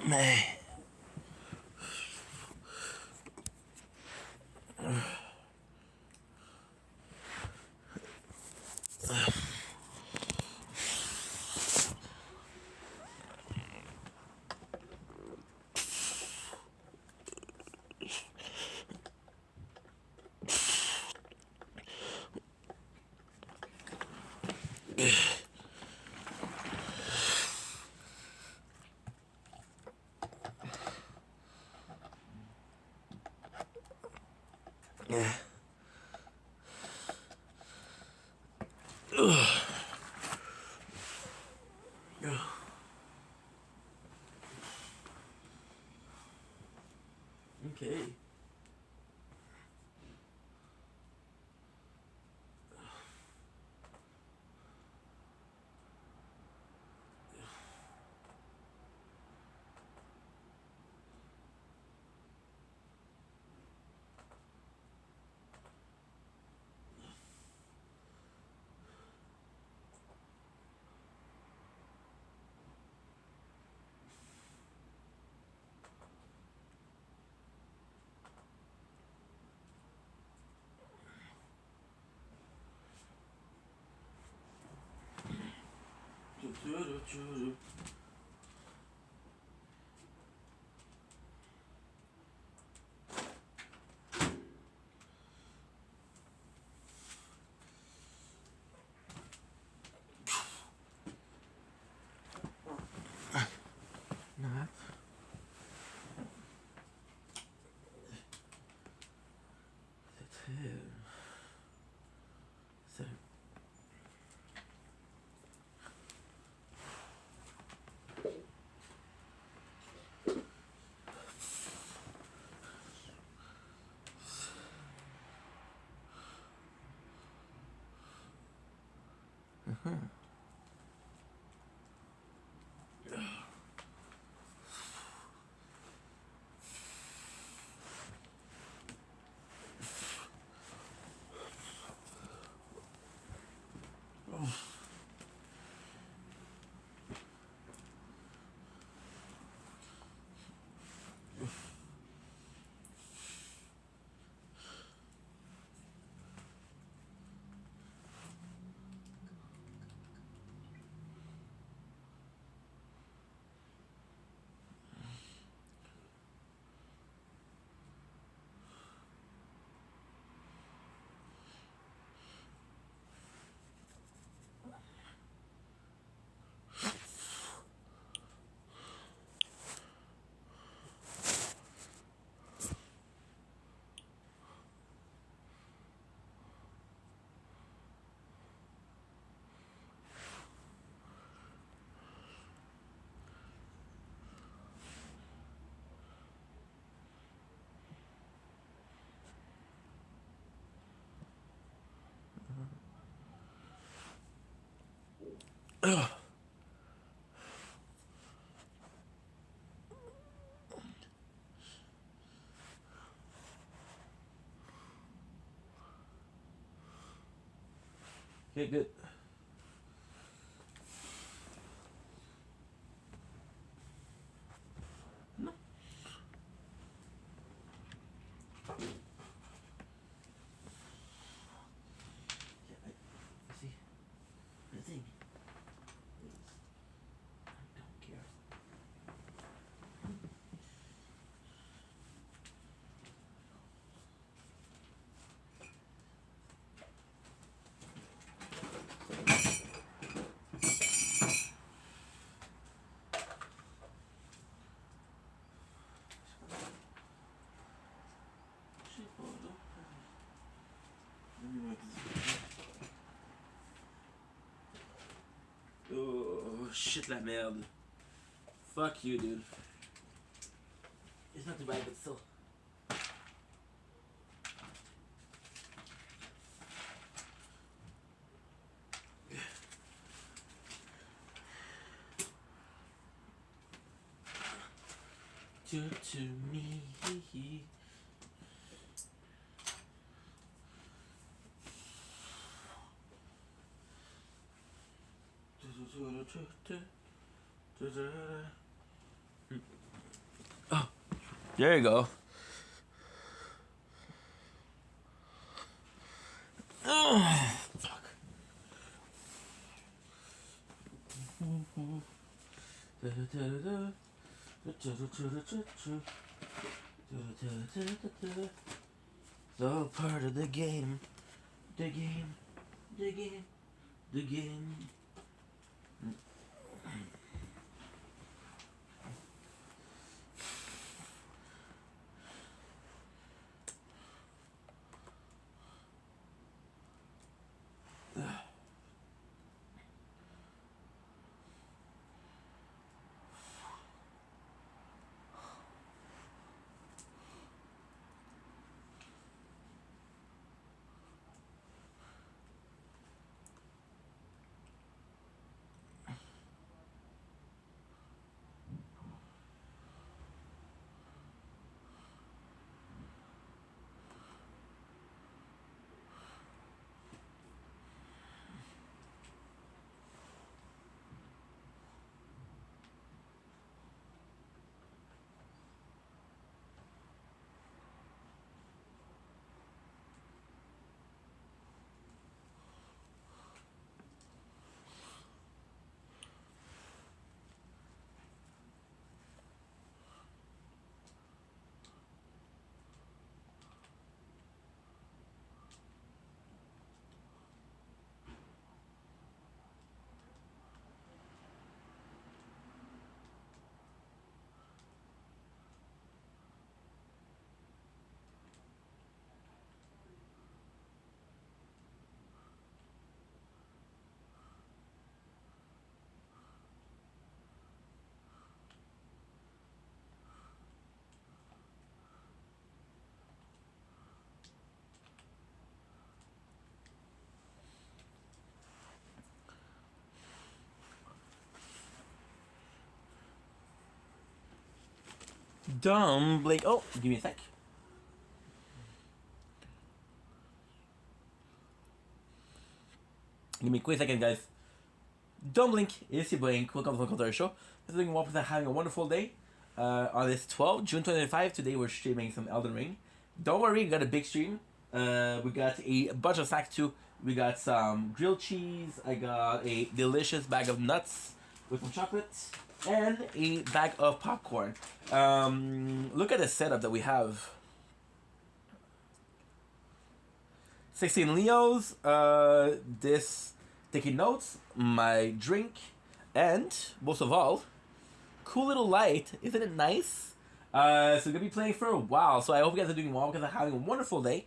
Man. Yeah. Okay. Not. That's it. So. Ugh. Okay, good. No. See, the thing is, I don't care. Oh shit la merde. Fuck you, dude. It's not too bad, but still. To me. Oh, there you go. Oh, fuck. It's all part of the game. The game. The game. The game. Dumb Blake. Oh, give me a sec. Give me a quick second, guys. Dumb Blink, it's your Blink. Welcome to the show. This is Doing having a wonderful day. On this 12th, June 25, today we're streaming some Elden Ring. Don't worry, we got a big stream. We got a bunch of snacks too. We got some grilled cheese. I got a delicious bag of nuts with some chocolate. And a bag of popcorn. Look at the setup that we have. 16 Leos. This taking notes. My drink. And, most of all, cool little light. Isn't it nice? So we're going to be playing for a while. So I hope you guys are doing well because I'm having a wonderful day.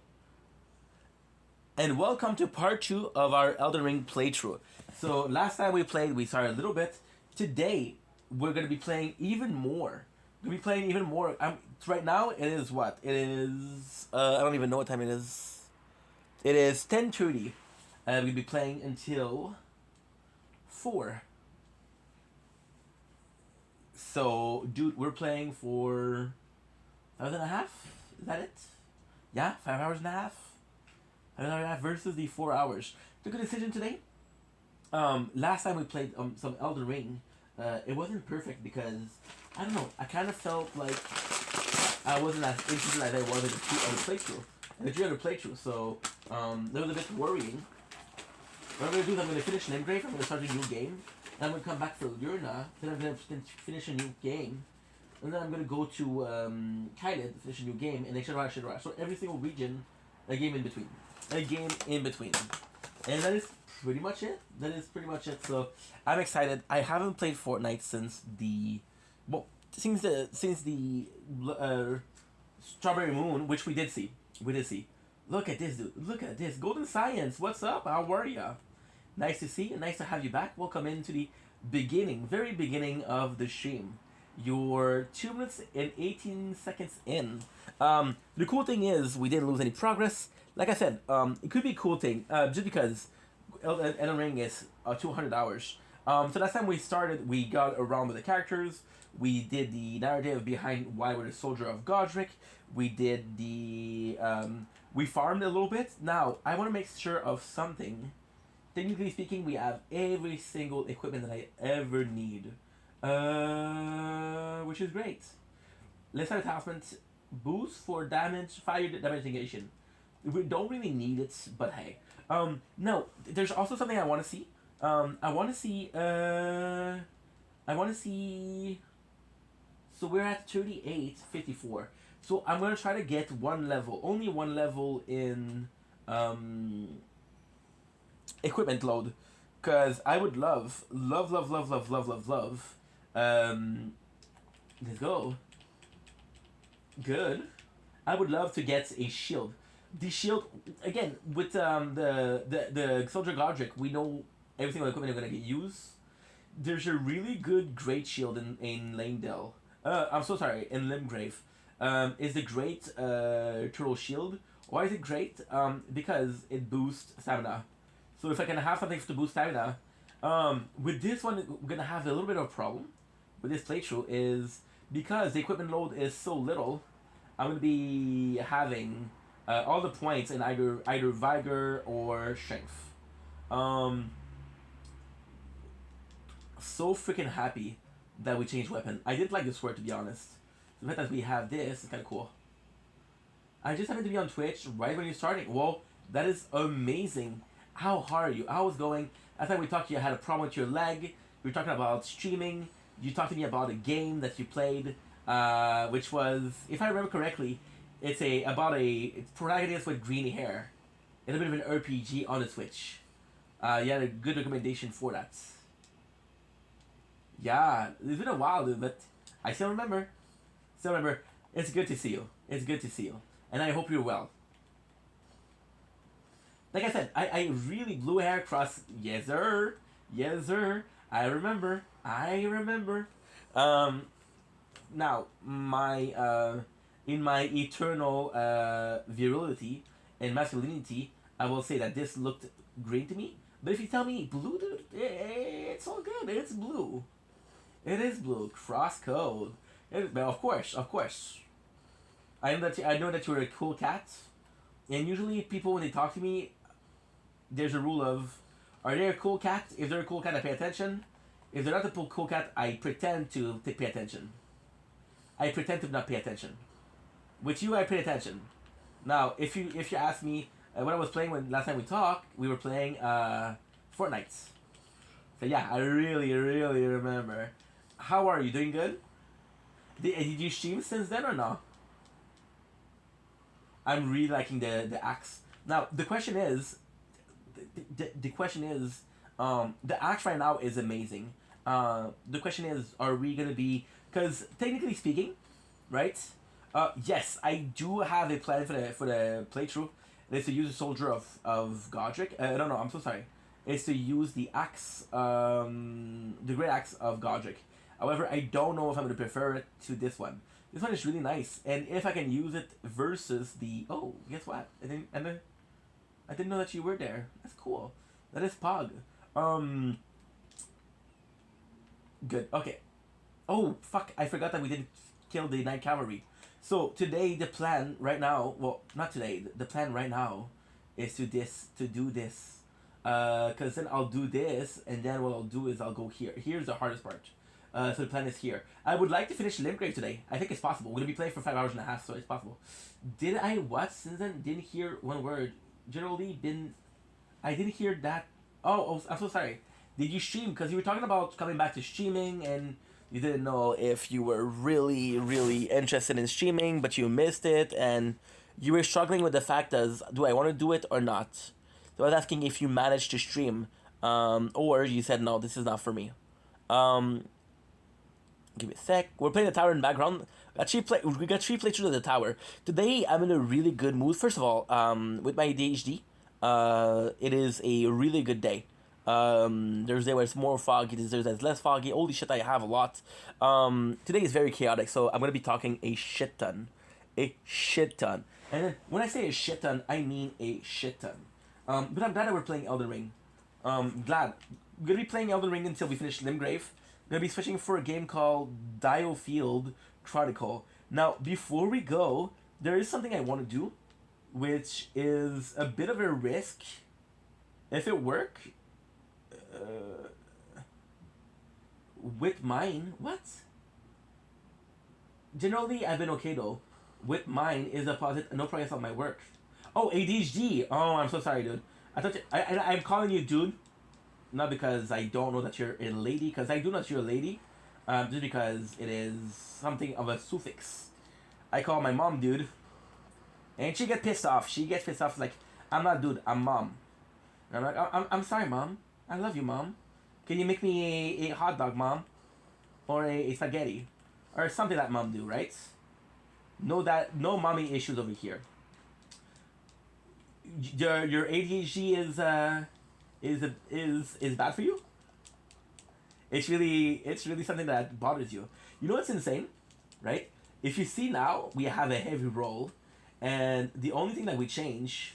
And welcome to part 2 of our Elden Ring playthrough. So last time we played, we started a little bit. Today, we're going to be playing even more. We're going to be playing even more. Right now, it is what? It is... I don't even know what time it is. It is 10:30. We're going to be playing until 4. So, dude, we're playing for 5.5. Is that it? Yeah, 5 hours and a half. 5 hours and a half versus the 4 hours. Took a decision today. Last time we played some Elden Ring, it wasn't perfect because I don't know. I kind of felt like I wasn't as interested as I was in the 2 other playthrough, and the 3 other playthrough. So that was a bit worrying. What I'm gonna do is I'm gonna finish Limgrave. I'm gonna start a new game. Then I'm gonna come back for Lurna. Then I'm gonna finish a new game. And then I'm gonna go to Kailid to finish a new game, and then Shadowrush. So every single region, a game in between. A game in between. And that is pretty much it. That is pretty much it. So I'm excited. I haven't played Fortnite since the Strawberry Moon, which we did see. We did see. Look at this, dude. Look at this. Golden Science. What's up? How are ya? Nice to see you. Nice to have you back. Welcome into the very beginning of the stream. You're 2 minutes and 18 seconds in. The cool thing is we didn't lose any progress. Like I said, it could be a cool thing just because Elden Ring is 200 hours. So last time we started, we got around with the characters. We did the narrative behind why we're the soldier of Godric. We did the... we farmed a little bit. Now, I want to make sure of something. Technically speaking, we have every single equipment that I ever need. Which is great. Let's have attachment boost for damage, fire damage negation. We don't really need it, but hey. No, there's also something I want to see. I want to see. So we're at 38:54. So I'm gonna try to get only one level in equipment load, cause I would love. Let's go. Good. I would love to get a shield. The shield again with the Soldier Godric. We know every single equipment are gonna get used. There's a really good great shield in Lanedale. I'm so sorry, in Limgrave. Is the great turtle shield. Why is it great? Because it boosts stamina. So if I can have something to boost stamina, with this one we're gonna have a little bit of a problem with this playthrough is because the equipment load is so little. I'm gonna be having all the points in either vigor or strength. So freaking happy that we changed weapon. I did like the sword, to be honest. The fact that we have this is kind of cool. I just happened to be on Twitch right when you're starting. Well, that is amazing. How are you? How was going? Last time we talked, you had a problem with your leg. We were talking about streaming. You talked to me about a game that you played, which was, if I remember correctly, it's about a protagonist with green hair. It's a bit of an RPG on the Switch. You had a good recommendation for that. Yeah, it's been a while, dude, but I still remember. It's good to see you. It's good to see you. And I hope you're well. Like I said, I really blue hair cross. Yes, sir. Yes, sir. I remember. Now, in my eternal virility and masculinity, I will say that this looked green to me. But if you tell me blue, dude, it's all good. It's blue. It is blue. Cross code. But of course. I know that you're a cool cat. And usually people, when they talk to me, there's a rule of, are they a cool cat? If they're a cool cat, I pay attention. If they're not a cool cat, I pretend to pay attention. I pretend to not pay attention. With you, I pay attention. Now, if you ask me, when I was playing, last time we talked, we were playing Fortnite. So yeah, I really remember. How are you? Doing good? Did you stream since then or not? I'm really liking the axe. Now the question is, the axe right now is amazing. The question is, are we gonna be? Because technically speaking, right? Yes, I do have a plan for the playthrough. It's to use the soldier of Godric. No, I'm so sorry. It's to use the axe, the great axe of Godric. However, I don't know if I'm gonna prefer it to this one. This one is really nice, and if I can use it versus the guess what? I didn't know that you were there. That's cool. That is Pog. Good. Okay. Oh fuck! I forgot that we didn't kill the Night Cavalry. So today the plan right now, well, not today. The plan right now is to do this, cause then I'll do this, and then what I'll do is I'll go here. Here's the hardest part. So the plan is here. I would like to finish Limgrave today. I think it's possible. We're gonna be playing for 5 hours and a half, so it's possible. Did I what since then? Didn't hear one word. Generally, I didn't hear that. Oh, I'm so sorry. Did you stream? Because you were talking about coming back to streaming, and you didn't know if you were really, really interested in streaming, but you missed it, and you were struggling with the fact as, do I want to do it or not? So I was asking if you managed to stream, or you said, no, this is not for me. Give me a sec. We're playing the tower in the background. We got 3 playthroughs of the tower. Today, I'm in a really good mood. First of all, with my ADHD, it is a really good day. There's a day where it's more foggy, there's days that's less foggy. Holy shit, I have a lot. Today is very chaotic, so I'm gonna be talking a shit ton. A shit ton. And then, when I say a shit ton, I mean a shit ton. But I'm glad that we're playing Elden Ring. Glad. We're gonna be playing Elden Ring until we finish Limgrave. We're gonna be switching for a game called Diofield Chronicle. Now, before we go, there is something I want to do, which is a bit of a risk. If it works, with mine, what? Generally, I've been okay though. With mine is a positive, no progress on my work. Oh, ADHD. Oh, I'm so sorry, dude. I thought I'm calling you dude, not because I don't know that you're a lady, because I do know that you're a lady, just because it is something of a suffix. I call my mom dude, and she gets pissed off. She gets pissed off like, I'm not dude, I'm mom. And I'm like, I'm sorry, mom. I love you, mom. Can you make me a hot dog, mom? Or a spaghetti? Or something that mom do, right? No mommy issues over here. Your ADHD is bad for you? It's really something that bothers you. You know what's insane? Right? If you see now, we have a heavy roll, and the only thing that we change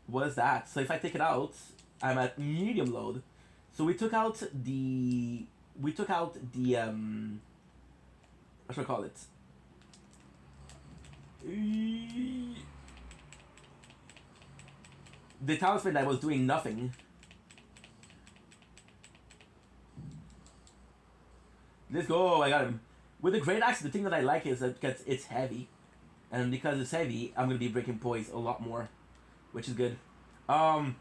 was that. So if I take it out, I'm at medium load. So we took out the what should I call it? The talisman that was doing nothing. Let's go, I got him. With the Great Axe, the thing that I like is that because it's heavy. And because it's heavy, I'm going to be breaking poise a lot more. Which is good. I'm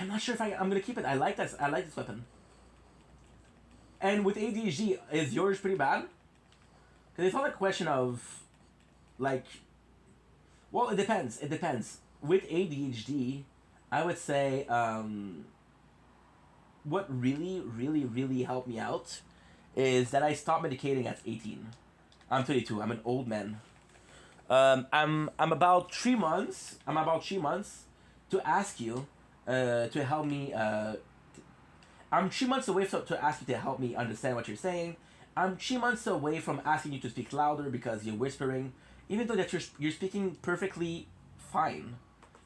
not sure if I'm going to keep it. I like this weapon. And with ADHD, is yours pretty bad? Because it's not a question of, like... Well, it depends. It depends. With ADHD, I would say what really, really, really helped me out is that I stopped medicating at 18. I'm 32. I'm an old man. I'm about 3 months. I'm about 3 months to ask you to help me. I'm 3 months away to ask you to help me understand what you're saying. I'm 3 months away from asking you to speak louder because you're whispering, even though that you're speaking perfectly fine,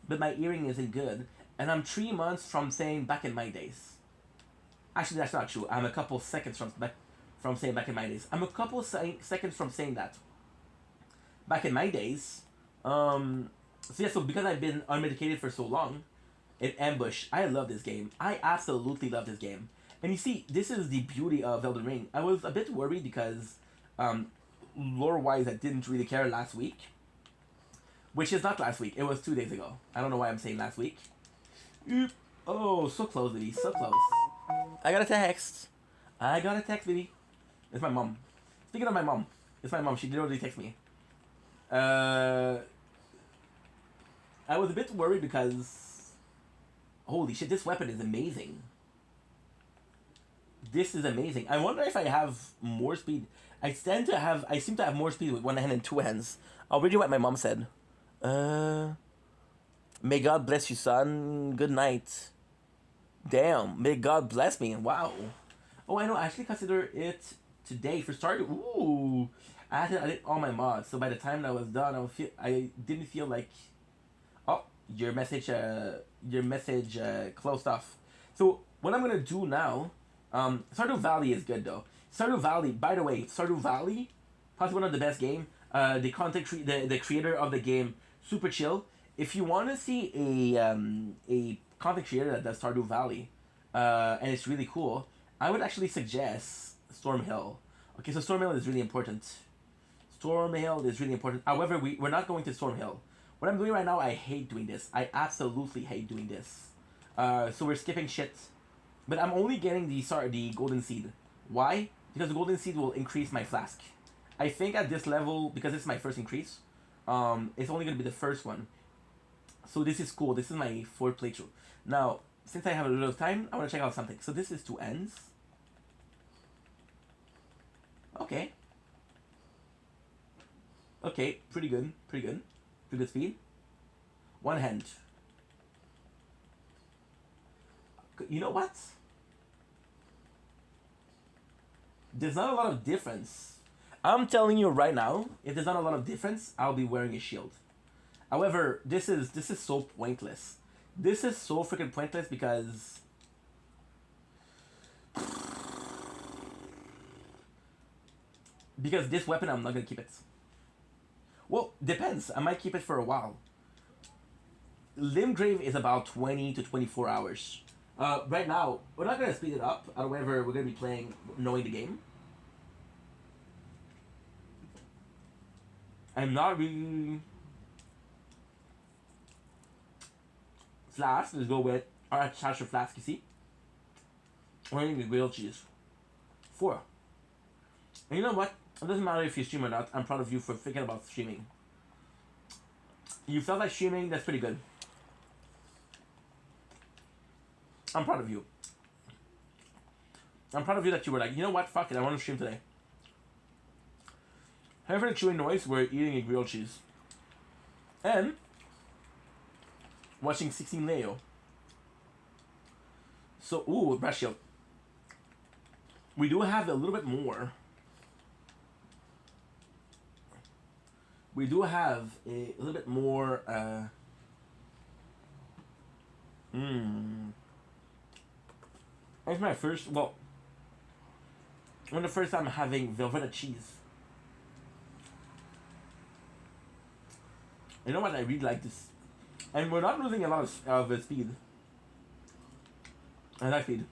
but my hearing isn't good. And I'm 3 months from saying back in my days. Actually, that's not true. I'm a couple seconds from saying back in my days. I'm a couple seconds from saying that. Back in my days, so because I've been unmedicated for so long, in Ambush, I love this game. I absolutely love this game. And you see, this is the beauty of Elden Ring. I was a bit worried because, lore-wise, I didn't really care last week. Which is not last week. It was 2 days ago. I don't know why I'm saying last week. Oop. Oh, so close, baby. So close. I got a text. Baby. It's my mom. Speaking of my mom, it's my mom. She literally texted me. I was a bit worried because... Holy shit, this weapon is amazing. This is amazing. I wonder if I have more speed. I seem to have more speed with one hand and two hands. I'll read you what my mom said. May God bless you, son. Good night. Damn. May God bless me. Wow. Oh, I know. I actually consider it today for starting. Ooh. I did all my mods. So by the time that was done, I didn't feel like... Oh, your message closed off. So what I'm going to do now... Stardew Valley is good though. Stardew Valley. By the way, Stardew Valley, possibly one of the best game. The creator of the game, super chill. If you want to see a content creator that does Stardew Valley, and it's really cool, I would actually suggest Stormhill. Okay, so Stormhill is really important. Stormhill is really important. However, we're not going to Stormhill. What I'm doing right now, I hate doing this. I absolutely hate doing this. So we're skipping shit. But I'm only getting the golden seed. Why? Because the golden seed will increase my flask. I think at this level, because it's my first increase, it's only going to be the first one. So this is cool. This is my 4th playthrough. Now, since I have a little time, I want to check out something. So this is 2 ends. Okay. Okay, pretty good. Pretty good. Pretty good speed. 1 hand. You know what? There's not a lot of difference. I'm telling you right now, if there's not a lot of difference, I'll be wearing a shield. However, this is so pointless. This is so freaking pointless because this weapon, I'm not gonna keep it. Well, depends. I might keep it for a while. Limgrave is about 20 to 24 hours. Right now, we're not gonna speed it up. However, we're gonna be playing knowing the game. I'm not really. Flask. Let's go with our Chashire Flask. You see, we're eating the grilled cheese. 4. And you know what? It doesn't matter if you stream or not. I'm proud of you for thinking about streaming. You felt like streaming. That's pretty good. I'm proud of you. I'm proud of you that you were like, you know what? Fuck it. I want to stream today. However, the chewing noise, we're eating a grilled cheese. And watching 16 Leo. So, ooh, breast shield. We do have a little bit more. We do have a little bit more, It's my first, well, one of the first time having Velveeta cheese. You know what? I really like this. And we're not losing a lot of speed. I like speed.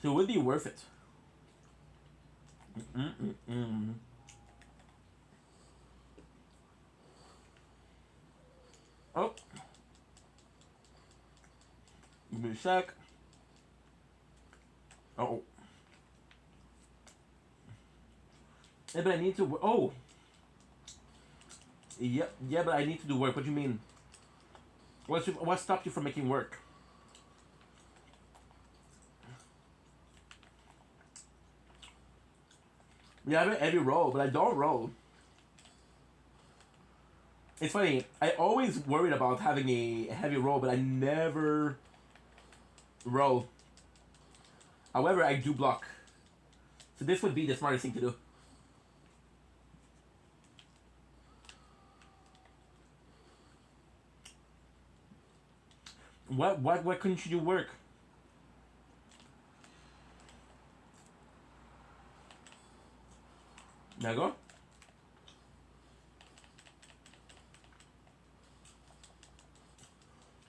So it would be worth it. Oh. Give me a sec. Oh. Yeah, but I need to. Oh. Yeah, but I need to do work. What do you mean? What stopped you from making work? Yeah, I have a heavy roll, but I don't roll. It's funny. I always worried about having a heavy roll, but I never roll. However, I do block. So this would be the smartest thing to do. What couldn't you do work? There you go.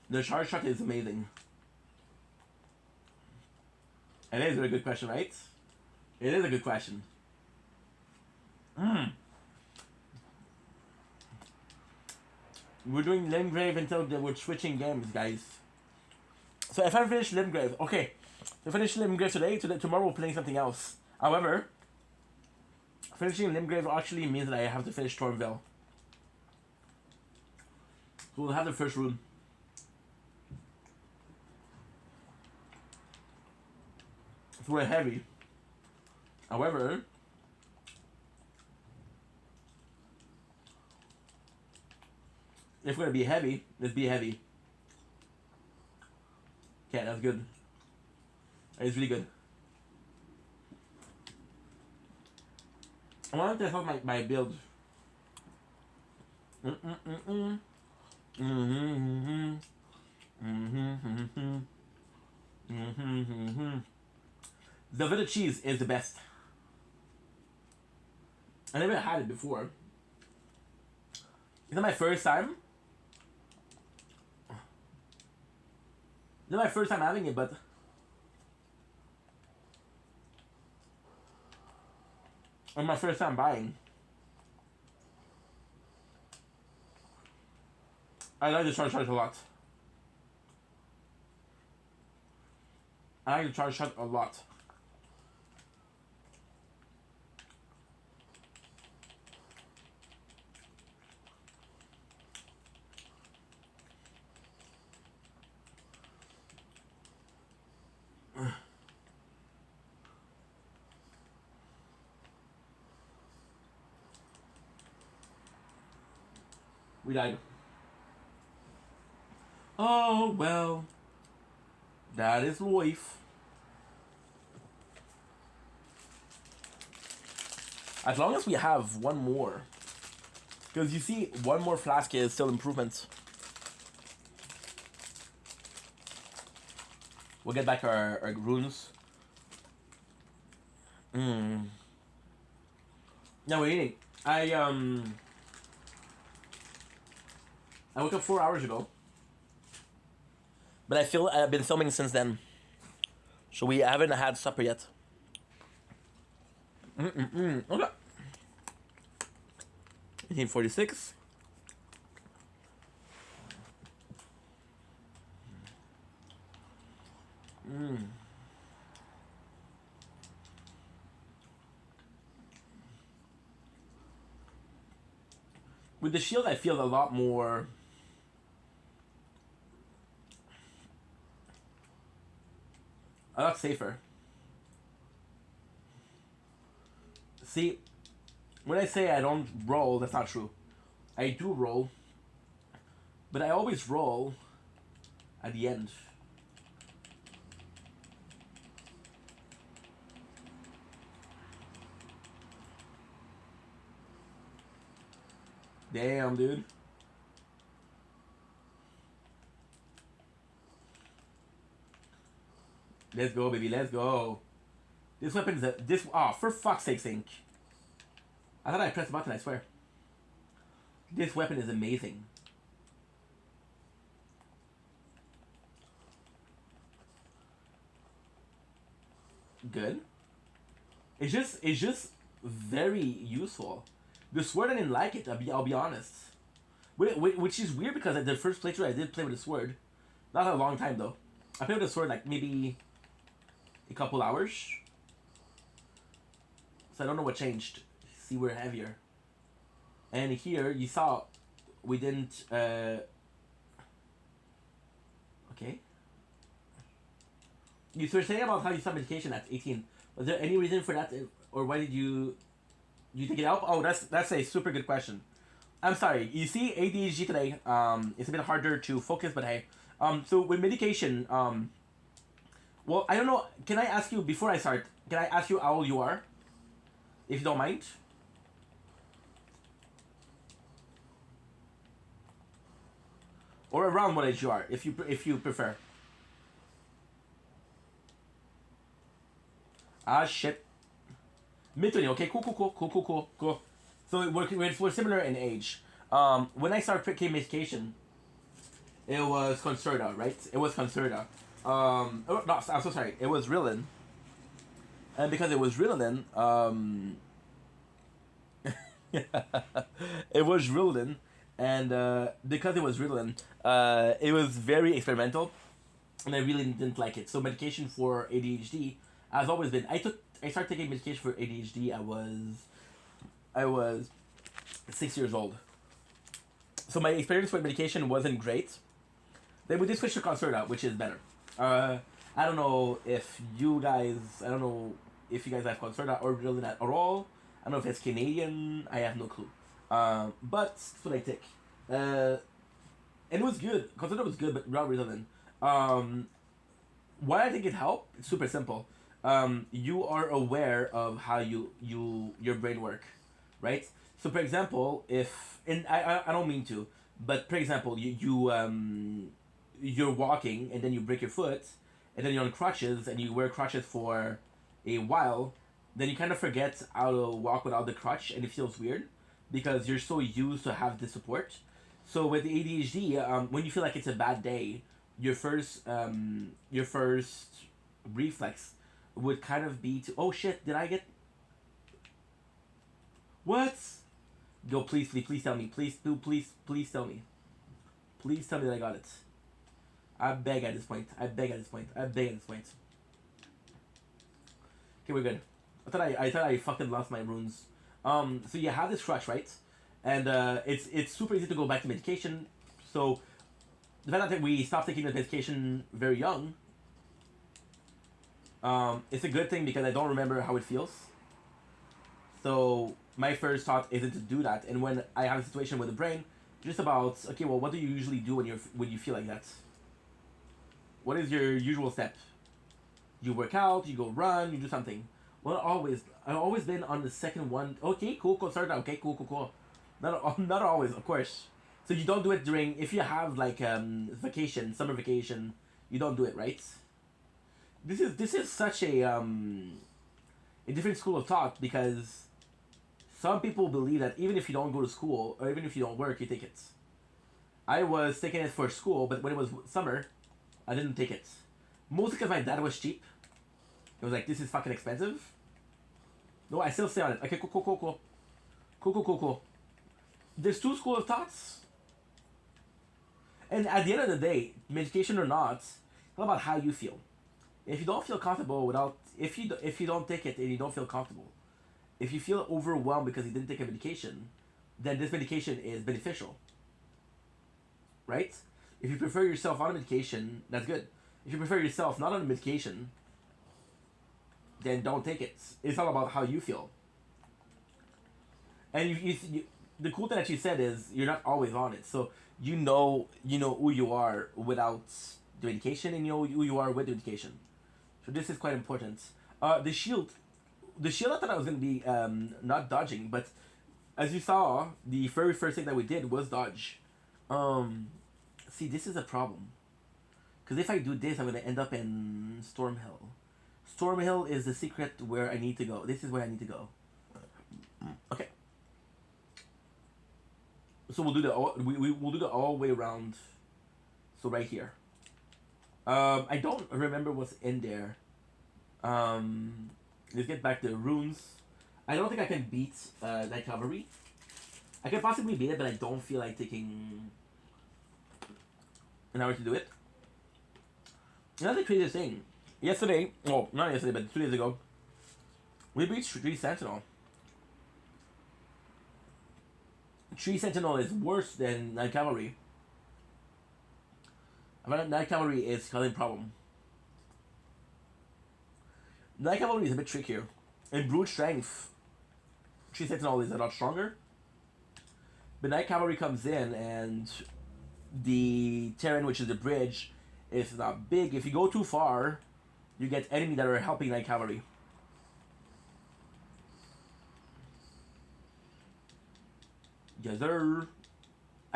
The charge shot is amazing. It is a very good question, right? It is a good question. We're doing Limgrave until we're switching games, guys. So if I finish Limgrave, okay. If I finish Limgrave today, tomorrow we're playing something else. However, finishing Limgrave actually means that I have to finish Stormville. So we'll have the first room. So we're heavy. However, if we're gonna be heavy, let's be heavy. Okay, that's good. That is really good. I want to test out my build. Velveeta cheese is the best. I never had it before. It's not my first time. It's not my first time having it, but it's my first time buying. I like the charge a lot. I like the charge a lot. We died. Oh, well. That is life. As long as we have one more. Because you see, one more flask is still improvement. We'll get back our runes. Yeah, we're eating. I woke up 4 hours ago. But I feel I've been filming since then. So we haven't had supper yet. Okay. 1846. With the shield, I feel a lot more. A lot safer. See, when I say I don't roll, that's not true. I do roll, but I always roll at the end. Damn, dude. Let's go, baby. Let's go. This weapon is a... This... Oh, for fuck's sake, Ink. I thought I pressed the button, I swear. This weapon is amazing. Good. It's just very useful. The sword, I didn't like it, I'll be honest. Which is weird because at the first playthrough I did play with a sword. Not a long time though. I played with a sword like maybe a couple hours. So I don't know what changed. See, we're heavier. And here, you saw, we didn't, okay. You were saying about how you stopped medication at 18. Was there any reason for that? Or why did you take it out? Oh, that's a super good question. I'm sorry. You see, ADHD today, it's a bit harder to focus, but hey. So with medication, well, I don't know. Can I ask you, before I start, can I ask you how old you are? If you don't mind. Or around what age you are, if you prefer. Ah, shit. Mid-20, okay, cool. So we're similar in age. When I started taking medication, it was Concerta, right? It was Concerta. Oh, no, I'm so sorry. It was Ritalin. And because it was Ritalin, it was Ritalin, and because it was Ritalin, it was very experimental, and I really didn't like it. So medication for ADHD has always been. I started taking medication for ADHD. I was 6 years old. So my experience with medication wasn't great. Then we did switch to Concerta, which is better. I don't know if you guys have Concerta or Ritalin at all. I don't know if it's Canadian. I have no clue. But that's what I take. And it was good. Concerta was good, but not Ritalin. Why I think it helped? It's super simple. You are aware of how your brain work, right? So for example, I don't mean to, but for example, you're walking and then you break your foot, and then you're on crutches and you wear crutches for a while, then you kind of forget how to walk without the crutch, and it feels weird because you're so used to have the support. So with the ADHD, when you feel like it's a bad day, your first reflex would kind of be to, oh shit, did I get what? Go, please tell me, please tell me, please tell me that I got it. I beg at this point. Okay, we're good. I thought I fucking lost my runes. So you have this crutch, right? And it's super easy to go back to medication. So the fact that we stopped taking the medication very young, it's a good thing because I don't remember how it feels. So my first thought isn't to do that. And when I have a situation with the brain, just about, okay, well, what do you usually do when you feel like that? What is your usual step? You work out, you go run, you do something. Well, I've always been on the second one. Okay, cool, start out. Okay, cool. Not always, of course. So you don't do it during, if you have like vacation, summer vacation, you don't do it, right? This is such a different school of thought because some people believe that even if you don't go to school or even if you don't work, you take it. I was taking it for school, but when it was summer, I didn't take it. Mostly because my dad was cheap. It was like, this is fucking expensive. No, I still stay on it. Okay, cool. There's two schools of thoughts. And at the end of the day, medication or not, it's all about how you feel. If you don't feel comfortable if you don't take it and you don't feel comfortable, if you feel overwhelmed because you didn't take a medication, then this medication is beneficial. Right? If you prefer yourself on a medication, that's good. If you prefer yourself not on a medication, then don't take it. It's all about how you feel. And you the cool thing that you said is you're not always on it. So you know who you are without the medication and you know who you are with the medication. So this is quite important. The shield I thought I was going to be not dodging, but as you saw, the very first thing that we did was dodge. See, this is a problem. Because if I do this, I'm going to end up in Stormhill. Stormhill is the secret where I need to go. This is where I need to go. Okay. So we'll do we'll do the all way around. So right here. I don't remember what's in there. Let's get back to runes. I don't think I can beat Night Cavalry. I can possibly beat it, but I don't feel like taking an hour to do it. Another crazy thing. Yesterday, oh, not yesterday, but 2 days ago, we beat Tree Sentinel. Tree Sentinel is worse than Night Cavalry. I mean, Night Cavalry is causing a problem. Night Cavalry is a bit trickier. In Brute Strength, Tree Sentinel is a lot stronger. But Night Cavalry comes in and the terrain, which is the bridge, is not big. If you go too far, you get enemies that are helping Night Cavalry. Yes, sir.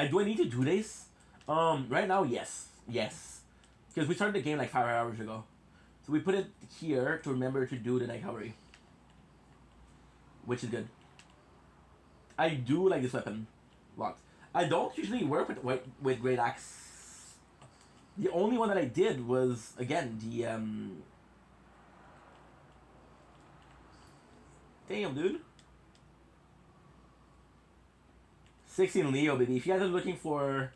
Do I need to do this? Right now, yes. Yes. Because we started the game like 5 hours ago. So we put it here to remember to do the Night Cavalry. Which is good. I do like this weapon a lot. I don't usually work with Great Axe. The only one that I did was, again, the damn, dude. 16 Leo, baby. If you guys are looking for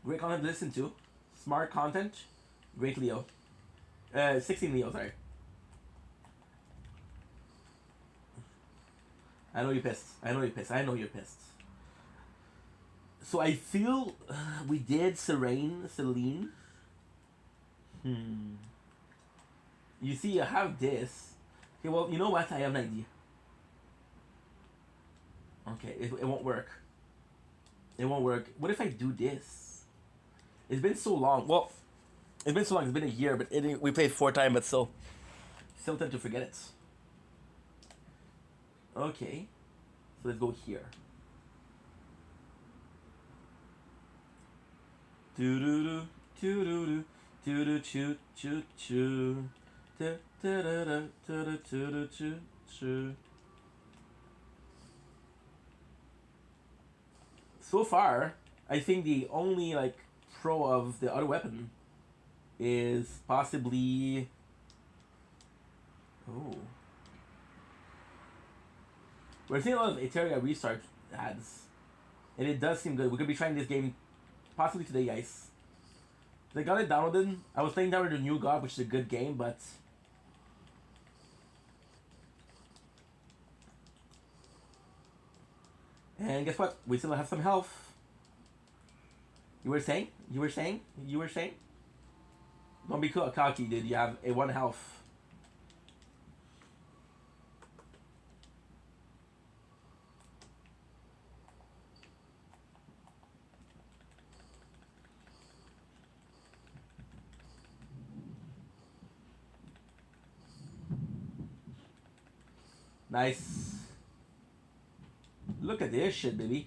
great content to listen to, smart content, great Leo. 16 Leo, sorry. I know you're pissed. I know you're pissed. So I feel we did Celine. You see, I have this. Okay, well, you know what? I have an idea. Okay, it won't work. It won't work. What if I do this? It's been so long. Well, it's been so long. It's been a year, but we played 4 times, but still tend to forget it. Okay, so let's go here. Do do do do do do do do choo choo choo. So far, I think the only like pro of the other weapon is possibly. Oh. We're seeing a lot of Eteria restart ads. And it does seem good. We could be trying this game possibly today, guys. I got it downloaded. I was playing down with the New God, which is a good game, but. And guess what? We still have some health. You were saying? You were saying? You were saying? Don't be cocky, dude. You have a 1 health. Nice. Look at this shit, baby.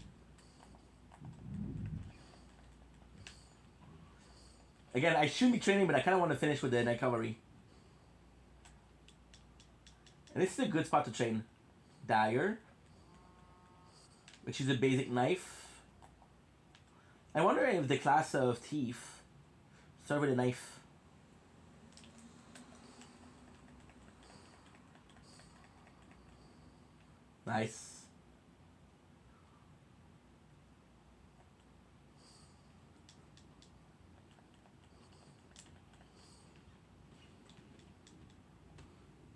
Again, I shouldn't be training, but I kind of want to finish with the Night Cavalry. And this is a good spot to train. Dagger. Which is a basic knife. I wonder if the class of Thief start with a knife. Nice.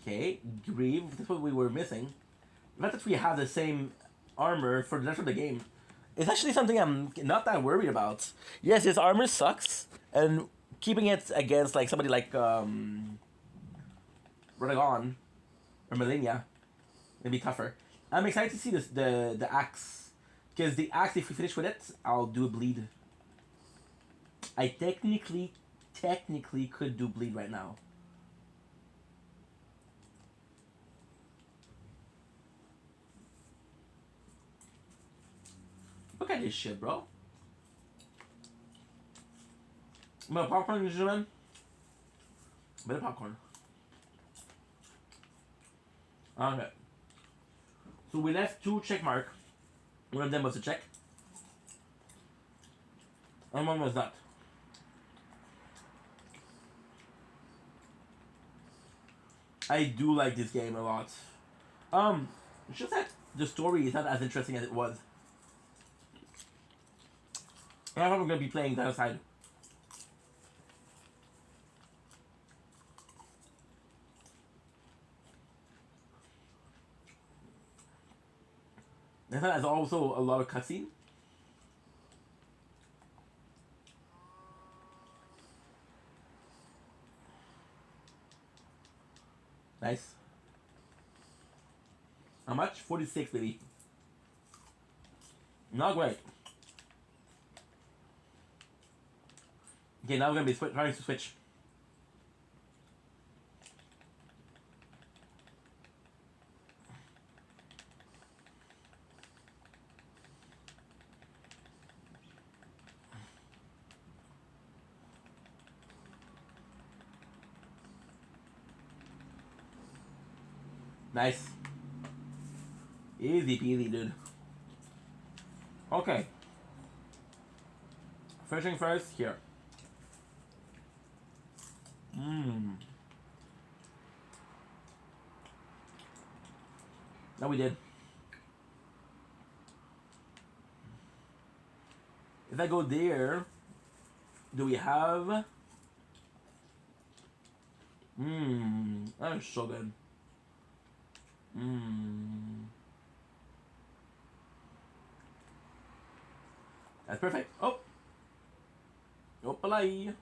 Okay, Grieve, that's what we were missing. Not that we have the same armor for the rest of the game. It's actually something I'm not that worried about. Yes, his armor sucks, and keeping it against like somebody like Radagon or Malenia may be tougher. I'm excited to see this the axe, because the axe, if we finish with it, I'll do a bleed. I technically could do bleed right now. Look at this shit, bro. A bit of popcorn, gentlemen. A bit of popcorn. Okay. So we left 2 check mark. One of them was a check. And one was not. I do like this game a lot. It's just that the story is not as interesting as it was. And I'm probably going to be playing the other side. That has also a lot of cutscene. Nice. How much? 46, baby. Not great. Okay, now we're gonna be trying to switch. Nice. Easy peasy, dude. Okay. First thing first, here. No, we did. If I go there, do we have? That is so good. That's perfect. Oh. Opalai.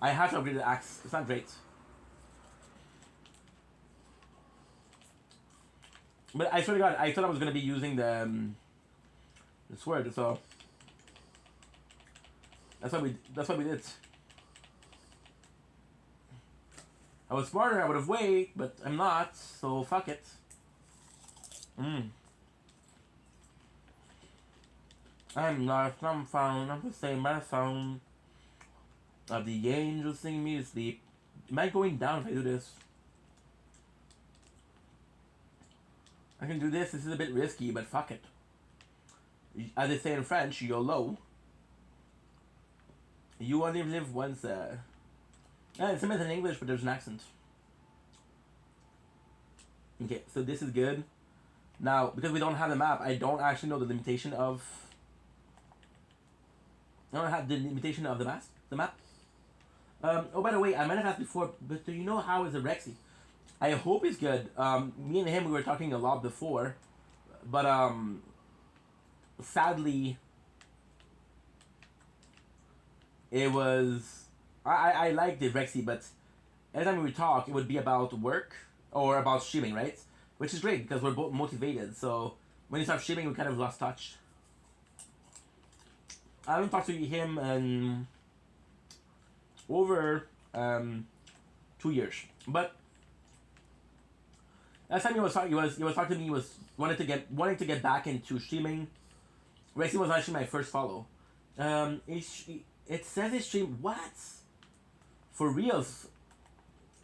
I have to upgrade the axe. It's not great. But I swear to God, I thought I was gonna be using the sword, so that's why we did. I was smarter, I would have waited, but I'm not, so fuck it. I'm lost, I'm found, I'm the same as sound of the angels sing me to sleep. Am I going down if I do this? I can do this. This is a bit risky, but fuck it. As they say in French, YOLO. You only live once. It's similar in English, but there's an accent. Okay, so this is good. Now, because we don't have the map, I don't actually know the limitation of... I don't have the limitation of the map. Oh, by the way, I might have asked before, but do you know how is the Rexy? I hope it's good. Me and him, we were talking a lot before, but sadly, it was... I liked the Rexy, but every time we would talk, it would be about work or about streaming, right? Which is great because we're both motivated. So when you start streaming, we kind of lost touch. I haven't talked to him in over 2 years, but last time he was talking to me. He was wanting to get back into streaming. Rexy was actually my first follow. It says he streamed what? For reals.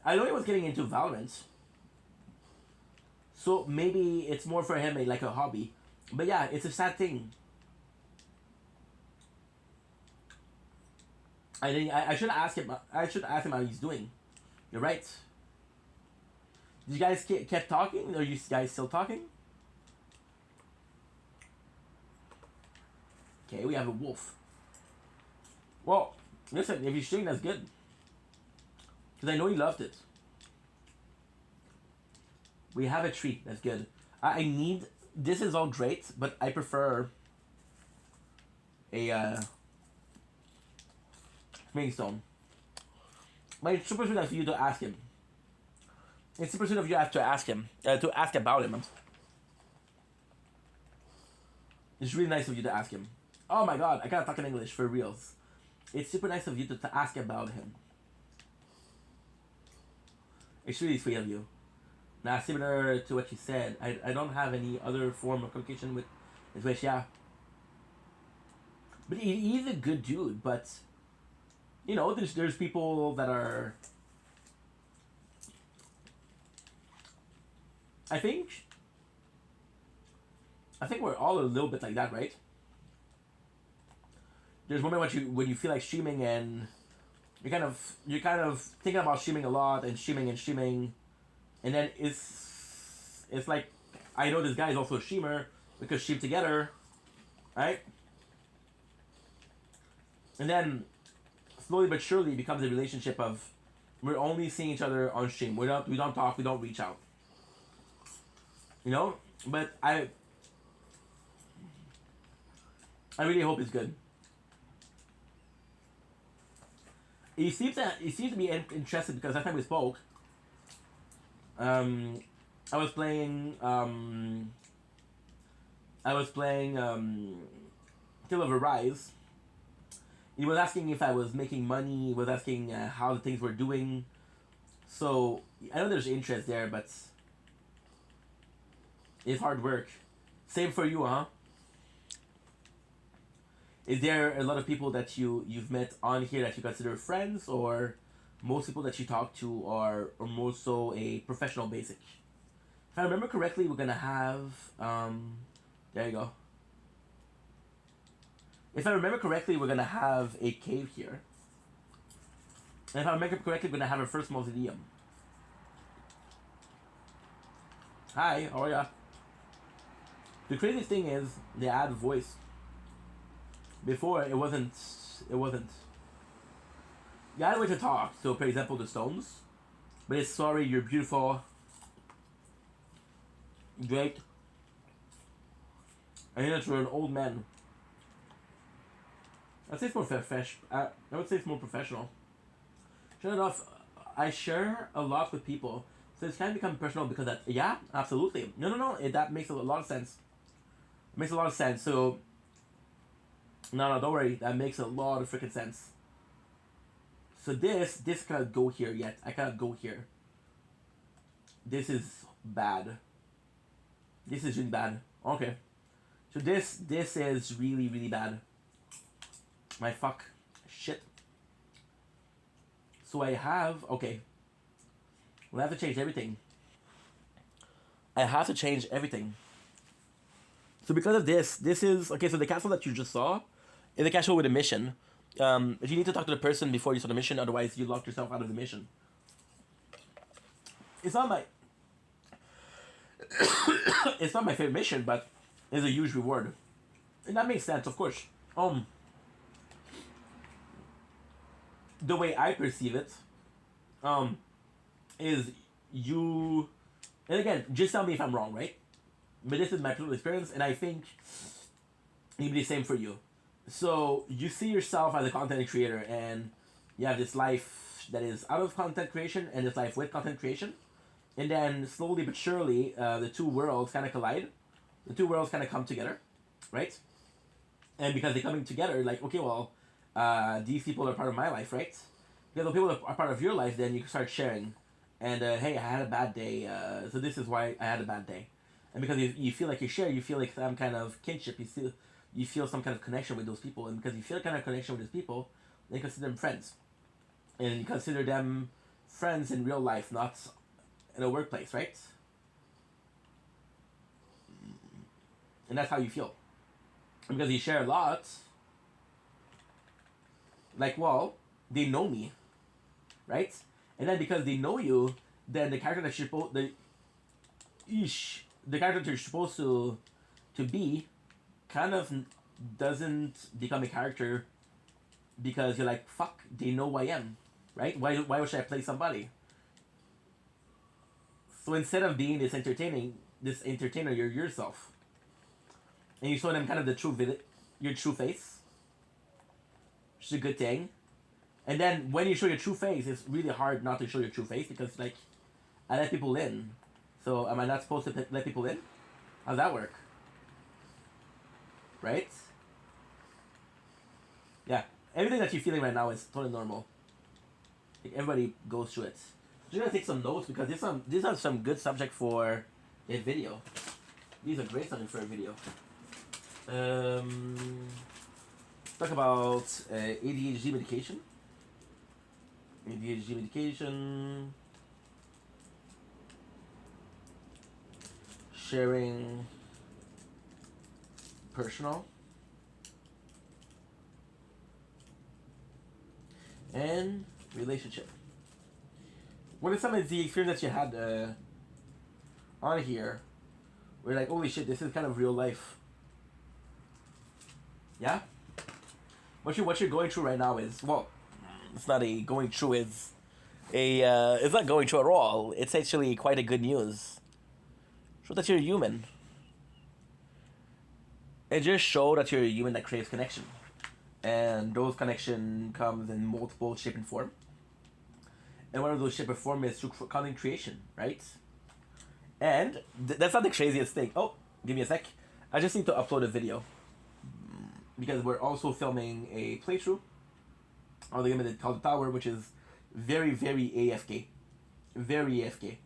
I know he was getting into Valorant. So maybe it's more for him like a hobby. But yeah, it's a sad thing. I should ask him. I should ask him how he's doing. You're right. Did you guys kept talking? Are you guys still talking? Okay, we have a wolf. Well, listen, if he's streaming, that's good. Because I know he loved it. We have a tree. That's good. I need... This is all great, but I prefer a stone. But it's super sweet of you to ask him. It's super sweet of you to ask him. To ask about him. It's really nice of you to ask him. Oh my god, I gotta talk in English for reals. It's super nice of you to ask about him. It's really sweet of you. Now, similar to what you said, I don't have any other form of communication with Wish, yeah. But he's a good dude, but you know, there's people that are... I think we're all a little bit like that, right? There's one moment when you feel like streaming and you're kind of thinking about streaming a lot and streaming, and then it's like, I know this guy is also a streamer, we could stream together, right? And then slowly but surely it becomes a relationship of we're only seeing each other on stream. We don't talk, we don't reach out. You know? But I really hope it's good. He seems to be interested because last time we spoke, I was playing Tale of Arise. He was asking if I was making money. He was asking how the things were doing. So I know there's interest there, but it's hard work. Same for you, huh? Is there a lot of people that you've met on here that you consider friends, or most people that you talk to are more so a professional basic? If I remember correctly, we're gonna have there you go. If I remember correctly, we're gonna have a cave here. And if I remember correctly, we're gonna have our first mausoleum. Hi, how are ya? The craziest thing is they add voice. Before it wasn't. You had a way to talk. So for example, the stones. But it's sorry, you're beautiful. Great. I think that you're an old man. I'd say it's more fresh. I would say it's more professional. Sure enough, I share a lot with people, so it's kind of become personal because that. Yeah, absolutely. No. That makes a lot of sense. It makes a lot of sense. So. No, don't worry. That makes a lot of freaking sense. So this cannot go here yet. I cannot go here. This is bad. This is really bad. Okay. So this is really, really bad. My fuck. Shit. So I have... Okay. I have to change everything. I have to change everything. So because of this is okay. So the castle that you just saw is the castle with a mission. You need to talk to the person before you start the mission, otherwise you lock yourself out of the mission. It's not my it's not my favorite mission, but it's a huge reward. And that makes sense, of course. The way I perceive it, is you, and again, just tell me if I'm wrong, right? But this is my personal experience, and I think it'll be the same for you. So you see yourself as a content creator, and you have this life that is out of content creation and this life with content creation, and then slowly but surely, the two worlds kind of collide. The two worlds kind of come together, right? And because they're coming together, like, okay, well, these people are part of my life, right? Because the people that are part of your life, then you can start sharing. And, hey, I had a bad day, so this is why I had a bad day. And because you feel like you share, you feel like some kind of kinship, you feel some kind of connection with those people. And because you feel a kind of connection with those people, then you consider them friends. And you consider them friends in real life, not in a workplace, right? And that's how you feel. And because you share a lot, like, well, they know me, right? And then because they know you, then the character that you're supposed the character that you're supposed to be kind of doesn't become a character because you're like, fuck, they know who I am, right? Why should I play somebody? So instead of being this entertainer, you're yourself. And you show them kind of your true face, which is a good thing. And then when you show your true face, it's really hard not to show your true face because, like, I let people in. So am I not supposed to let people in? How's that work? Right? Yeah. Everything that you're feeling right now is totally normal. Like, everybody goes through it. I'm just gonna take some notes because these are some good subject for a video. These are great subject for a video. Talk about ADHD medication. ADHD medication. Sharing personal. And relationship. What are some of the experience that you had on here where you're like, holy shit, this is kind of real life? Yeah? What you're going through right now is, well, it's not a going through, it's not going through at all. It's actually quite a good news. Show that you're human. It just show that you're a human that craves connection. And those connection comes in multiple shape and form. And one of those shape and form is through content creation, right? And that's not the craziest thing. Oh, give me a sec. I just need to upload a video. Because we're also filming a playthrough on the game called The Tower, which is very, very AFK. Very AFK.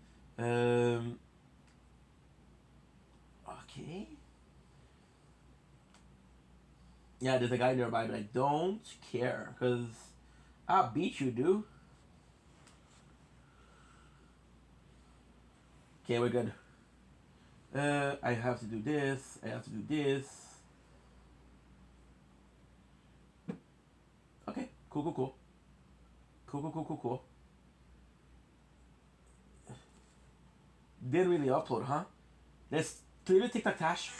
Okay. Yeah, there's a guy nearby, but I don't care, because I'll beat you, dude. Okay, we're good. I have to do this. I have to do this. Okay, cool. Cool. Didn't really upload, huh? Let's clear the TikTok cache.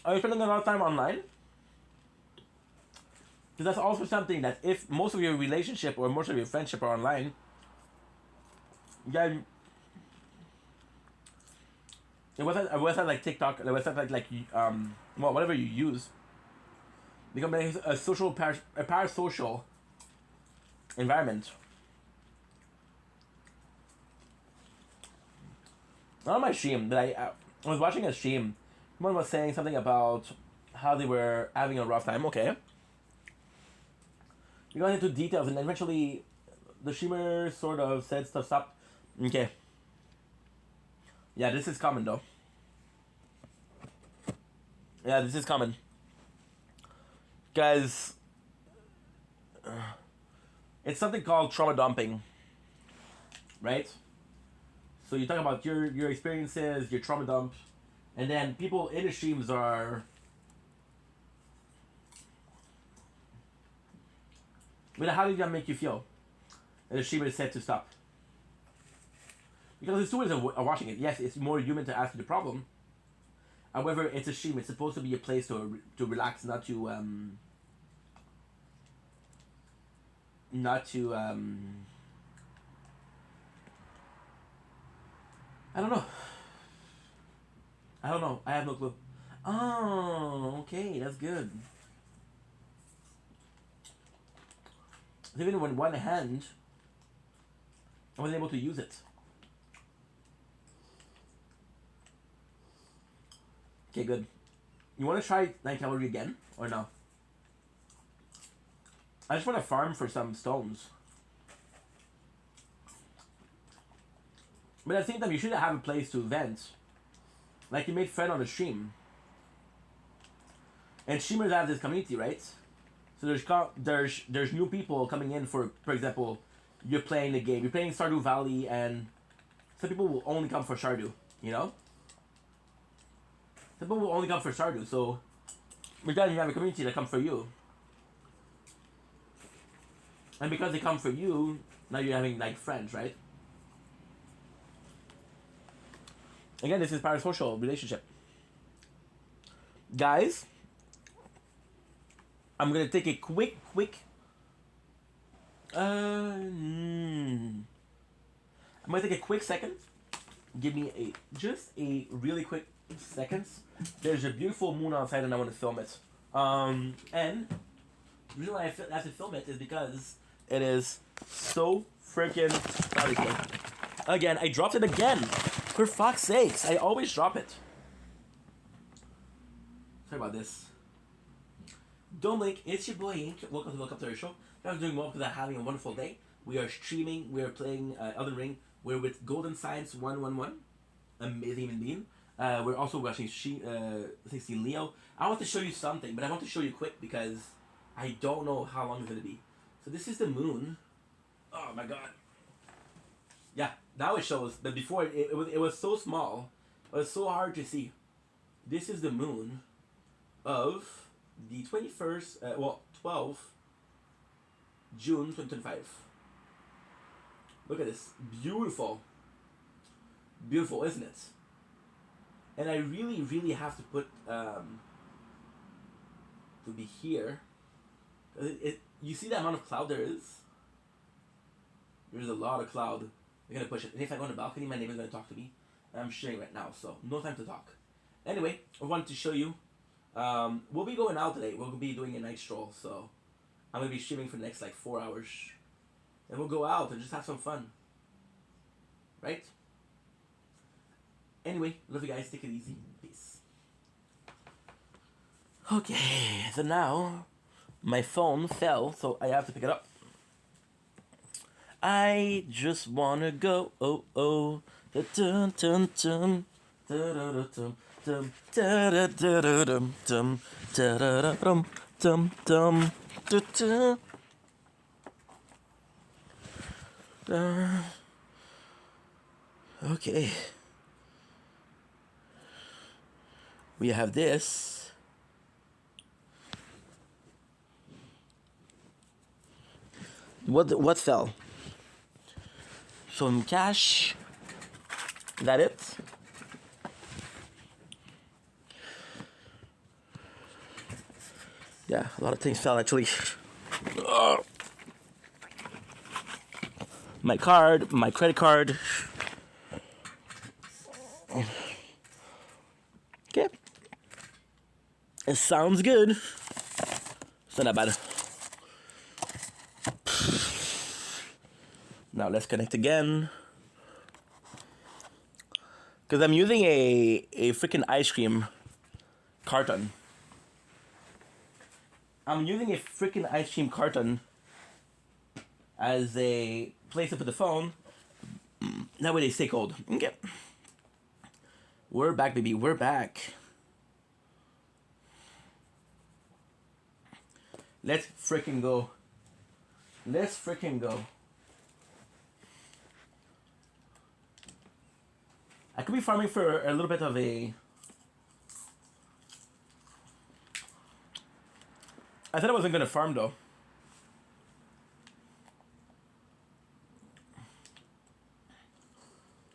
Are you spending a lot of time online? Because that's also something that if most of your relationship or most of your friendship are online, then a website like TikTok, a website like well, whatever you use, become a social parasocial environment. On my stream, I was watching a stream. Someone was saying something about how they were having a rough time. Okay. We got into details, and eventually, the streamer sort of said stuff. Stop. Okay. Yeah, this is common though. Yeah, this is common. Guys, It's something called trauma dumping, right? So you talk about your experiences, your trauma dump, and then people in the streams are. But how did that make you feel? And the streamer said to stop. Because the students are watching it. Yes, it's more human to ask you the problem. However, it's a stream. It's supposed to be a place to relax, not to I don't know. I have no clue. Oh, okay, that's good. Even with one hand, I wasn't able to use it. Okay, good. You want to try Night Cavalry again, or no? I just want to farm for some stones. But at the same time, you should have a place to vent. Like you made friend on the stream. And streamers have this community, right? So there's new people coming in for example, you're playing the game. You're playing Stardew Valley, and some people will only come for Stardew, you know? Some people will only come for Stardew, so but then you have a community that come for you. And because they come for you, now you're having like friends, right? Again, this is parasocial relationship. Guys, I'm gonna take a quick I'm gonna take a quick second. Give me just a really quick seconds. There's a beautiful moon outside and I want to film it. And the reason why I have to film it is because it is so freaking cloudy. Again, I dropped it again. For fuck's sakes, I always drop it. Sorry about this. Dominic, it's your boy Ink. Welcome to our show. I'm doing well because I'm having a wonderful day. We are streaming. We are playing Elden Ring. We're with Golden Science 111. Amazing human being. We're also watching Leo. I want to show you something, but I want to show you quick because I don't know how long it's going to be. So this is the moon. Oh my god. Yeah, now it shows. But before it was so small. It was so hard to see. This is the moon of the 21st, 12th June 2025. Look at this. Beautiful. Beautiful, isn't it? And I really have to put to be here. You see the amount of cloud there is? There's a lot of cloud. I'm gonna push it. And if I go on the balcony, my neighbor's gonna talk to me. And I'm sharing right now, so no time to talk. Anyway, I wanted to show you. We'll be going out today. We'll be doing a night stroll, so I'm gonna be streaming for the next like 4 hours. And we'll go out and just have some fun. Right? Anyway, love you guys. Take it easy. Peace. Okay, so now my phone fell, so I have to pick it up. I just wanna go, oh oh, dun dun dun, dun dun dun, dun dun dun, dun dun dun, dun. Okay. We have this. What fell? Some cash. Is that it? Yeah, a lot of things fell actually. My card, my credit card. Okay. It sounds good. It's not that bad. Now let's connect again. Because I'm using a freaking ice cream carton. I'm using a freaking ice cream carton as a place to put the phone. That way they stay cold. Okay. We're back, baby. We're back. Let's freaking go. Let's freaking go. I could be farming for a little bit of a... I thought I wasn't gonna farm though.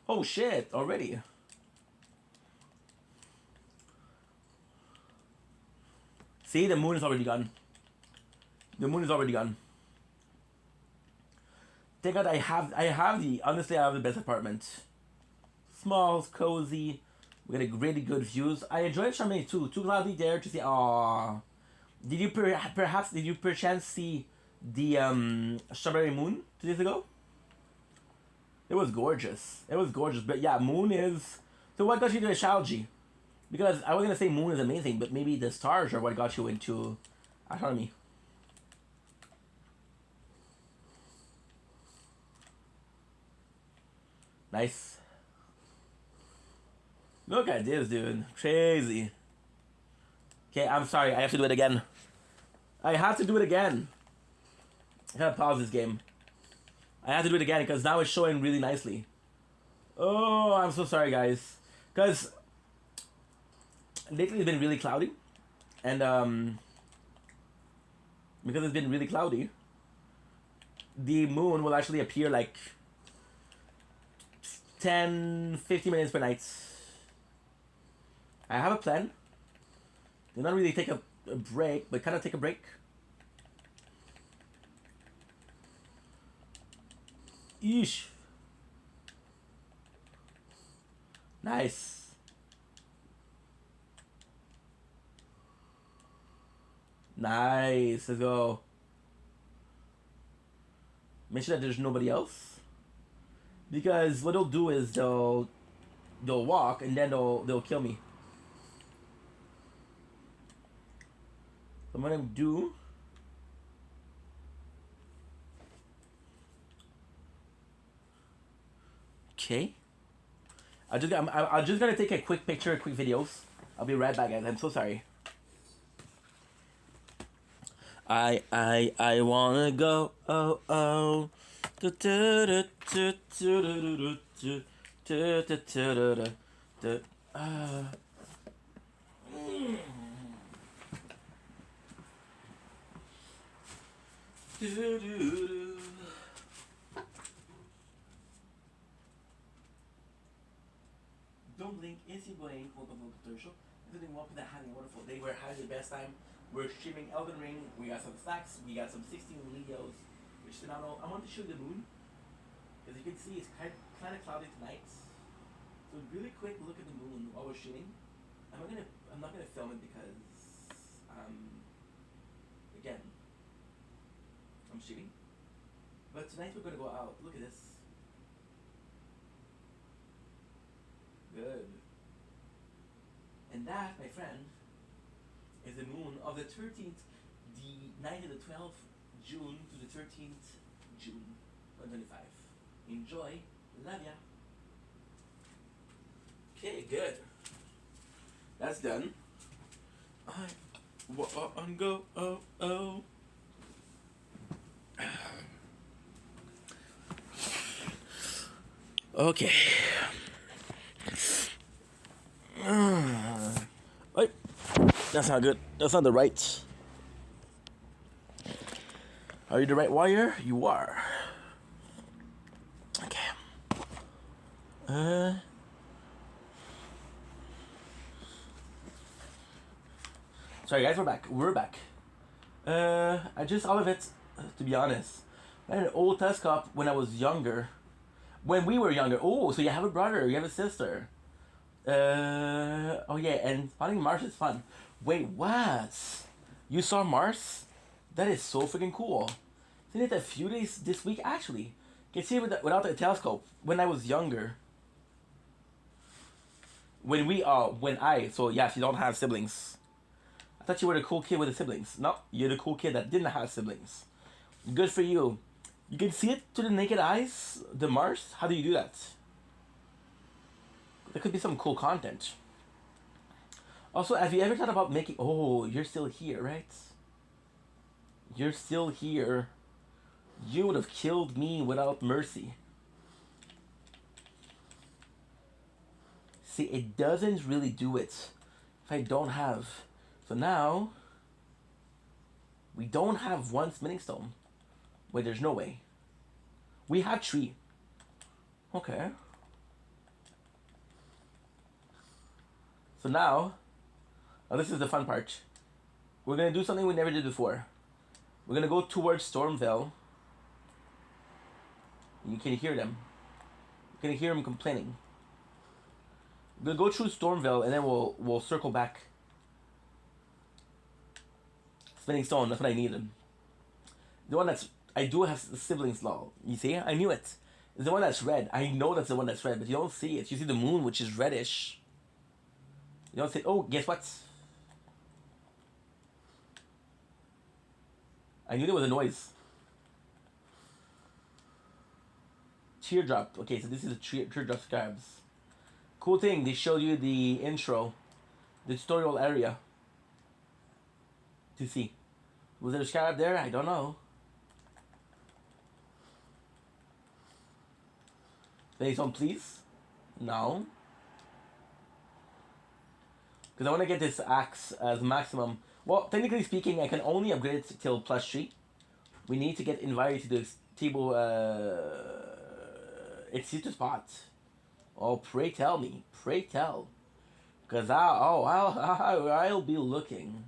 Oh shit, already. See, the moon is already gone. The moon is already gone. Thank God I have the best apartment. Small, cozy, we got a really good views. I enjoyed Charmaine too. Too cloudy there to see. Aww. Did you perchance see the strawberry moon 2 days ago? It was gorgeous. It was gorgeous. But yeah, moon is... So what got you into astrology? Because I was going to say moon is amazing, but maybe the stars are what got you into astronomy. Nice. Look at this, dude. Crazy. Okay, I'm sorry. I have to do it again. I have to do it again. I gotta pause this game. I have to do it again because now it's showing really nicely. Oh, I'm so sorry, guys. Because lately it's been really cloudy. And because it's been really cloudy, the moon will actually appear like 10-15 minutes per night. I have a plan. Do not really take a break, but kind of take a break. Eesh. Nice. Nice. Let's go. Make sure that there's nobody else. Because what they'll do is they'll walk and then they'll kill me. So I'm gonna do... Okay. I'm just gonna take a quick picture, quick videos. I'll be right back, guys. I'm so sorry. I wanna go, oh, oh. Don't blink, Izzy Blink, welcome to the show. Everything welcome to having a wonderful day. We're having the best time. We're streaming Elden Ring. We got some stacks. We got some 16 videos, which is phenomenal. I want to show you the moon. As you can see, it's kind of cloudy tonight. So really quick look at the moon while we're shooting. I'm not gonna film it because again, I'm shooting. But tonight we're gonna go out. Look at this. Good. And that, my friend, is the moon of the 13th, the night of the 12th June to the 13th June 2025. Enjoy. Love ya. Okay, good. That's done. On go. Oh, oh. Okay. Wait. That's not good. That's not the right. Are you the right wire? You are. Okay. Sorry guys, we're back. We're back. I just all of it, to be honest. I had an old telescope when I was younger. When we were younger. Oh, so you have a brother, you have a sister. Oh yeah, and finding Mars is fun. Wait, what? You saw Mars? That is so freaking cool. Seen it a few days this week actually. Can see it without the telescope. When I was younger. So yes, you don't have siblings. I thought you were the cool kid with the siblings. No, you're the cool kid that didn't have siblings. Good for you. You can see it to the naked eyes, the Mars? How do you do that? There could be some cool content. Also, have you ever thought about making... Oh, you're still here, right? You're still here. You would have killed me without mercy. See, it doesn't really do it if I don't have. So now, we don't have one smithing stone. Wait, there's no way. We have 3. Okay. So now this is the fun part. We're gonna do something we never did before. We're gonna go towards Stormville. You can hear them. You can hear them complaining. We'll go through Stormville and then we'll circle back. Spinning stone, that's what I needed. The one that's I do have the siblings law. You see? I knew it. It's the one that's red. I know that's the one that's red, but you don't see it. You see the moon, which is reddish. You don't say, oh, guess what? I knew there was a noise. Teardrop. Okay, so this is the teardrop scarabs. Cool thing, they show you the intro, the tutorial area. To see. Was there a scarab there? I don't know. Any song, please? No. Because I want to get this axe as maximum. Well, technically speaking, I can only upgrade it till +3. We need to get invited to the table. It's to spot. Oh, pray tell me. Pray tell. Because I'll be looking.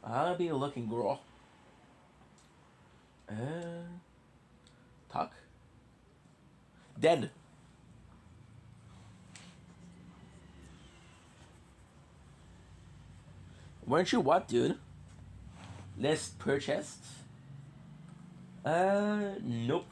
I'll be looking, girl. Talk. Dead. Weren't you what, dude? List purchased? Nope.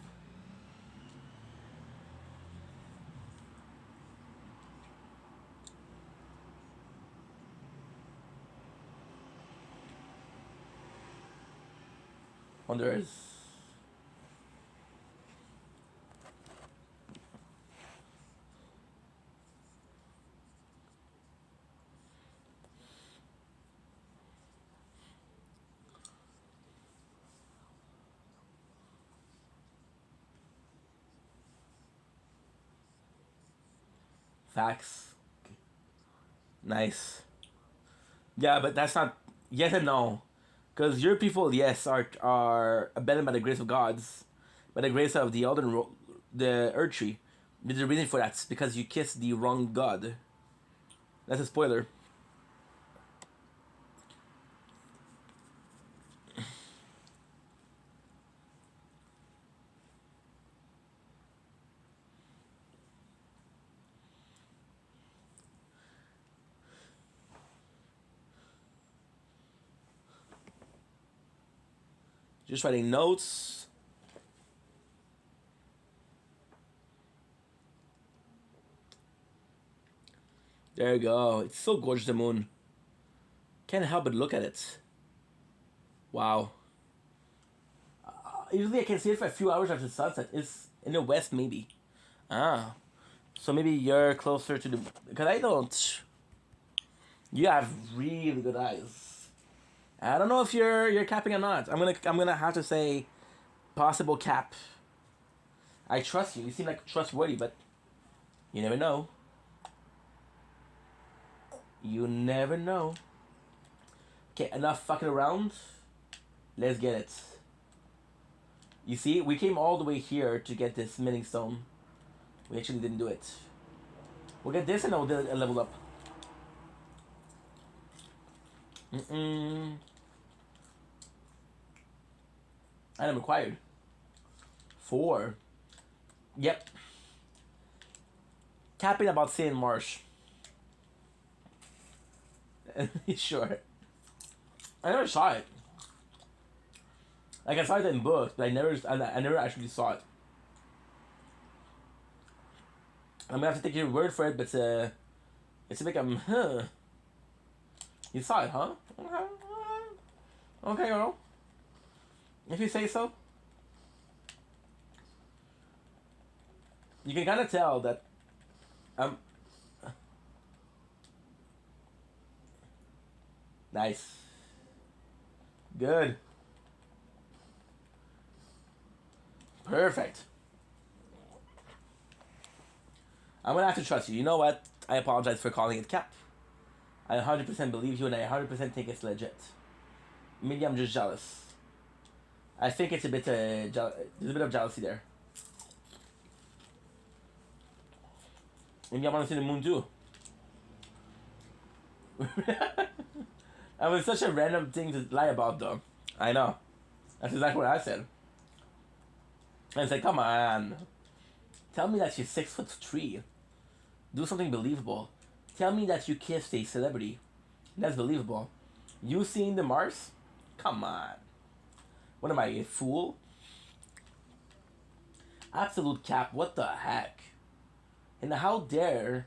Wonders. Facts. Nice. Yeah, but that's not yes and no. Because your people, yes, are abandoned by the grace of gods, by the grace of the the Earth Tree. There's a reason for that. It's because you kissed the wrong god. That's a spoiler. Just writing notes. There you go. It's so gorgeous, the moon. Can't help but look at it. Wow. Usually I can see it for a few hours after sunset. It's in the west, maybe. Ah. So maybe you're closer to the... Because I don't... You have really good eyes. I don't know if you're capping or not. I'm gonna have to say possible cap. I trust you. You seem like trustworthy, but you never know. You never know. Okay, enough fucking around. Let's get it. You see, we came all the way here to get this smithing stone. We actually didn't do it. We'll get this and I'll level up. Item acquired. 4. Yep. Capping about Saint Marsh. Sure. I never saw it. Like I saw it in books, but I never actually saw it. I'm gonna have to take your word for it, but it's like You saw it, huh? Okay, girl. If you say so. You can kind of tell that nice. Good. Perfect. I'm gonna have to trust you. You know what? I apologize for calling it cap. I 100% believe you and I 100% think it's legit. Maybe I'm just jealous. I think it's a bit, there's a bit of jealousy there. Maybe I want to see the moon too. That was such a random thing to lie about though. I know. That's exactly what I said. And it's like, come on. Tell me that you're 6'3". Do something believable. Tell me that you kissed a celebrity. That's believable. You seen the Mars? Come on. What am I, a fool? Absolute cap. What the heck? And how dare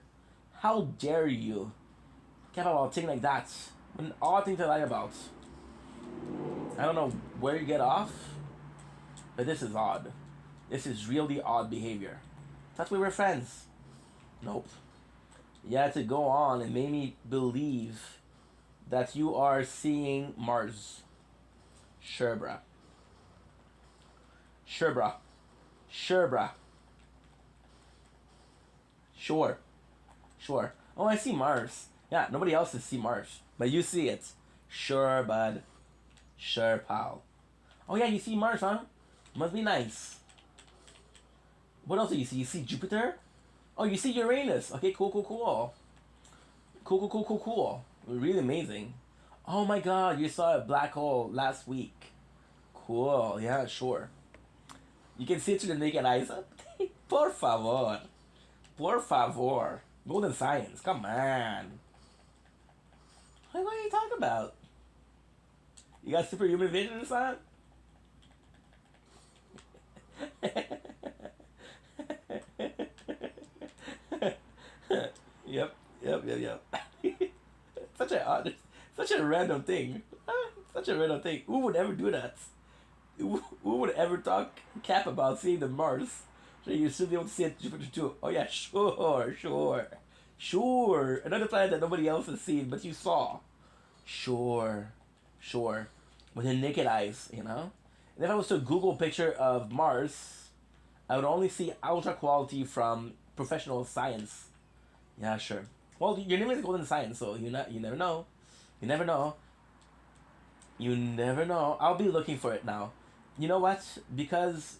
you cap about a thing like that when all things to lie about? I don't know where you get off, but this is odd. This is really odd behavior. That's why we're friends. Nope. You had to go on and make me believe that you are seeing Mars. Sure, bruh. Sure, bruh. Sure, bruh. Sure. Sure. Oh, I see Mars. Yeah, nobody else has seen Mars. But you see it. Sure, bud. Sure, pal. Oh, yeah, you see Mars, huh? Must be nice. What else do you see? You see Jupiter? Oh, you see Uranus. Okay, cool, cool, cool. Cool, cool, cool, cool, cool. Really amazing. Oh my god, you saw a black hole last week. Cool, yeah, sure. You can see it through the naked eyes. Por favor. Por favor. Golden science, come on. What are you talking about? You got superhuman vision or something? Yep. Such a random thing. Such a random thing. Who would ever do that? Who would ever talk cap about seeing the Mars? So you should be able to see it Jupiter too. Oh yeah, sure. Another planet that nobody else has seen, but you saw. Sure. With your naked eyes, you know? And if I was to Google a picture of Mars, I would only see ultra quality from professional science. Yeah, sure. Well, your name is Golden Science, so you never know. You never know. I'll be looking for it now. You know what? Because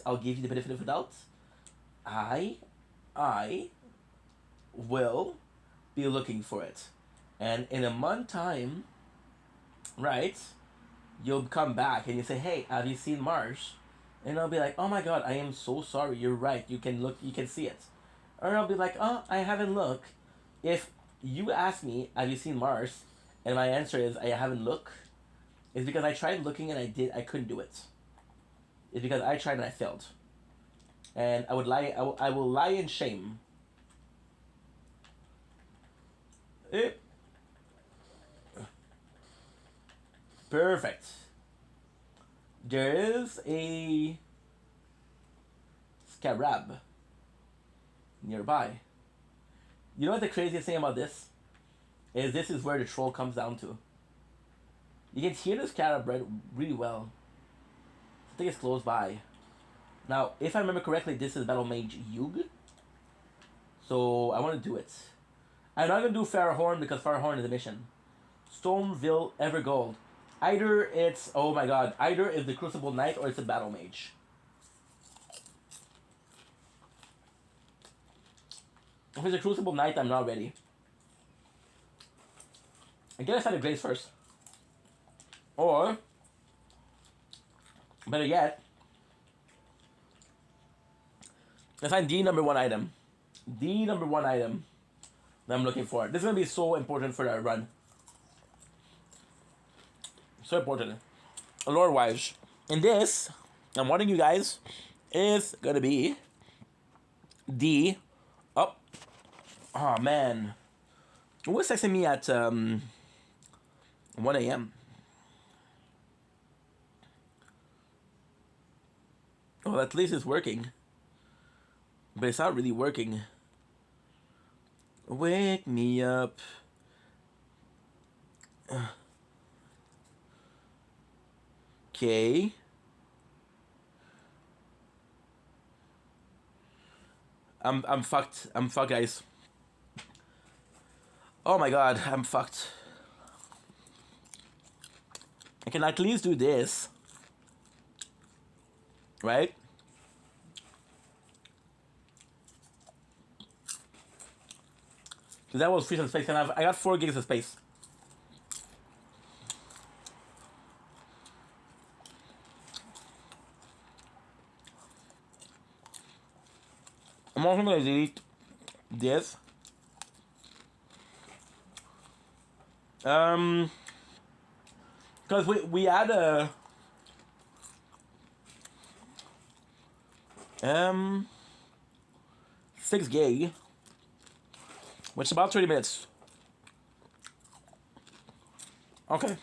I'll give you the benefit of the doubt. I will be looking for it. And in a month time, right, you'll come back and you say, hey, have you seen Mars? And I'll be like, oh my god, I am so sorry, you're right, you can see it. Or I'll be like, oh, I haven't looked. If you ask me, have you seen Mars? And my answer is, I haven't looked. It's because I tried looking and I couldn't do it. It's because I tried and I failed. And I will lie in shame. Perfect. There is a scarab nearby. You know what the craziest thing about this is? This is where the troll comes down to. You can hear the scarab really well. I think it's close by. Now, if I remember correctly, this is Battle Mage Yug. So I want to do it. I'm not going to do Farahorn because Farahorn is a mission. Stormville Evergold. Either it's, oh my god, either it's the Crucible Knight or it's a Battle Mage. If it's a Crucible Knight, I'm not ready. I guess I find a Grace first. Or, better yet, I find the number one item. The number one item that I'm looking for. This is going to be so important for that run. So important. Lore-wise. And this, I'm warning you guys, is going to be the... Oh, man. Who was texting me at 1 a.m.? Well, at least it's working. But it's not really working. Wake me up. Okay. I'm fucked. I'm fucked, guys. Oh my god, I'm fucked. I can at least do this. Right? Because that was free some space, and I got 4 gigs of space. I'm also gonna delete this. Because we had a 6 gig, which is about 30 minutes. Okay.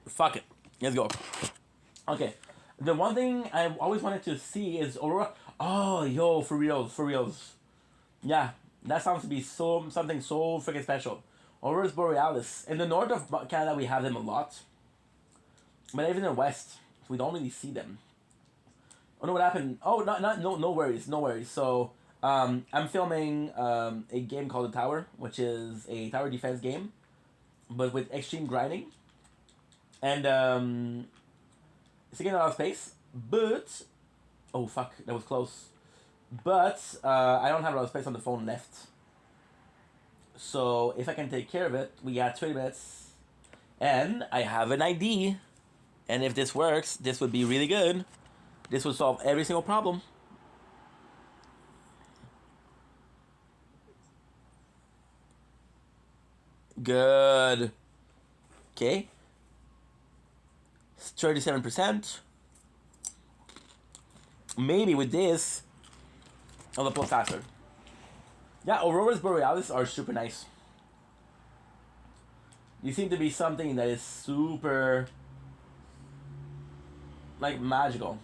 Fuck it. Let's go. Okay. The one thing I always wanted to see is Aurora. Oh, yo, for reals, for reals. Yeah, that sounds to be something so freaking special. Auroras Borealis. In the north of Canada, we have them a lot. But even in the west, we don't really see them. Oh no, what happened? Oh, no worries, no worries. So, I'm filming a game called The Tower, which is a tower defense game, but with extreme grinding. And it's taking a lot of space, but oh fuck, that was close. But I don't have a lot of space on the phone left. So if I can take care of it, we got 30 minutes, and I have an ID. And if this works, this would be really good. This would solve every single problem. Good. Okay. 37%. Maybe with this, I'll upload faster. Yeah, Auroras Borealis are super nice. You seem to be something that is super, like, magical.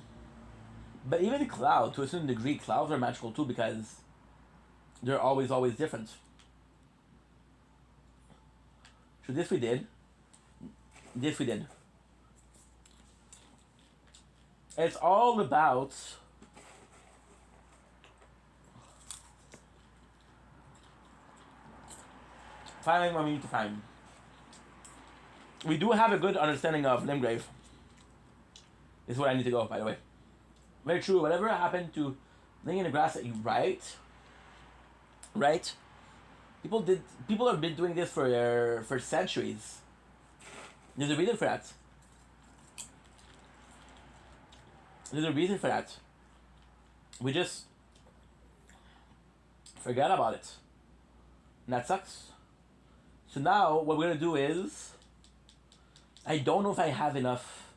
But even cloud, to a certain degree, clouds are magical too, because they're always different. So this we did. This we did. It's all about finding what we need to find. We do have a good understanding of Limgrave. This is where I need to go, by the way. Very true. Whatever happened to laying in the grass, right? Right? People have been doing this for centuries. There's a reason for that. There's a reason for that. We just forget about it. And that sucks. So now what we're gonna do is, I don't know if I have enough.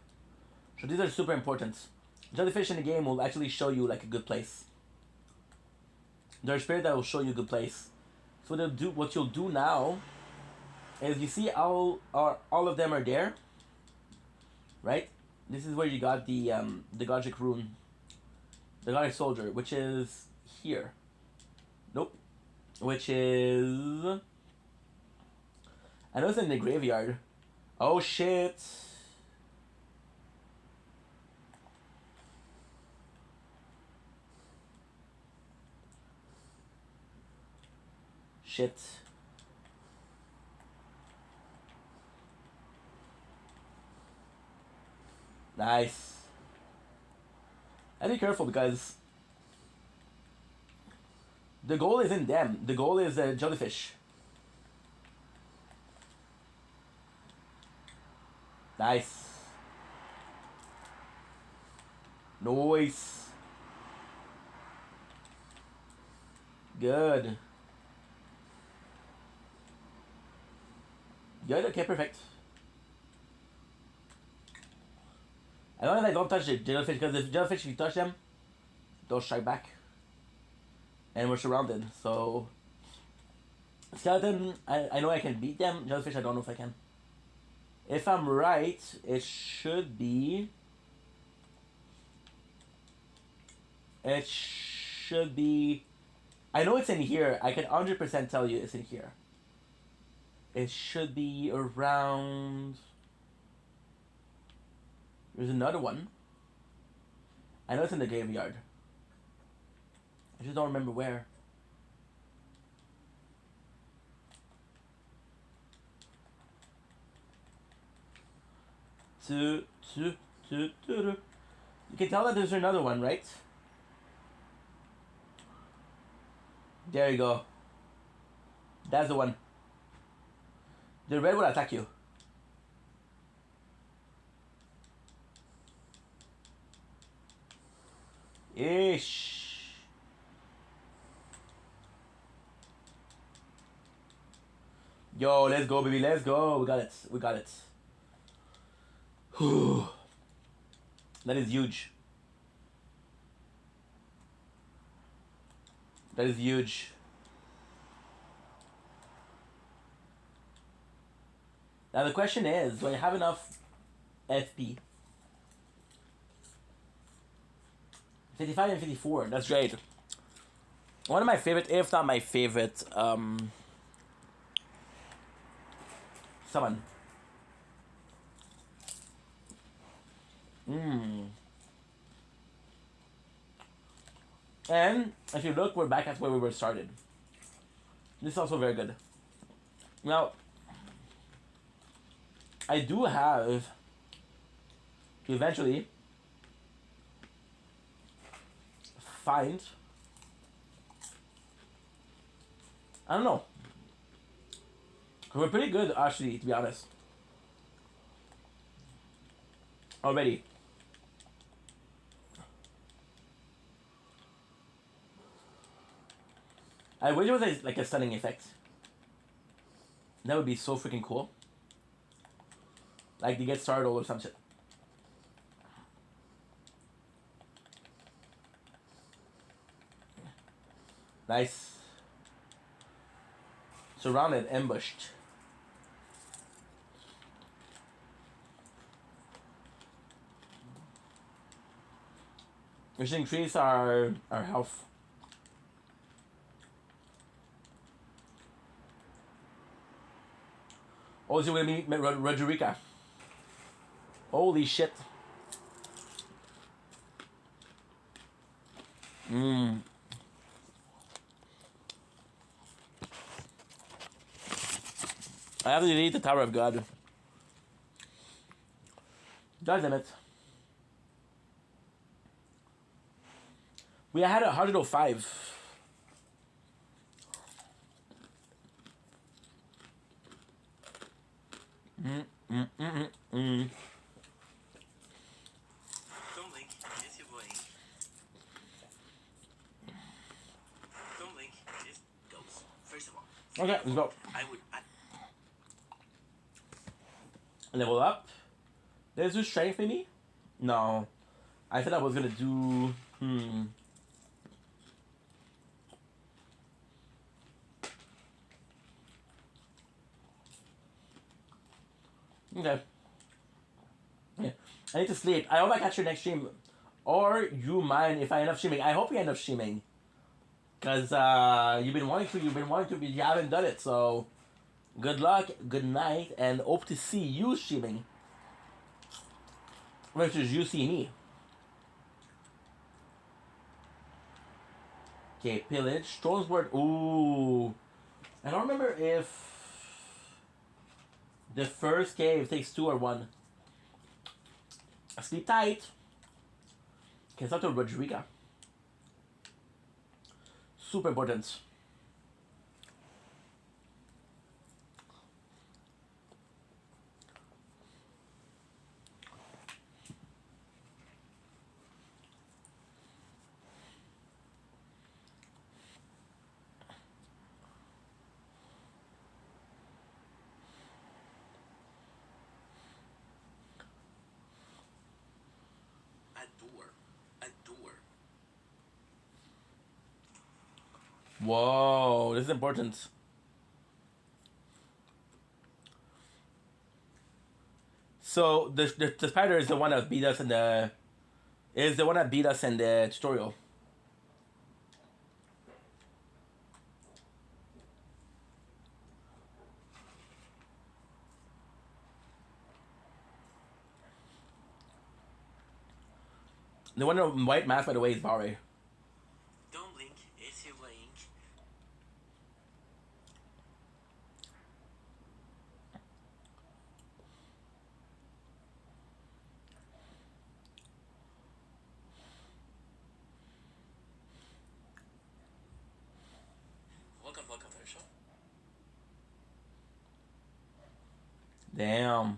So these are super important. Jellyfish in the game will actually show you like a good place. There's a spirit that will show you a good place. So what you'll do now is, you see all of them are there, right? This is where you got the Godric rune, the Godric soldier, which is here. Nope, which is, I know it's in the graveyard. Oh shit. Shit. Nice. And be careful, because the goal isn't them. The goal is the jellyfish. Nice. Nice. Good. Good, okay, perfect. I know that I don't touch the jellyfish, because the jellyfish, if you touch them, they'll strike back. And we're surrounded, so... Skeleton, I know I can beat them. Jellyfish, I don't know if I can. If I'm right, it should be... It should be... I know it's in here. I can 100% tell you it's in here. It should be around... There's another one. I know it's in the graveyard. I just don't remember where. You can tell that there's another one, right? There you go. That's the one. The red will attack you. Ish. Yo, let's go, baby. Let's go. We got it. We got it. Whew. That is huge. That is huge. Now the question is, do I have enough FP? 55 and 54, that's great. One of my favorite, if not my favorite, summon. And if you look, we're back at where we were started. This is also very good. Now, I do have to eventually find, I don't know. We're pretty good, actually, to be honest. Already. I wish it was like a stunning effect. That would be so freaking cool. Like to get startled or some shit. Nice. Surrounded, ambushed. We should increase our health. Also, we're gonna meet Roderica. Holy shit. I have to delete the Tower of God. God damn it. We had 105. Don't blink, it's your boy. Don't blink, just goes. First of all, Okay, let's go. I would. Level up. Let's do strength maybe? No. I said I was gonna do Okay. Yeah. I need to sleep. I hope I catch your next stream. Or you mind if I end up streaming. I hope you end up streaming. Because you've been wanting to, but you haven't done it. So good luck, good night, and hope to see you streaming. Versus you see me. Okay, pillage. Stone's Word. Ooh. I don't remember if the first cave takes 2 or 1. Sleep tight. Okay, start to Roderica. Super important. Adore. Whoa, this is important. So the spider is the one that beat us in the tutorial. The one in white mask, by the way, is Barry. Don't blink, it's your blink. Welcome to the show. Damn.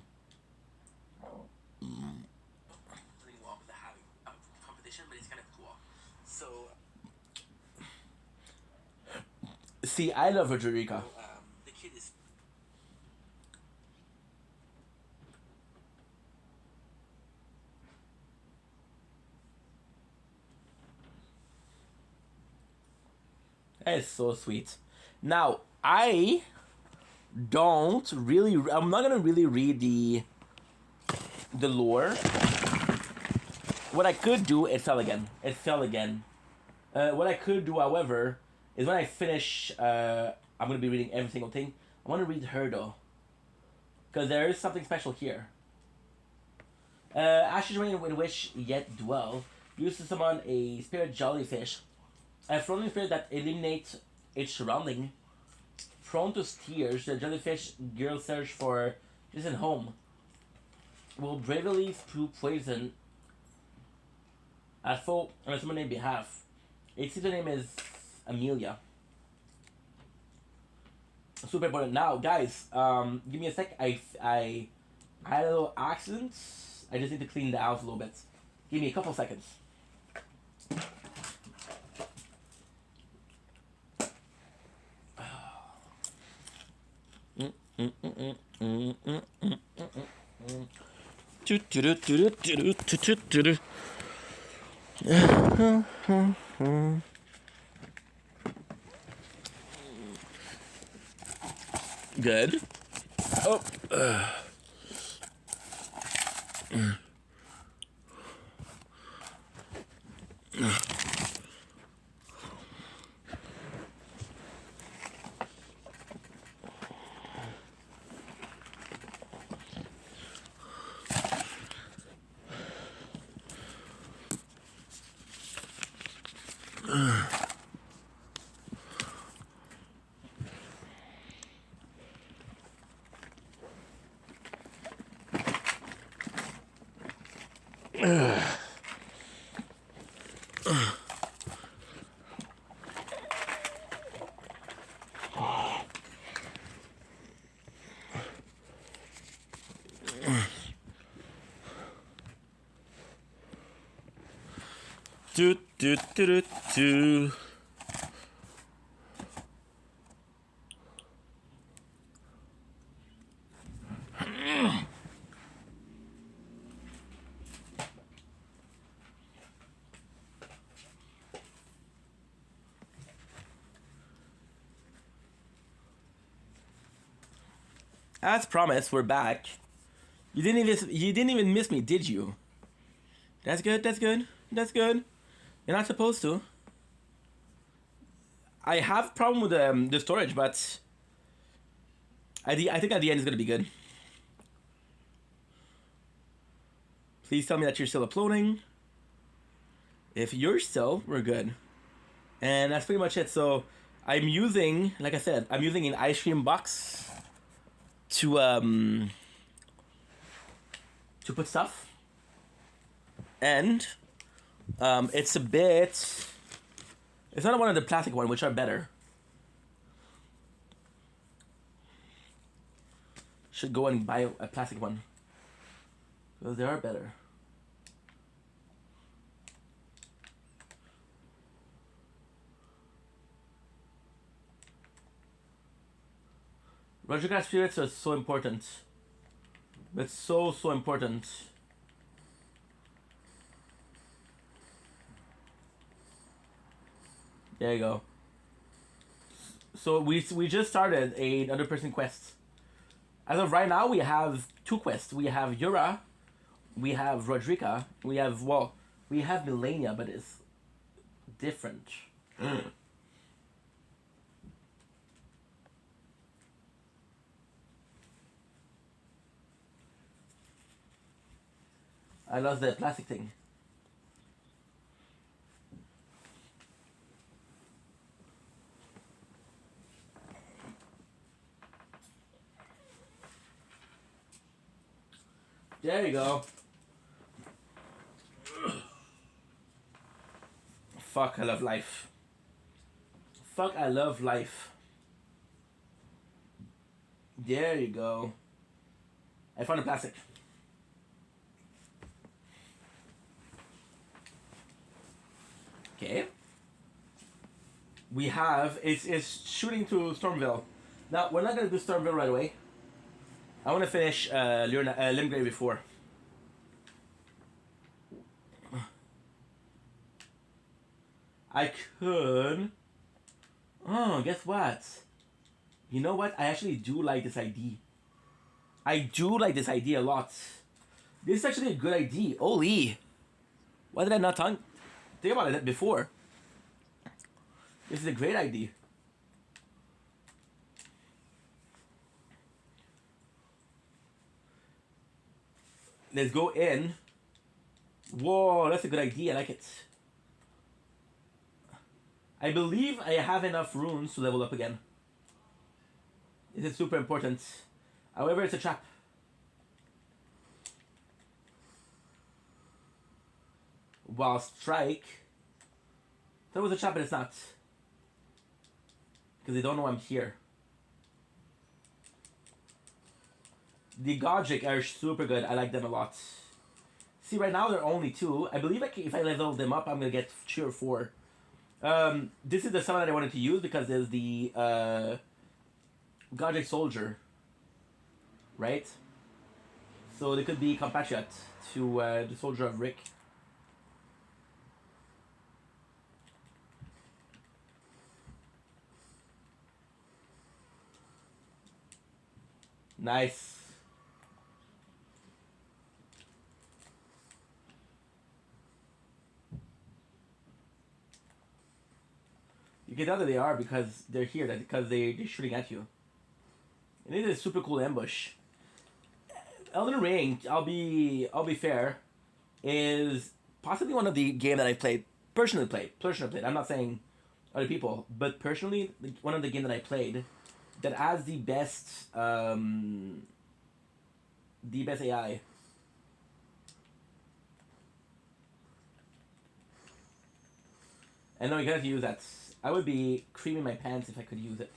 Playing well with the high competition, but it's kind of cool. So, See, I love Roderica. the kid is That is so sweet. Now, I don't really. I'm not gonna really read the lore. What I could do, it fell again. It fell again. What I could do, however, is when I finish, I'm gonna be reading every single thing. I want to read her though, because there is something special here. Ashes rain in which yet dwell. Used to summon a spirit jellyfish. A floating spirit that eliminates its surrounding. Prone to tears, the jellyfish girl search for distant home. Will bravely spew poison at foe on someone's behalf. Its sister name is Amelia. Super important. Now, guys, give me a sec. I had a little accident. I just need to clean the house a little bit. Give me a couple seconds. Good. Oh. Do do do do do. As promised, we're back. You didn't even miss me, did you? That's good. That's good. That's good. You're not supposed to. I have a problem with the storage, but I think at the end it's gonna be good. Please tell me that you're still uploading. If you're still, we're good. And that's pretty much it. So I'm using, like I said, I'm using an ice cream box to put stuff. And it's a bit. It's not one of the plastic ones, which are better. Should go and buy a plastic one, because they are better. Rajagrat spirits are so important. That's so important. There you go. So we just started another person quest. As of right now, we have 2 quests. We have Yura, we have Roderica, we have Melania, but it's different. I lost the plastic thing. There you go. Fuck, I love life. Fuck, I love life. There you go. I found a plastic. Okay. We have it's shooting to Stormville. Now we're not gonna do Stormville right away. I want to finish Limgrave before. I could. Oh, guess what? You know what? I actually do like this idea. I do like this idea a lot. This is actually a good idea. Holy! Why did I not think about it before? This is a great idea. Let's go in. Whoa, that's a good idea. I like it. I believe I have enough runes to level up again. This is super important. However, it's a trap. While strike. That was a trap, but it's not. Because they don't know I'm here. The Godric are super good. I like them a lot. See, right now they're only 2. I believe if I level them up, I'm going to get 3 or 4. This is the summon that I wanted to use because there's the Godric Soldier. Right? So they could be compatriot to the Soldier of Rick. Nice. You can tell that they are because they're here, because they're shooting at you. And it is a super cool ambush. Elden Ring, I'll be fair, is possibly one of the game that I personally played. I'm not saying other people, but personally, one of the game that I played that has the best AI. And no, you gotta use that. I would be creaming my pants if I could use it.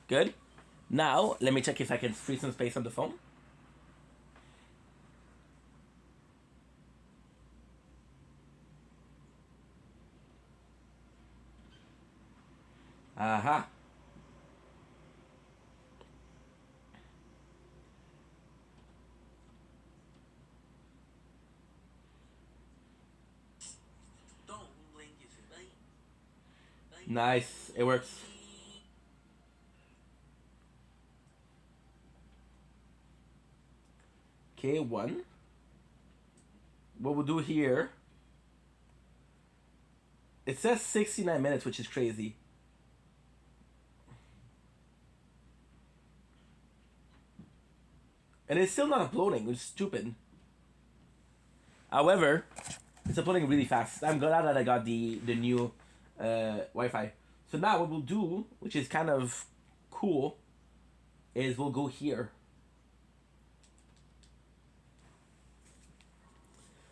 Good. Now, let me check if I can free some space on the phone. Aha. Nice. It works. Okay, 1. What we'll do here, it says 69 minutes, which is crazy. And it's still not uploading, which is stupid. However, it's uploading really fast. I'm glad that I got the new Wi-Fi. So now what we'll do, which is kind of cool, is we'll go here.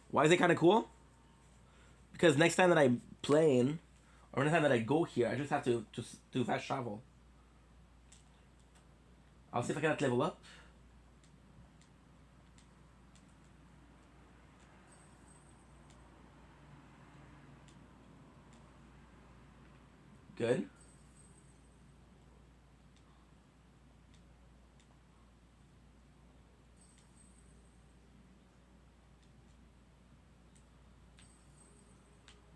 Why is it kind of cool? Because next time that I'm playing, or next time that I go here, I just have to do fast travel. I'll see if I can level up. Good.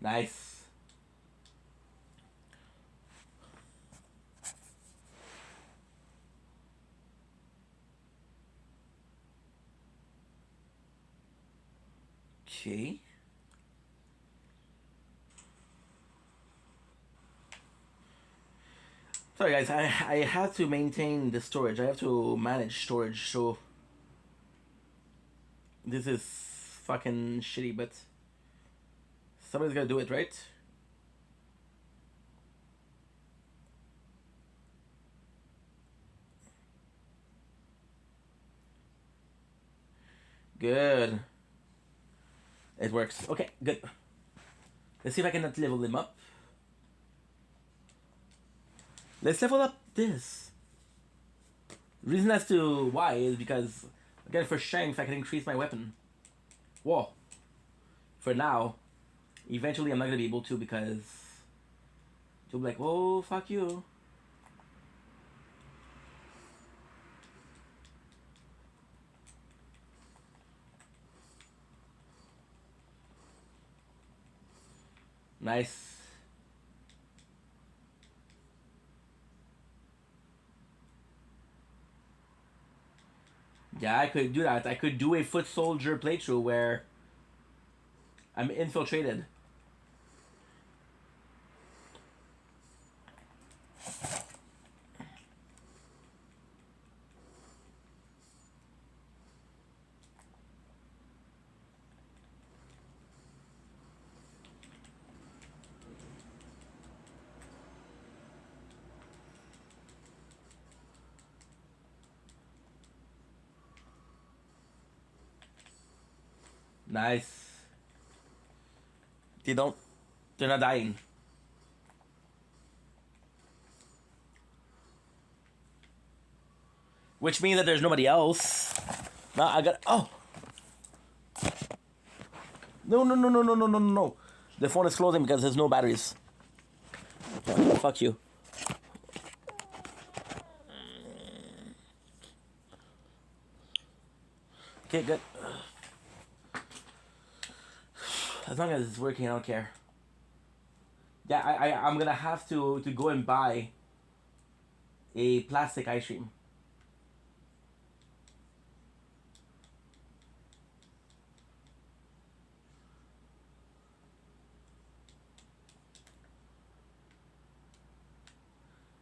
Nice. Okay. Sorry guys, I have to maintain the storage. I have to manage storage, so this is fucking shitty, but somebody's gotta do it, right? Good. It works. Okay, good. Let's see if I can level him up. Let's level up this. Reason as to why is because, again, for strength, I can increase my weapon. Whoa. For now. Eventually, I'm not going to be able to because you'll be like, oh, fuck you. Nice. Yeah, I could do that. I could do a foot soldier playthrough where I'm infiltrated. Nice. They're not dying. Which means that there's nobody else. No, I got, oh. No. The phone is closing because there's no batteries. Fuck you. Okay, good. As long as it's working, I don't care. Yeah, I'm gonna have to go and buy a plastic ice cream.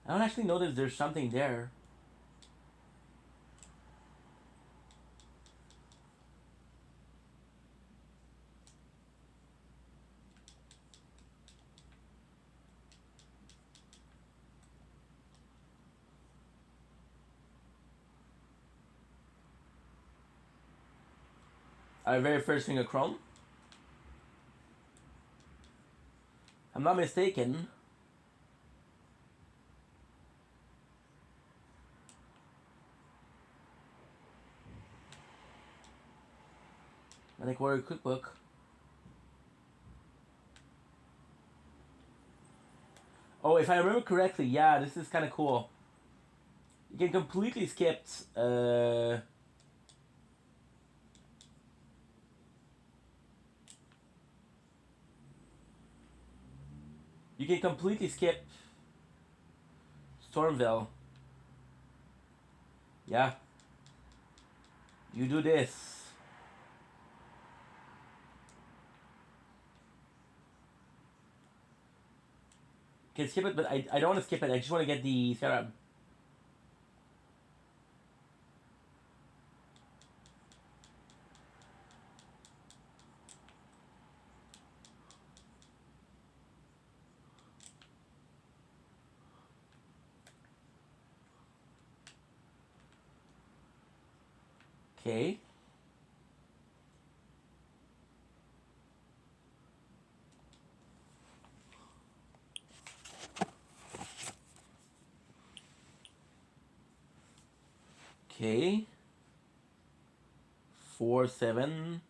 I don't actually know that there's something there. Our very first thing of Chrome. I'm not mistaken. I think Warrior Cookbook. Oh, if I remember correctly, yeah, this is kind of cool. You can completely skip. You can completely skip Stormville. Yeah. You do this. You can skip it, but I don't want to skip it. I just want to get the Scarab. Okay. Okay. 4, 7.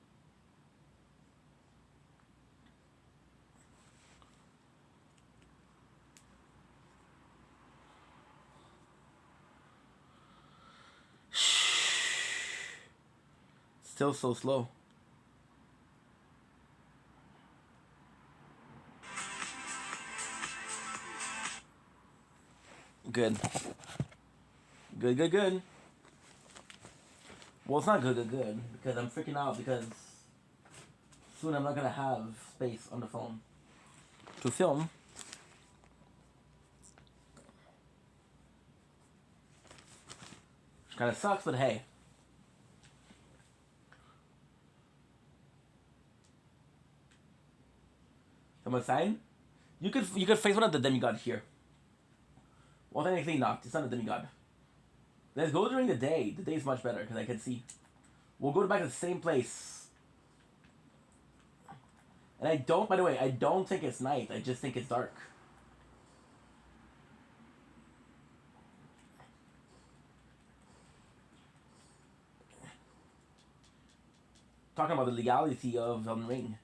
Still so slow. Good. Good. Well, it's not good, because I'm freaking out because soon I'm not gonna have space on the phone to film. Which kind of sucks, but hey. Someone sign? You could face one of the demigod here. Well, technically not. It's not a demigod. Let's go during the day. The day is much better because I can see. We'll go back to the same place. And I don't, by the way, I don't think it's night. I just think it's dark. Talking about the legality of Elden Ring.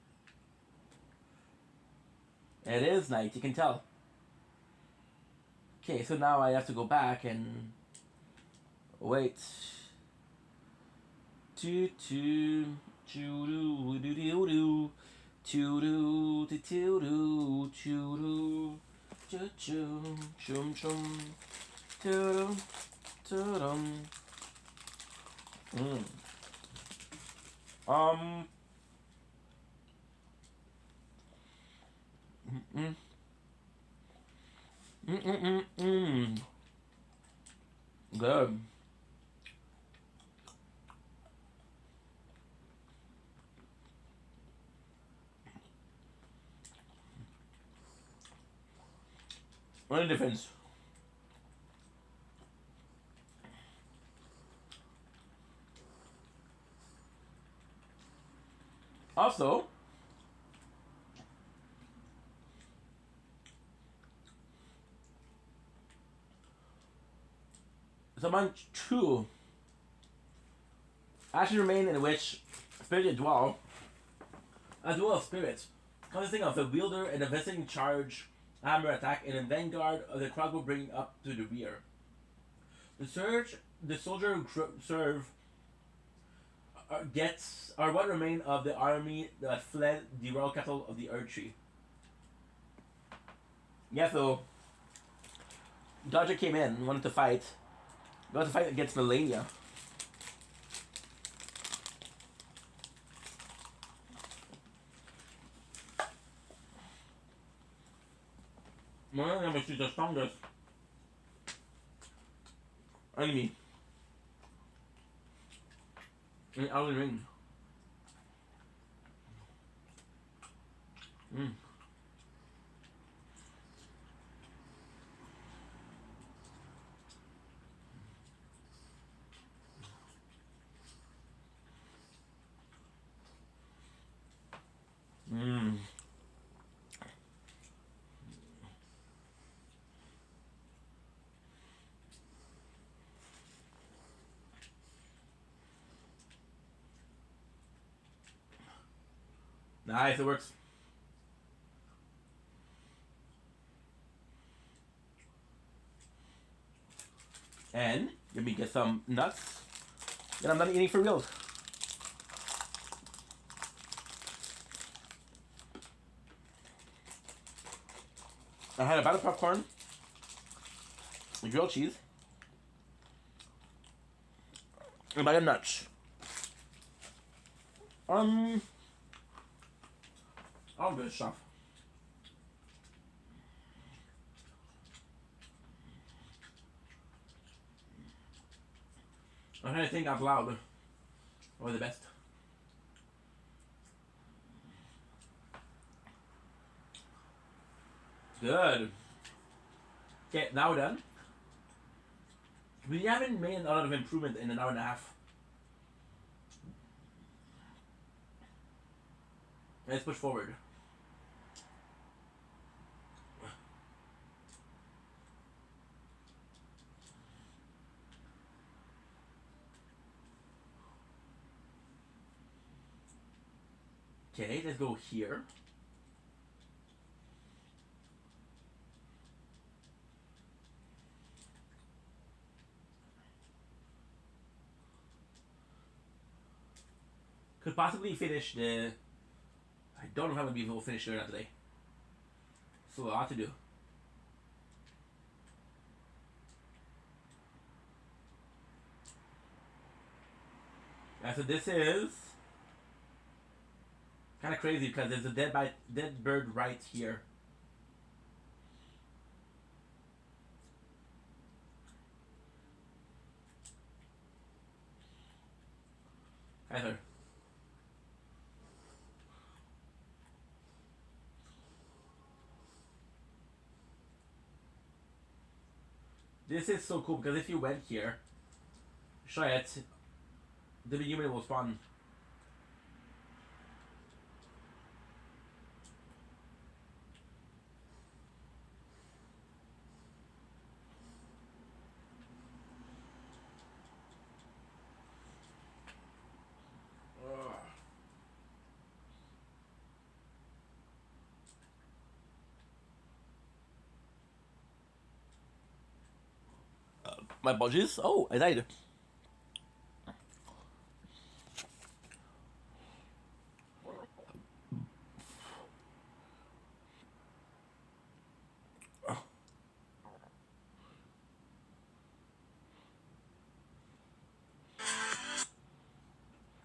It is night, you can tell. Okay, so now I have to go back and wait. Choo choo choo doo doo doo doo choo doo doo doo choo doo choo choo chum chum choo choo dum. Good. What a difference. Also, someone true actually remain in which spirit dwell, as well as spirits, consisting of the wielder and the visiting charge hammer attack and a vanguard of the crowd will bring up to the rear. The soldier who serve are what remain of the army that fled the royal capital of the Erdtree. Yeah, so Dodger came in, wanted to fight. Got to fight against Melania. Melania, she's the strongest enemy in Elden Ring. Nice, it works. And let me get some nuts. Then I'm done eating for real. I had a bite of popcorn, grilled cheese, and a bite of nuts. All good stuff. I'm trying to think out loud. What the best? Good. Okay, now we're done. We haven't made a lot of improvement in an hour and a half. Let's push forward. Okay, let's go here. Could possibly finish the... I don't know how many people will finish doing that today. So a lot to do. Yeah, so this is kind of crazy because there's a dead bird right here. Hi there. This is so cool because if you went here, try it. The human will spawn. My apologies. Oh, I died.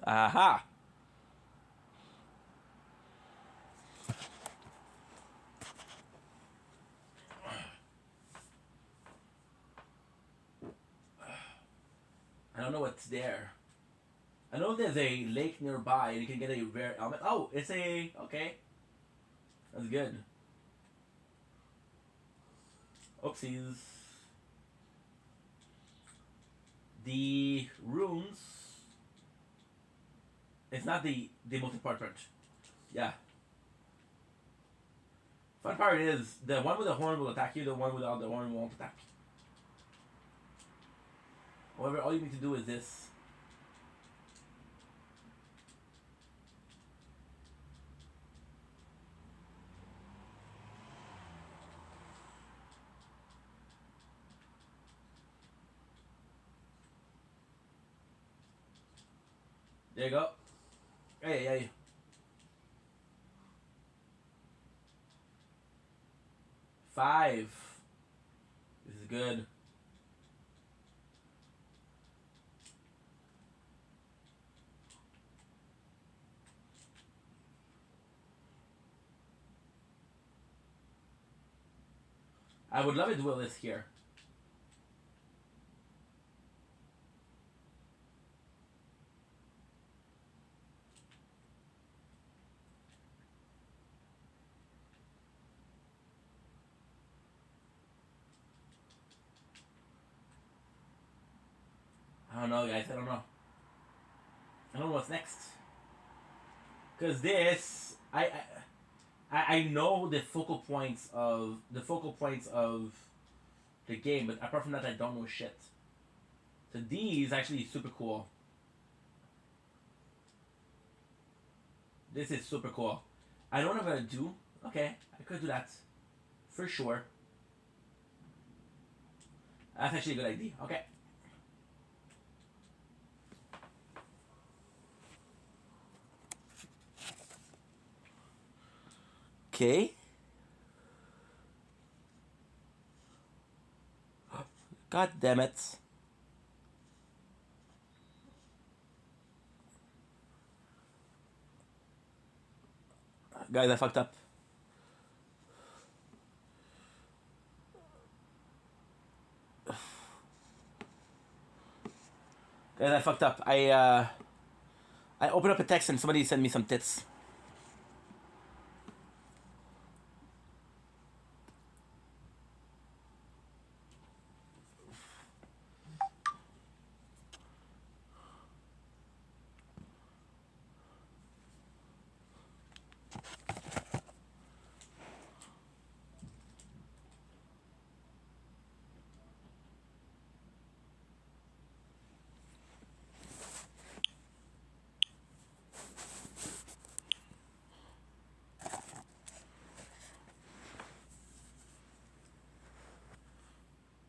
Aha. I don't know what's there. I know there's a lake nearby and you can get a rare element. Oh, it's a... Okay. That's good. Oopsies. The runes... It's not the most important part. Yeah. Fun part is, the one with the horn will attack you, the one without the horn won't attack. However, all you need to do is this. There you go. Hey, hey. Five. This is good. I would love it to will this here. I don't know, guys. I don't know. I don't know what's next. Cause this, I know the focal points of the game, but apart from that, I don't know shit. So these actually super cool. This is super cool. I know what I'm gonna do. Okay, I could do that for sure. That's actually a good idea. Okay. Okay. God damn it. Guys, I fucked up. Guys, I fucked up. I opened up a text and somebody sent me some tits.